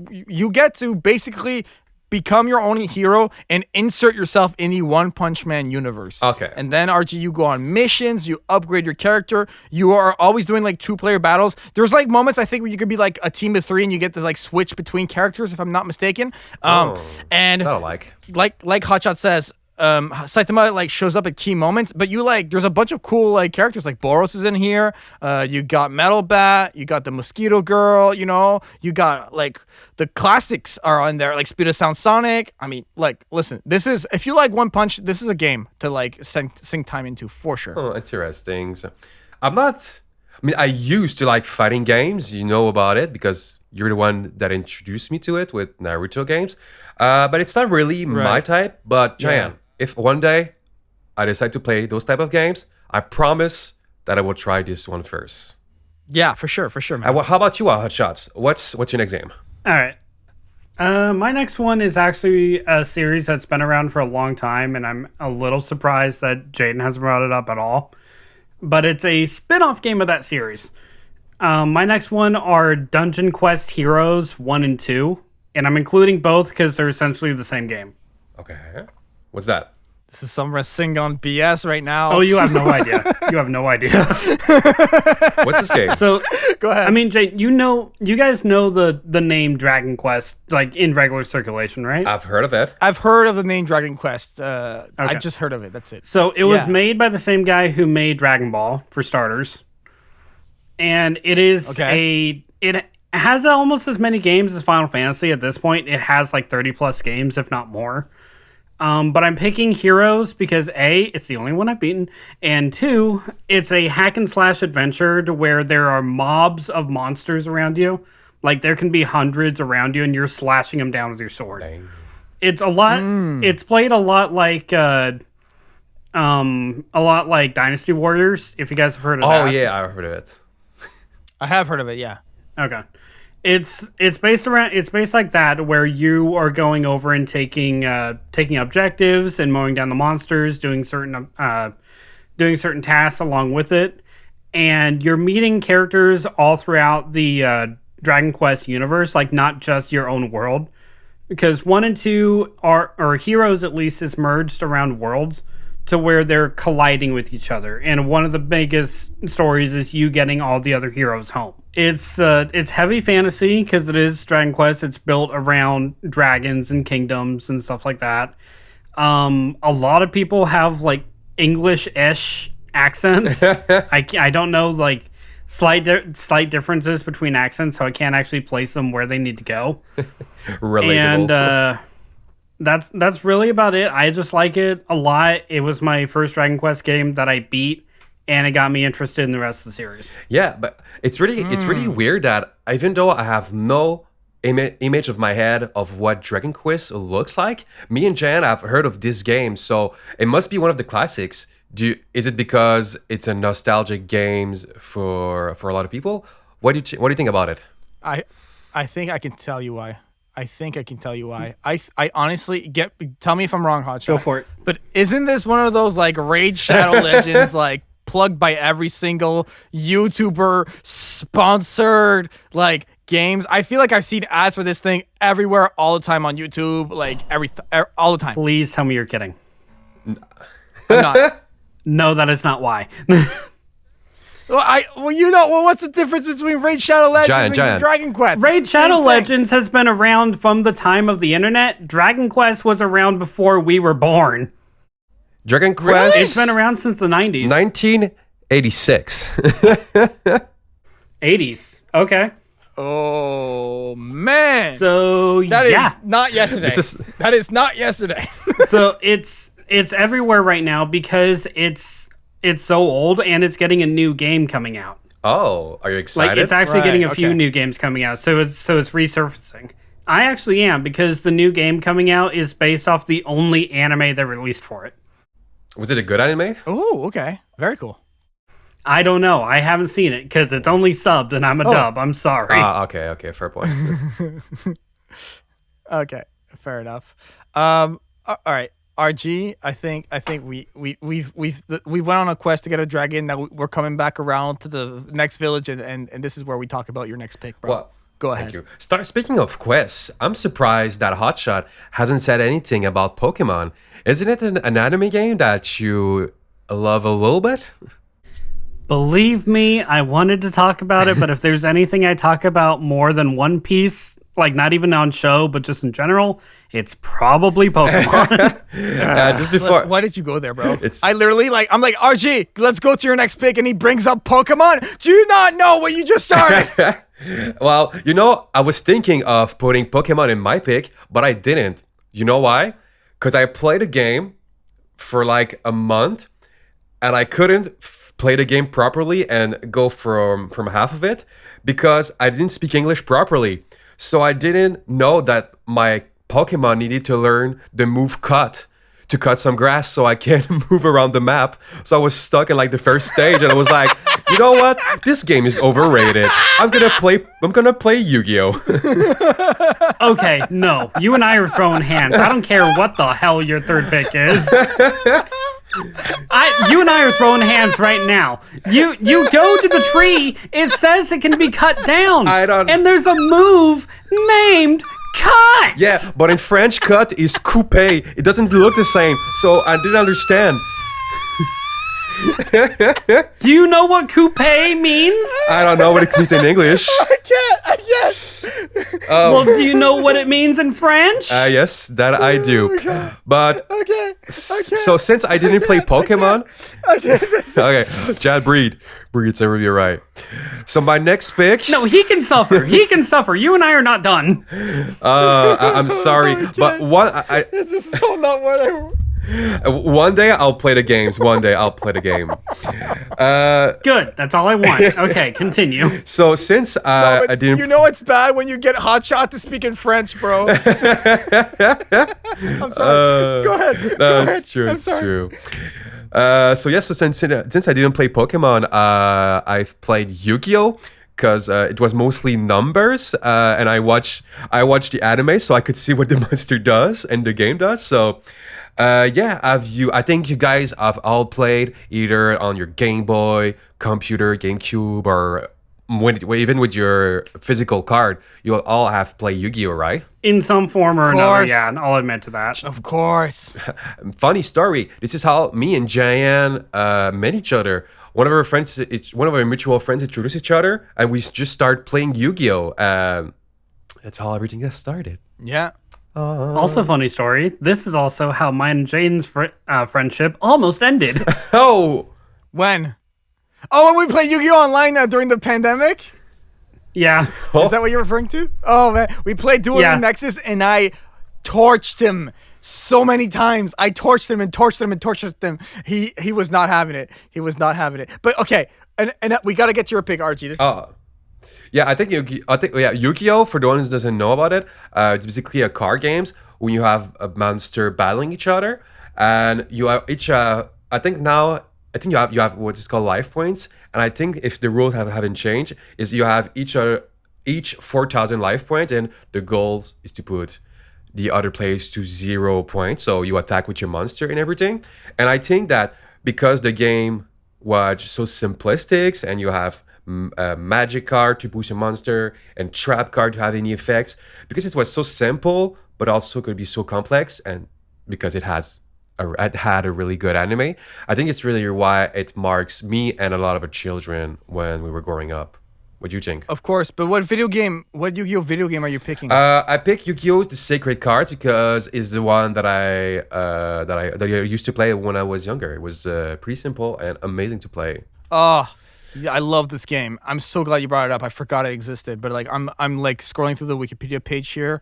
you get to basically become your own hero and insert yourself in the One Punch Man universe. Okay. And then, RG, you go on missions, you upgrade your character, you are always doing like 2-player battles. There's like moments, I think, where you could be like a team of 3 and you get to like switch between characters, if I'm not mistaken. And that'll like Hotshot says, Saitama like shows up at key moments, but you like there's a bunch of cool like characters, like Boros is in here. You got Metal Bat, you got the Mosquito Girl, you got like the classics are on there, like Speed of Sound Sonic. I mean, like, listen, this is, if you like One Punch, this is a game to like sink time into for sure. Oh, interesting. So, I used to like fighting games, you know about it, because you're the one that introduced me to it with Naruto games. But it's not really my type. But Giant, if one day I decide to play those type of games, I promise that I will try this one first. Yeah, for sure, man. How about you, Hotshots? What's your next game? All right. My next one is actually a series that's been around for a long time, and I'm a little surprised that Jaden hasn't brought it up at all. But it's a spin-off game of that series. My next one are Dungeon Quest Heroes 1 and 2, and I'm including both because they're essentially the same game. Okay. What's that? This is some Rasengan BS right now. Oh, you have no idea. You have no idea. What's this game? So, go ahead. I mean, Jay, you guys know the name Dragon Quest, like in regular circulation, right? I've heard of it. I've heard of the name Dragon Quest. I just heard of it. That's it. So it was made by the same guy who made Dragon Ball, for starters. And it is it has almost as many games as Final Fantasy at this point. It has like 30 plus games, if not more. But I'm picking Heroes because A, it's the only one I've beaten, and 2, it's a hack and slash adventure to where there are mobs of monsters around you. Like there can be hundreds around you, and you're slashing them down with your sword. Dang. It's a lot. It's played a lot like Dynasty Warriors. If you guys have heard of that. Oh yeah, I've heard of it. I have heard of it. Yeah. Okay. It's based like that, where you are going over and taking objectives and mowing down the monsters, doing certain tasks along with it, and you're meeting characters all throughout the Dragon Quest universe, like not just your own world, because 1 and 2 or Heroes at least is merged around worlds to where they're colliding with each other, and one of the biggest stories is you getting all the other heroes home. It's heavy fantasy because it is Dragon Quest. It's built around dragons and kingdoms and stuff like that. A lot of people have like English-ish accents. I don't know, like slight differences between accents, so I can't actually place them where they need to go. Relatable. And That's really about it. I just like it a lot. It was my first Dragon Quest game that I beat, and it got me interested in the rest of the series. Yeah, but it's really weird that even though I have no image of my head of what Dragon Quest looks like, me and Jan have heard of this game, so it must be one of the classics. Is it because it's a nostalgic games for a lot of people? What do you think about it? I think I can tell you why. I honestly tell me if I'm wrong, Hotshot. Go for it. But isn't this one of those like Raid Shadow Legends like plugged by every single YouTuber sponsored like games? I feel like I've seen ads for this thing everywhere all the time on YouTube, like all the time. Please tell me you're kidding. I'm not. No, that is not why. What's the difference between Raid Shadow Legends and Dragon Quest? Raid Shadow Legends has been around from the time of the internet. Dragon Quest was around before we were born. Dragon Quest? It's been around since the 90s. 1986. 80s. Okay. Oh, man. So, that is not yesterday. That is not yesterday. So, it's everywhere right now because it's so old and it's getting a new game coming out. Oh, are you excited? Like, it's actually getting a few new games coming out, so it's resurfacing. I actually am, because the new game coming out is based off the only anime they released for it. Was it a good anime? Oh, okay. Very cool. I don't know. I haven't seen it because it's only subbed and I'm a dub. I'm sorry. Okay. Fair point. Okay, fair enough. All right. RG, I think we went on a quest to get a dragon. Now we're coming back around to the next village, and this is where we talk about your next pick, bro. Well, go ahead. Thank you. Speaking of quests, I'm surprised that Hotshot hasn't said anything about Pokemon. Isn't it an anime game that you love a little bit? Believe me, I wanted to talk about it, but if there's anything I talk about more than One Piece, like not even on show, but just in general, it's probably Pokemon. Just before. Why did you go there, bro? I'm like, RG, let's go to your next pick, and he brings up Pokemon. Do you not know what you just started? Well, I was thinking of putting Pokemon in my pick, but I didn't. You know why? Because I played a game for like a month, and I couldn't play the game properly and go from half of it because I didn't speak English properly. So I didn't know that my Pokemon needed to learn the move cut to cut some grass so I can move around the map. So I was stuck in like the first stage, and I was like, you know what? This game is overrated. I'm gonna play Yu-Gi-Oh. Okay, no. You and I are throwing hands. I don't care what the hell your third pick is. You and I are throwing hands right now. You go to the tree. It says it can be cut down. And there's a move named cut. Yeah, but in French, cut is coupe. It doesn't look the same. So I didn't understand. Do you know what coupe means? I don't know what it means in English. I can't. Well, do you know what it means in French? Yes, that I do. But so since I didn't play Pokemon, okay, Chad, breathe. It's every right. So my next pick. No, he can suffer. You and I are not done. I'm sorry, but this is so not what I. One day I'll play the games. Good. That's all I want. Okay, continue. So since I didn't, it's bad when you get Hotshot to speak in French, bro. I'm sorry. Go ahead. No, it's true. It's true. So since I didn't play Pokemon, I've played Yu-Gi-Oh! Because it was mostly numbers, and I watched the anime so I could see what the monster does and the game does. So. I think you guys have all played either on your Game Boy, computer, GameCube, or even with your physical card. You all have played Yu-Gi-Oh, right? In some form or another, yeah, I'll admit to that. Of course. Funny story. This is how me and Jayan met each other. One of our mutual friends introduced each other, and we just started playing Yu-Gi-Oh. That's how everything got started. Yeah. Also, funny story. This is also how mine and Jaden's friendship almost ended. Oh, when? Oh, when we played Yu-Gi-Oh! Online during the pandemic? Yeah. Is that what you're referring to? Oh, man. We played Dueling Nexus, and I torched him so many times. I torched him and torched him and tortured him. He was not having it. He was not having it. But okay, and we got to get to your pick, RG. Yeah, I think Yu-Gi-Oh, for the one who doesn't know about it, it's basically a card games when you have a monster battling each other, and you have each. I think you have what is called life points, and I think if the rules haven't changed, is you have each 4,000 life points, and the goal is to put the other players to 0 points, so you attack with your monster and everything. And I think that because the game was so simplistic, and you have a magic card to boost a monster and trap card to have any effects, because it was so simple but also could be so complex, and because it had a really good anime, I think it's really why it marks me and a lot of children when we were growing up. What do you think? Of course, but what Yu-Gi-Oh video game are you picking? I picked Yu-Gi-Oh! The Sacred Cards because it's the one that I used to play when I was younger. It was pretty simple and amazing to play. Oh, yeah, I love this game. I'm so glad you brought it up. I forgot it existed, but like I'm like scrolling through the Wikipedia page here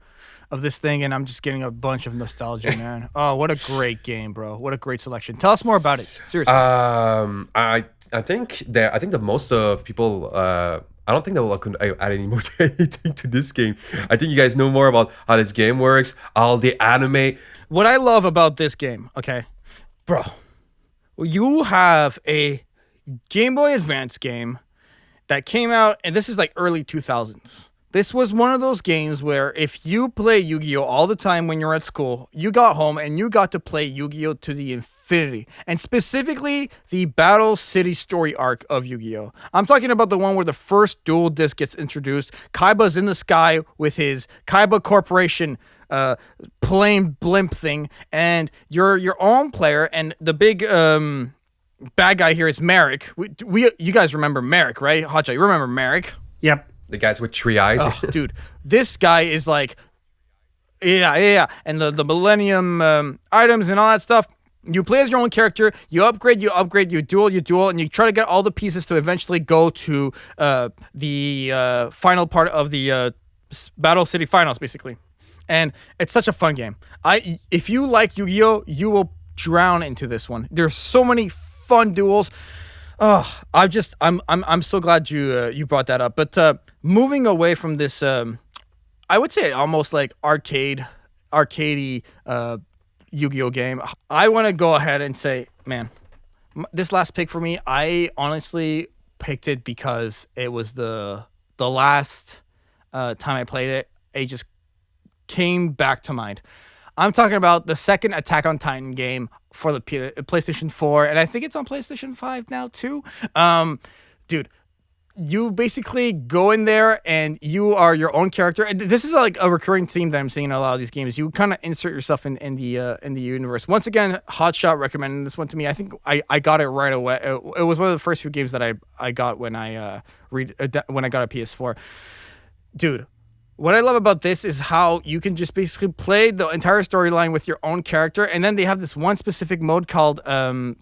of this thing, and I'm just getting a bunch of nostalgia, man. Oh, what a great game, bro! What a great selection. Tell us more about it. Seriously. I think the most of people. I don't think that will add any more anything to this game. I think you guys know more about how this game works, all the anime. What I love about this game, okay, bro, you have a Game Boy Advance game that came out, and this is like early 2000s. This was one of those games where if you play Yu-Gi-Oh all the time when you're at school, you got home and you got to play Yu-Gi-Oh to the infinity. And specifically, the Battle City story arc of Yu-Gi-Oh. I'm talking about the one where the first dual disc gets introduced. Kaiba's in the sky with his Kaiba Corporation plane blimp thing, and you're your own player, and the big bad guy here is Merrick. You guys remember Merrick, right? Hotshot, you remember Merrick? Yep. The guys with 3 eyes. Oh, dude, this guy is like, yeah. And the Millennium items and all that stuff. You play as your own character. You upgrade. You duel, and you try to get all the pieces to eventually go to the final part of the Battle City Finals, basically. And it's such a fun game. If you like Yu-Gi-Oh, you will drown into this one. There's so many fun duels. Oh, I'm so glad you brought that up. But moving away from this, I would say almost like arcadey Yu-Gi-Oh game, I want to go ahead and say, man, this last pick for me, I honestly picked it because it was the last time I played it. It just came back to mind. I'm talking about the second Attack on Titan game for the PlayStation 4, and I think it's on PlayStation 5 now too. Dude, you basically go in there and you are your own character. And this is like a recurring theme that I'm seeing in a lot of these games. You kind of insert yourself in the universe. Once again, Hotshot recommended this one to me. I think I got it right away. It was one of the first few games that I got when I got a PS4. Dude, what I love about this is how you can just basically play the entire storyline with your own character, and then they have this one specific mode called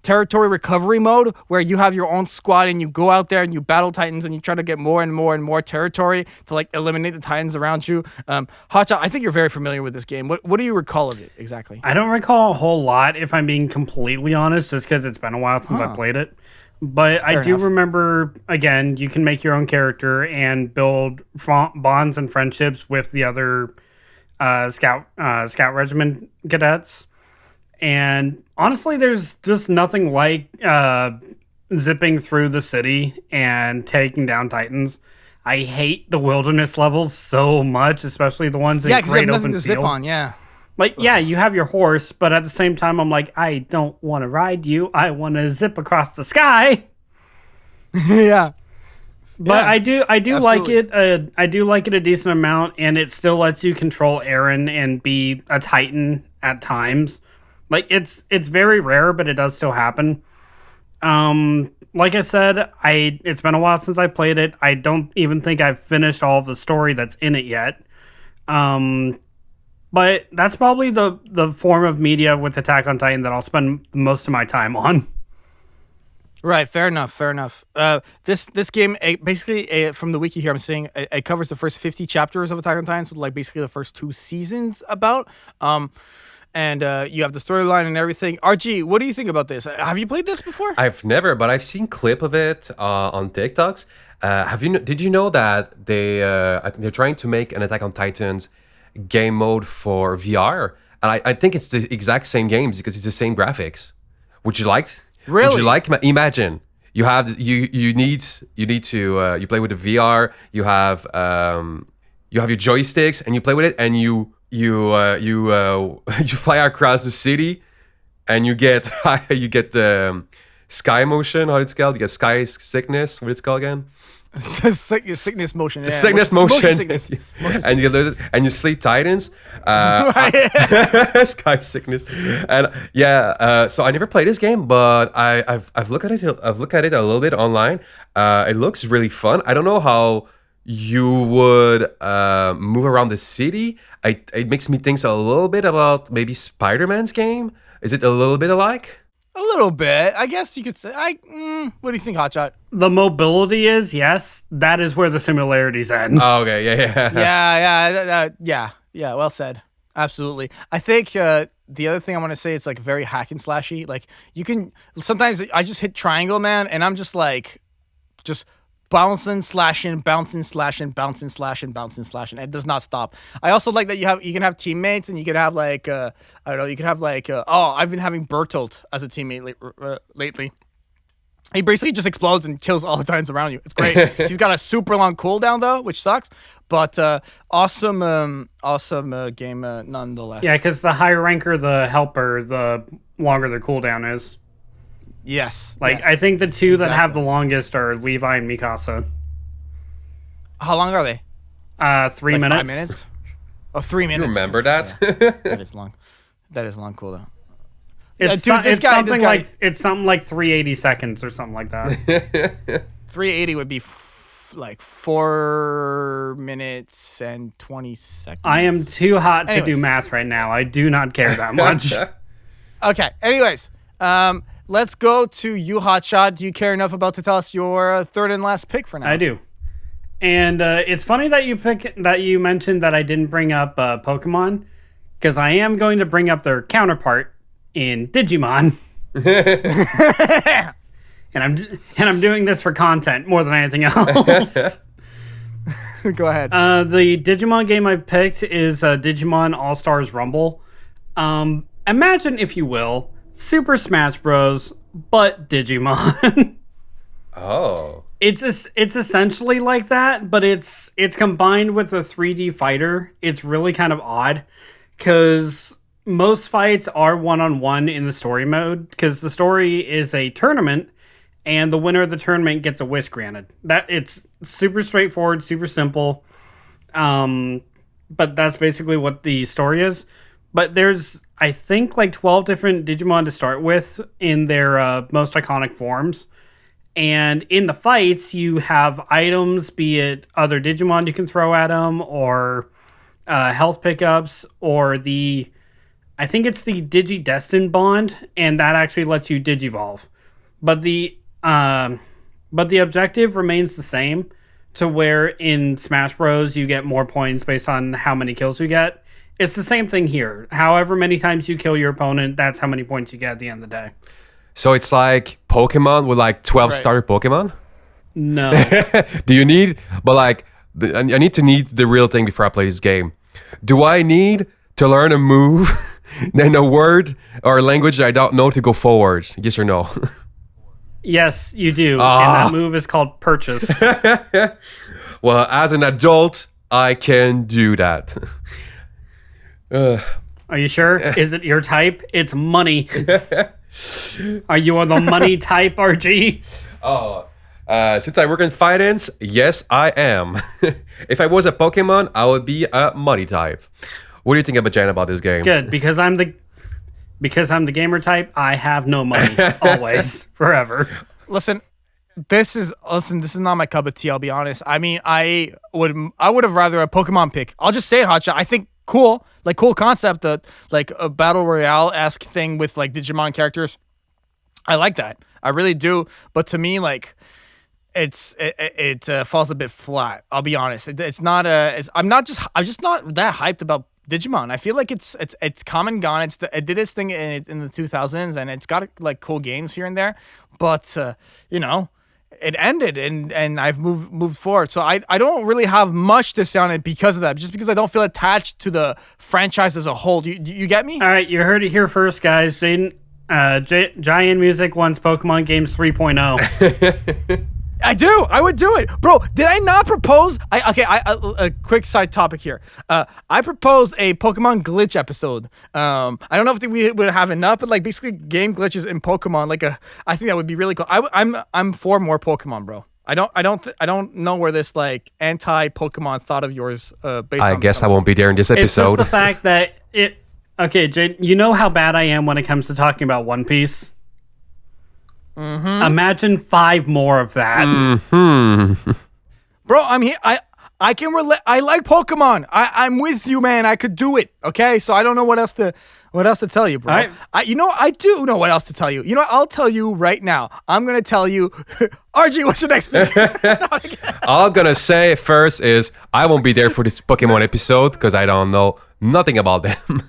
Territory Recovery Mode, where you have your own squad and you go out there and you battle Titans and you try to get more and more and more territory to like eliminate the Titans around you. Hotshot, I think you're very familiar with this game. What do you recall of it exactly? I don't recall a whole lot, if I'm being completely honest, just because it's been a while since I played it. But I do remember, again, you can make your own character and build bonds and friendships with the other scout regiment cadets. And honestly, there's just nothing like zipping through the city and taking down Titans. I hate the wilderness levels so much, especially the ones in great open field. Zip on, yeah. Like, yeah, you have your horse, but at the same time, I'm like, I don't want to ride you. I want to zip across the sky. Yeah. But I do like it. I do like it a decent amount, and it still lets you control Aaron and be a Titan at times. Like, it's very rare, but it does still happen. Like I said, it's been a while since I played it. I don't even think I've finished all of the story that's in it yet. But that's probably the form of media with Attack on Titan that I'll spend most of my time on. Right, fair enough. This game basically from the wiki here, I'm seeing it covers the first 50 chapters of Attack on Titan, so like basically the first 2 seasons about. And you have the storyline and everything. RG, what do you think about this? Have you played this before? I've never, but I've seen clip of it on TikToks. Did you know that I think they're trying to make an Attack on Titans game mode for VR, and I think it's the exact same games because it's the same graphics. Would you like? Really? Would you like? Imagine you have you need to you play with the VR. You have your joysticks and you play with it, and you fly across the city, and you get sky motion. How it's called? You get sky sickness. What it's called again? Sickness motion. Yeah. Sickness motion. Sickness. And you sleep Titans. Sky sickness. And so I never played this game, but I've looked at it. I've looked at it a little bit online. It looks really fun. I don't know how you would move around the city. It makes me think a little bit about maybe Spider-Man's game. Is it a little bit alike? A little bit, I guess you could say. What do you think, Hotshot? The mobility is, yes. That is where the similarities end. Oh, okay, Yeah. Well said. Absolutely. I think the other thing I want to say, it's like very hack and slashy. Like you can sometimes I just hit triangle, man, and I'm just like, bouncing, slashing, bouncing, slashing, bouncing, slashing, bouncing, slashing. It does not stop. I also like that you can have teammates, and you can have like I don't know, you can have like I've been having Bertolt as a teammate lately. He basically just explodes and kills all the Titans around you. It's great. He's got a super long cooldown though, which sucks, but awesome game nonetheless. Yeah, because the higher ranker the helper, the longer their cooldown is. Yes. I think the two that have the longest are Levi and Mikasa. How long are they? 3 minutes. 5 minutes? Oh, 3 minutes. You remember that? Yeah. That is long. That is long cooldown. It's something like 380 seconds or something like that. 380 would be like 4 minutes and 20 seconds. I am too hot to do math right now. I do not care that much. Okay. Anyways, let's go to you, Hotshot. Do you care enough about to tell us your third and last pick for now? I do. And it's funny that you mentioned that I didn't bring up Pokemon, because I am going to bring up their counterpart in Digimon. and I'm doing this for content more than anything else. Go ahead. The Digimon game I've picked is Digimon All-Stars Rumble. Imagine, if you will, Super Smash Bros, but Digimon. Oh. It's essentially like that, but it's combined with a 3D fighter. It's really kind of odd, because most fights are one-on-one in the story mode, because the story is a tournament, and the winner of the tournament gets a wish granted. It's super straightforward, super simple, but that's basically what the story is. But there's, I think, like 12 different Digimon to start with in their most iconic forms. And in the fights, you have items, be it other Digimon you can throw at them, or health pickups, or I think it's the Digi-Destin bond, and that actually lets you Digivolve. But the objective remains the same, to where in Smash Bros. You get more points based on how many kills you get. It's the same thing here. However many times you kill your opponent, that's how many points you get at the end of the day. So it's like Pokemon with like 12 starter Pokemon? No. Do you need, but like, I need the real thing before I play this game. Do I need to learn a move, then a word or a language that I don't know to go forward? Yes or no? Yes, you do. And that move is called Purchase. Well, as an adult, I can do that. Are you sure? Is it your type? It's money. Are you on the money type, RG? Since I work in finance, yes, I am. If I was a Pokemon, I would be a money type. What do you think about Jan about this game? Good, because I'm the gamer type. I have no money, always, forever. Listen, this is not my cup of tea. I'll be honest. I mean, I would have rather a Pokemon pick. I'll just say it, Hotshot. I think cool concept, like a battle royale-esque thing with like Digimon characters. I like that. I really do. But to me, like, it falls a bit flat. I'll be honest. I'm just not that hyped about Digimon. I feel like it's come and gone. It did its thing in the 2000s, and it's got like cool games here and there. But it ended, and I've moved forward. So I don't really have much to say on it because of that. Just because I don't feel attached to the franchise as a whole. Do you get me? All right, you heard it here first, guys. Jaden, Giant Music wants Pokemon Games 3.0. I do. I would do it, bro. Did I not propose? A quick side topic here. I proposed a Pokemon glitch episode. I don't know if we would have enough, but like basically game glitches in Pokemon. I think that would be really cool. I'm for more Pokemon, bro. I don't know where this like anti-Pokemon thought of yours. Based I on guess I won't be there in this episode. It's just the fact that it. Okay, Jade, you know how bad I am when it comes to talking about One Piece? Mm-hmm. Imagine 5 more of that. Mm-hmm. Bro, I'm here. I can relate. I like Pokemon. I'm with you, man. I could do it. Okay, so I don't know what else to tell you, bro. Right. I do know what else to tell you. I'll tell you right now. I'm gonna tell you, RG, what's your next pick? All I'm gonna say first is I won't be there for this Pokemon episode because I don't know nothing about them.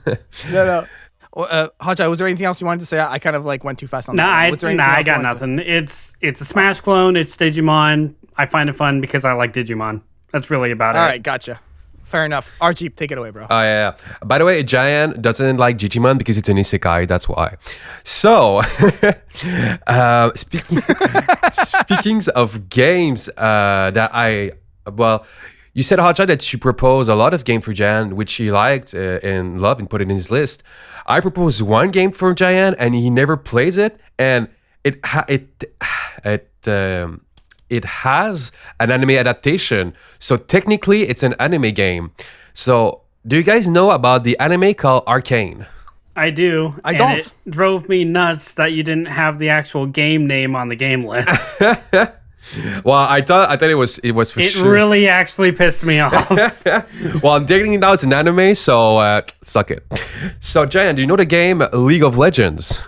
No. Hotshot, was there anything else you wanted to say? I kind of like went too fast on that. I got nothing. It's a Smash clone. It's Digimon. I find it fun because I like Digimon. That's really about it. All right, gotcha. Fair enough. RG, take it away, bro. Oh, yeah. By the way, Giant doesn't like Digimon because it's an isekai. That's why. So, speaking of games you said, Hotshot, that you proposed a lot of games for Giant, which he liked and loved and put it in his list. I proposed one game for Giant, and he never plays it, and it has an anime adaptation. So technically, it's an anime game. So do you guys know about the anime called Arcane? I do. I don't. It drove me nuts that you didn't have the actual game name on the game list. Well, I thought it was for sure. It really actually pissed me off. Well, I'm digging it out. It's an anime, so suck it. So, Giant, do you know the game League of Legends?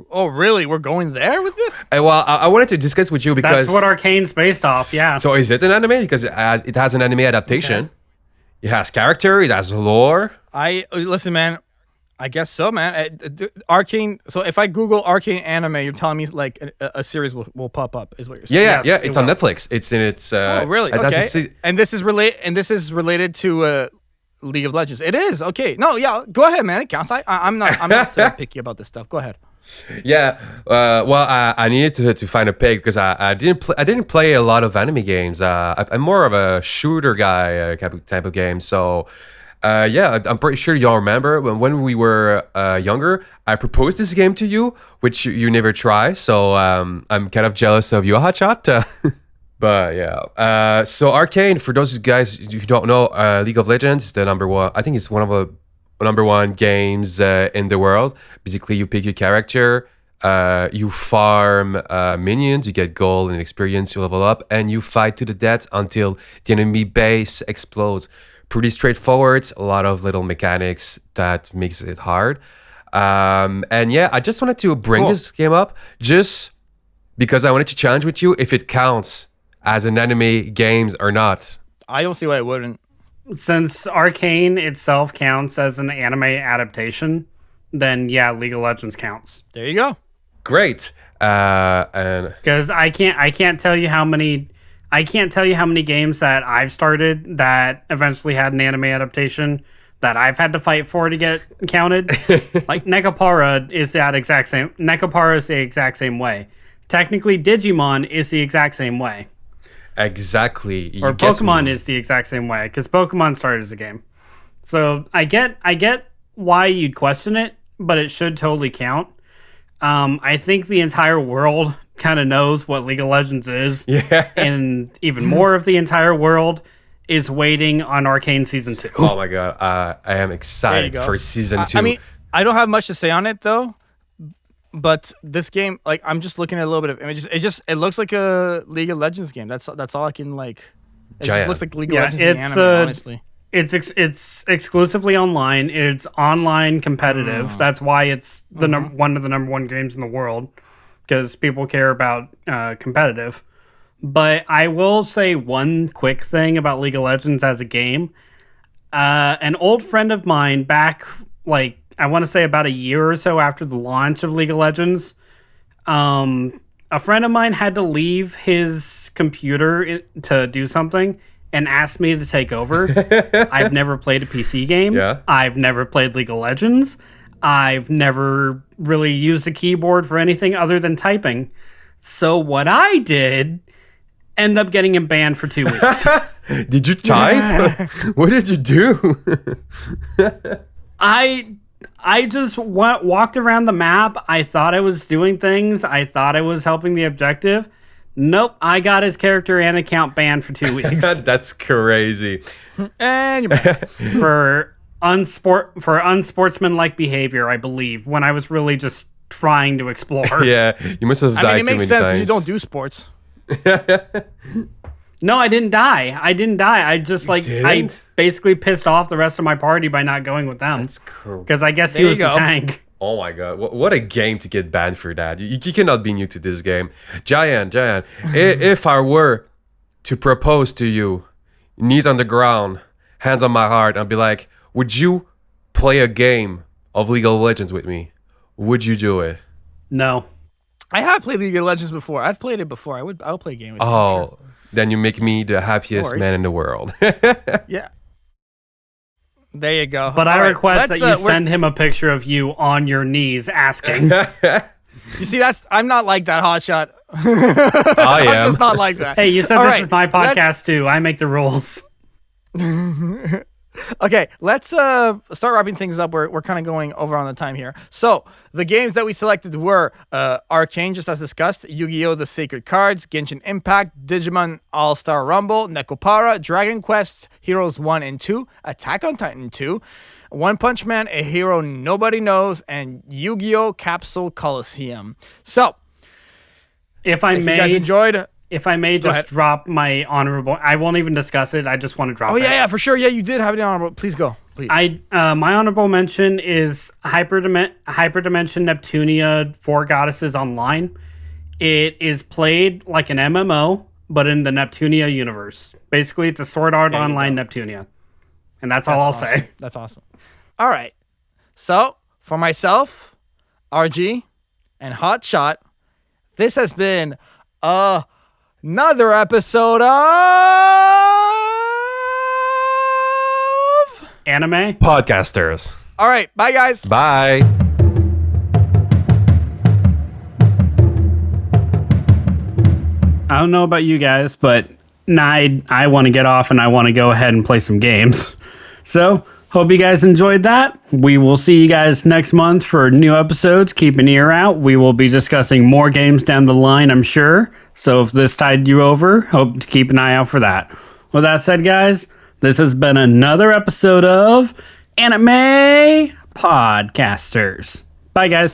Oh, really? We're going there with this? Well, I wanted to discuss with you because... That's what Arcane's based off, yeah. So is it an anime? Because it has an anime adaptation. Okay. It has character. It has lore. Listen, man. I guess so, man. Arcane. So if I Google Arcane anime, you're telling me like a series will pop up, is what you're saying? Yeah. It's on Netflix. It's in its. Oh, really? Okay. And this is related to League of Legends. It is. Okay. No, yeah. Go ahead, man. It counts. I'm not picky about this stuff. Go ahead. Yeah. I needed to find a pick because I didn't play a lot of anime games. I'm more of a shooter guy type of game. So. I'm pretty sure y'all remember when we were younger, I proposed this game to you, which you never try. So I'm kind of jealous of you, Hotshot. But yeah. So Arcane, for those guys who don't know, League of Legends is the number one. I think it's one of the number one games in the world. Basically, you pick your character, you farm minions, you get gold and experience, you level up, and you fight to the death until the enemy base explodes. Pretty straightforward, a lot of little mechanics that makes it hard. I just wanted to bring this game up just because I wanted to challenge with you if it counts as an anime games or not. I don't see why it wouldn't. Since Arcane itself counts as an anime adaptation, then yeah, League of Legends counts. There you go. Great. Because I can't tell you how many games that I've started that eventually had an anime adaptation that I've had to fight for to get counted. Like Nekopara is the exact same way. Technically, Digimon is the exact same way. Exactly. Or Pokemon is the exact same way because Pokemon started as a game. So I get why you'd question it, but it should totally count. I think the entire world kind of knows what League of Legends is. Yeah. And even more of the entire world is waiting on Arcane Season 2. Oh my god. I am excited for Season 2. I mean, I don't have much to say on it though. But this game, like, I'm just looking at a little bit of images. It looks like a League of Legends game. That's all I can like. It just looks like League of Legends in the anime, honestly. It's exclusively online. It's online competitive. That's why it's one of the number one games in the world. because people care about competitive. But I will say one quick thing about League of Legends as a game. An old friend of mine back, like, I want to say about a year or so after the launch of League of Legends, a friend of mine had to leave his computer to do something and asked me to take over. I've never played a PC game. Yeah. I've never played League of Legends. I've never really used a keyboard for anything other than typing. So what I did ended up getting him banned for 2 weeks. Did you type? What did you do? I just walked around the map. I thought I was doing things. I thought I was helping the objective. Nope, I got his character and account banned for 2 weeks. That's crazy. And you're back. for unsportsmanlike behavior, I believe, when I was really just trying to explore. Yeah, you must have died it makes too sense many times. because you don't do sports. No, I didn't die. I just I basically pissed off the rest of my party by not going with them. That's cool. Because I guess he was the tank. Oh my god, what a game to get banned for that. You cannot be new to this game. Giant, if I were to propose to you, knees on the ground, hands on my heart, and be like, would you play a game of League of Legends with me? Would you do it? No. I have played League of Legends before. I've played it before. I'll play a game with you. Oh, Sure. Then you make me the happiest man in the world. Yeah. There you go. But I request that you send him a picture of you on your knees asking. You see, I'm not like that, Hotshot. I am. I'm just not like that. Hey, you said this is my podcast too. I make the rules. Okay, let's start wrapping things up. We're kind of going over on the time here. So the games that we selected were Arcane, just as discussed, Yu-Gi-Oh! The Sacred Cards, Genshin Impact, Digimon All-Star Rumble, Nekopara, Dragon Quest, Heroes 1 and 2, Attack on Titan 2, One Punch Man, A Hero Nobody Knows, and Yu-Gi-Oh! Capsule Coliseum. So, if you guys enjoyed... If I may just drop my honorable, I won't even discuss it. I just want to drop it. Oh, yeah, for sure. Yeah, you did have it honorable. Please go. Please. My honorable mention is Hyperdimension Neptunia 4 Goddesses Online. It is played like an MMO, but in the Neptunia universe. Basically, it's a Sword Art Online Neptunia. And that's all I'll say. That's awesome. All right. So, for myself, RG, and Hotshot, this has been another episode of Anime Podcasters. All right, bye guys. Bye. I don't know about you guys, but I want to get off and I want to go ahead and play some games. So, hope you guys enjoyed that. We will see you guys next month for new episodes. Keep an ear out. We will be discussing more games down the line, I'm sure. So if this tied you over, hope to keep an eye out for that. With that said, guys, this has been another episode of Anime Podcasters. Bye, guys.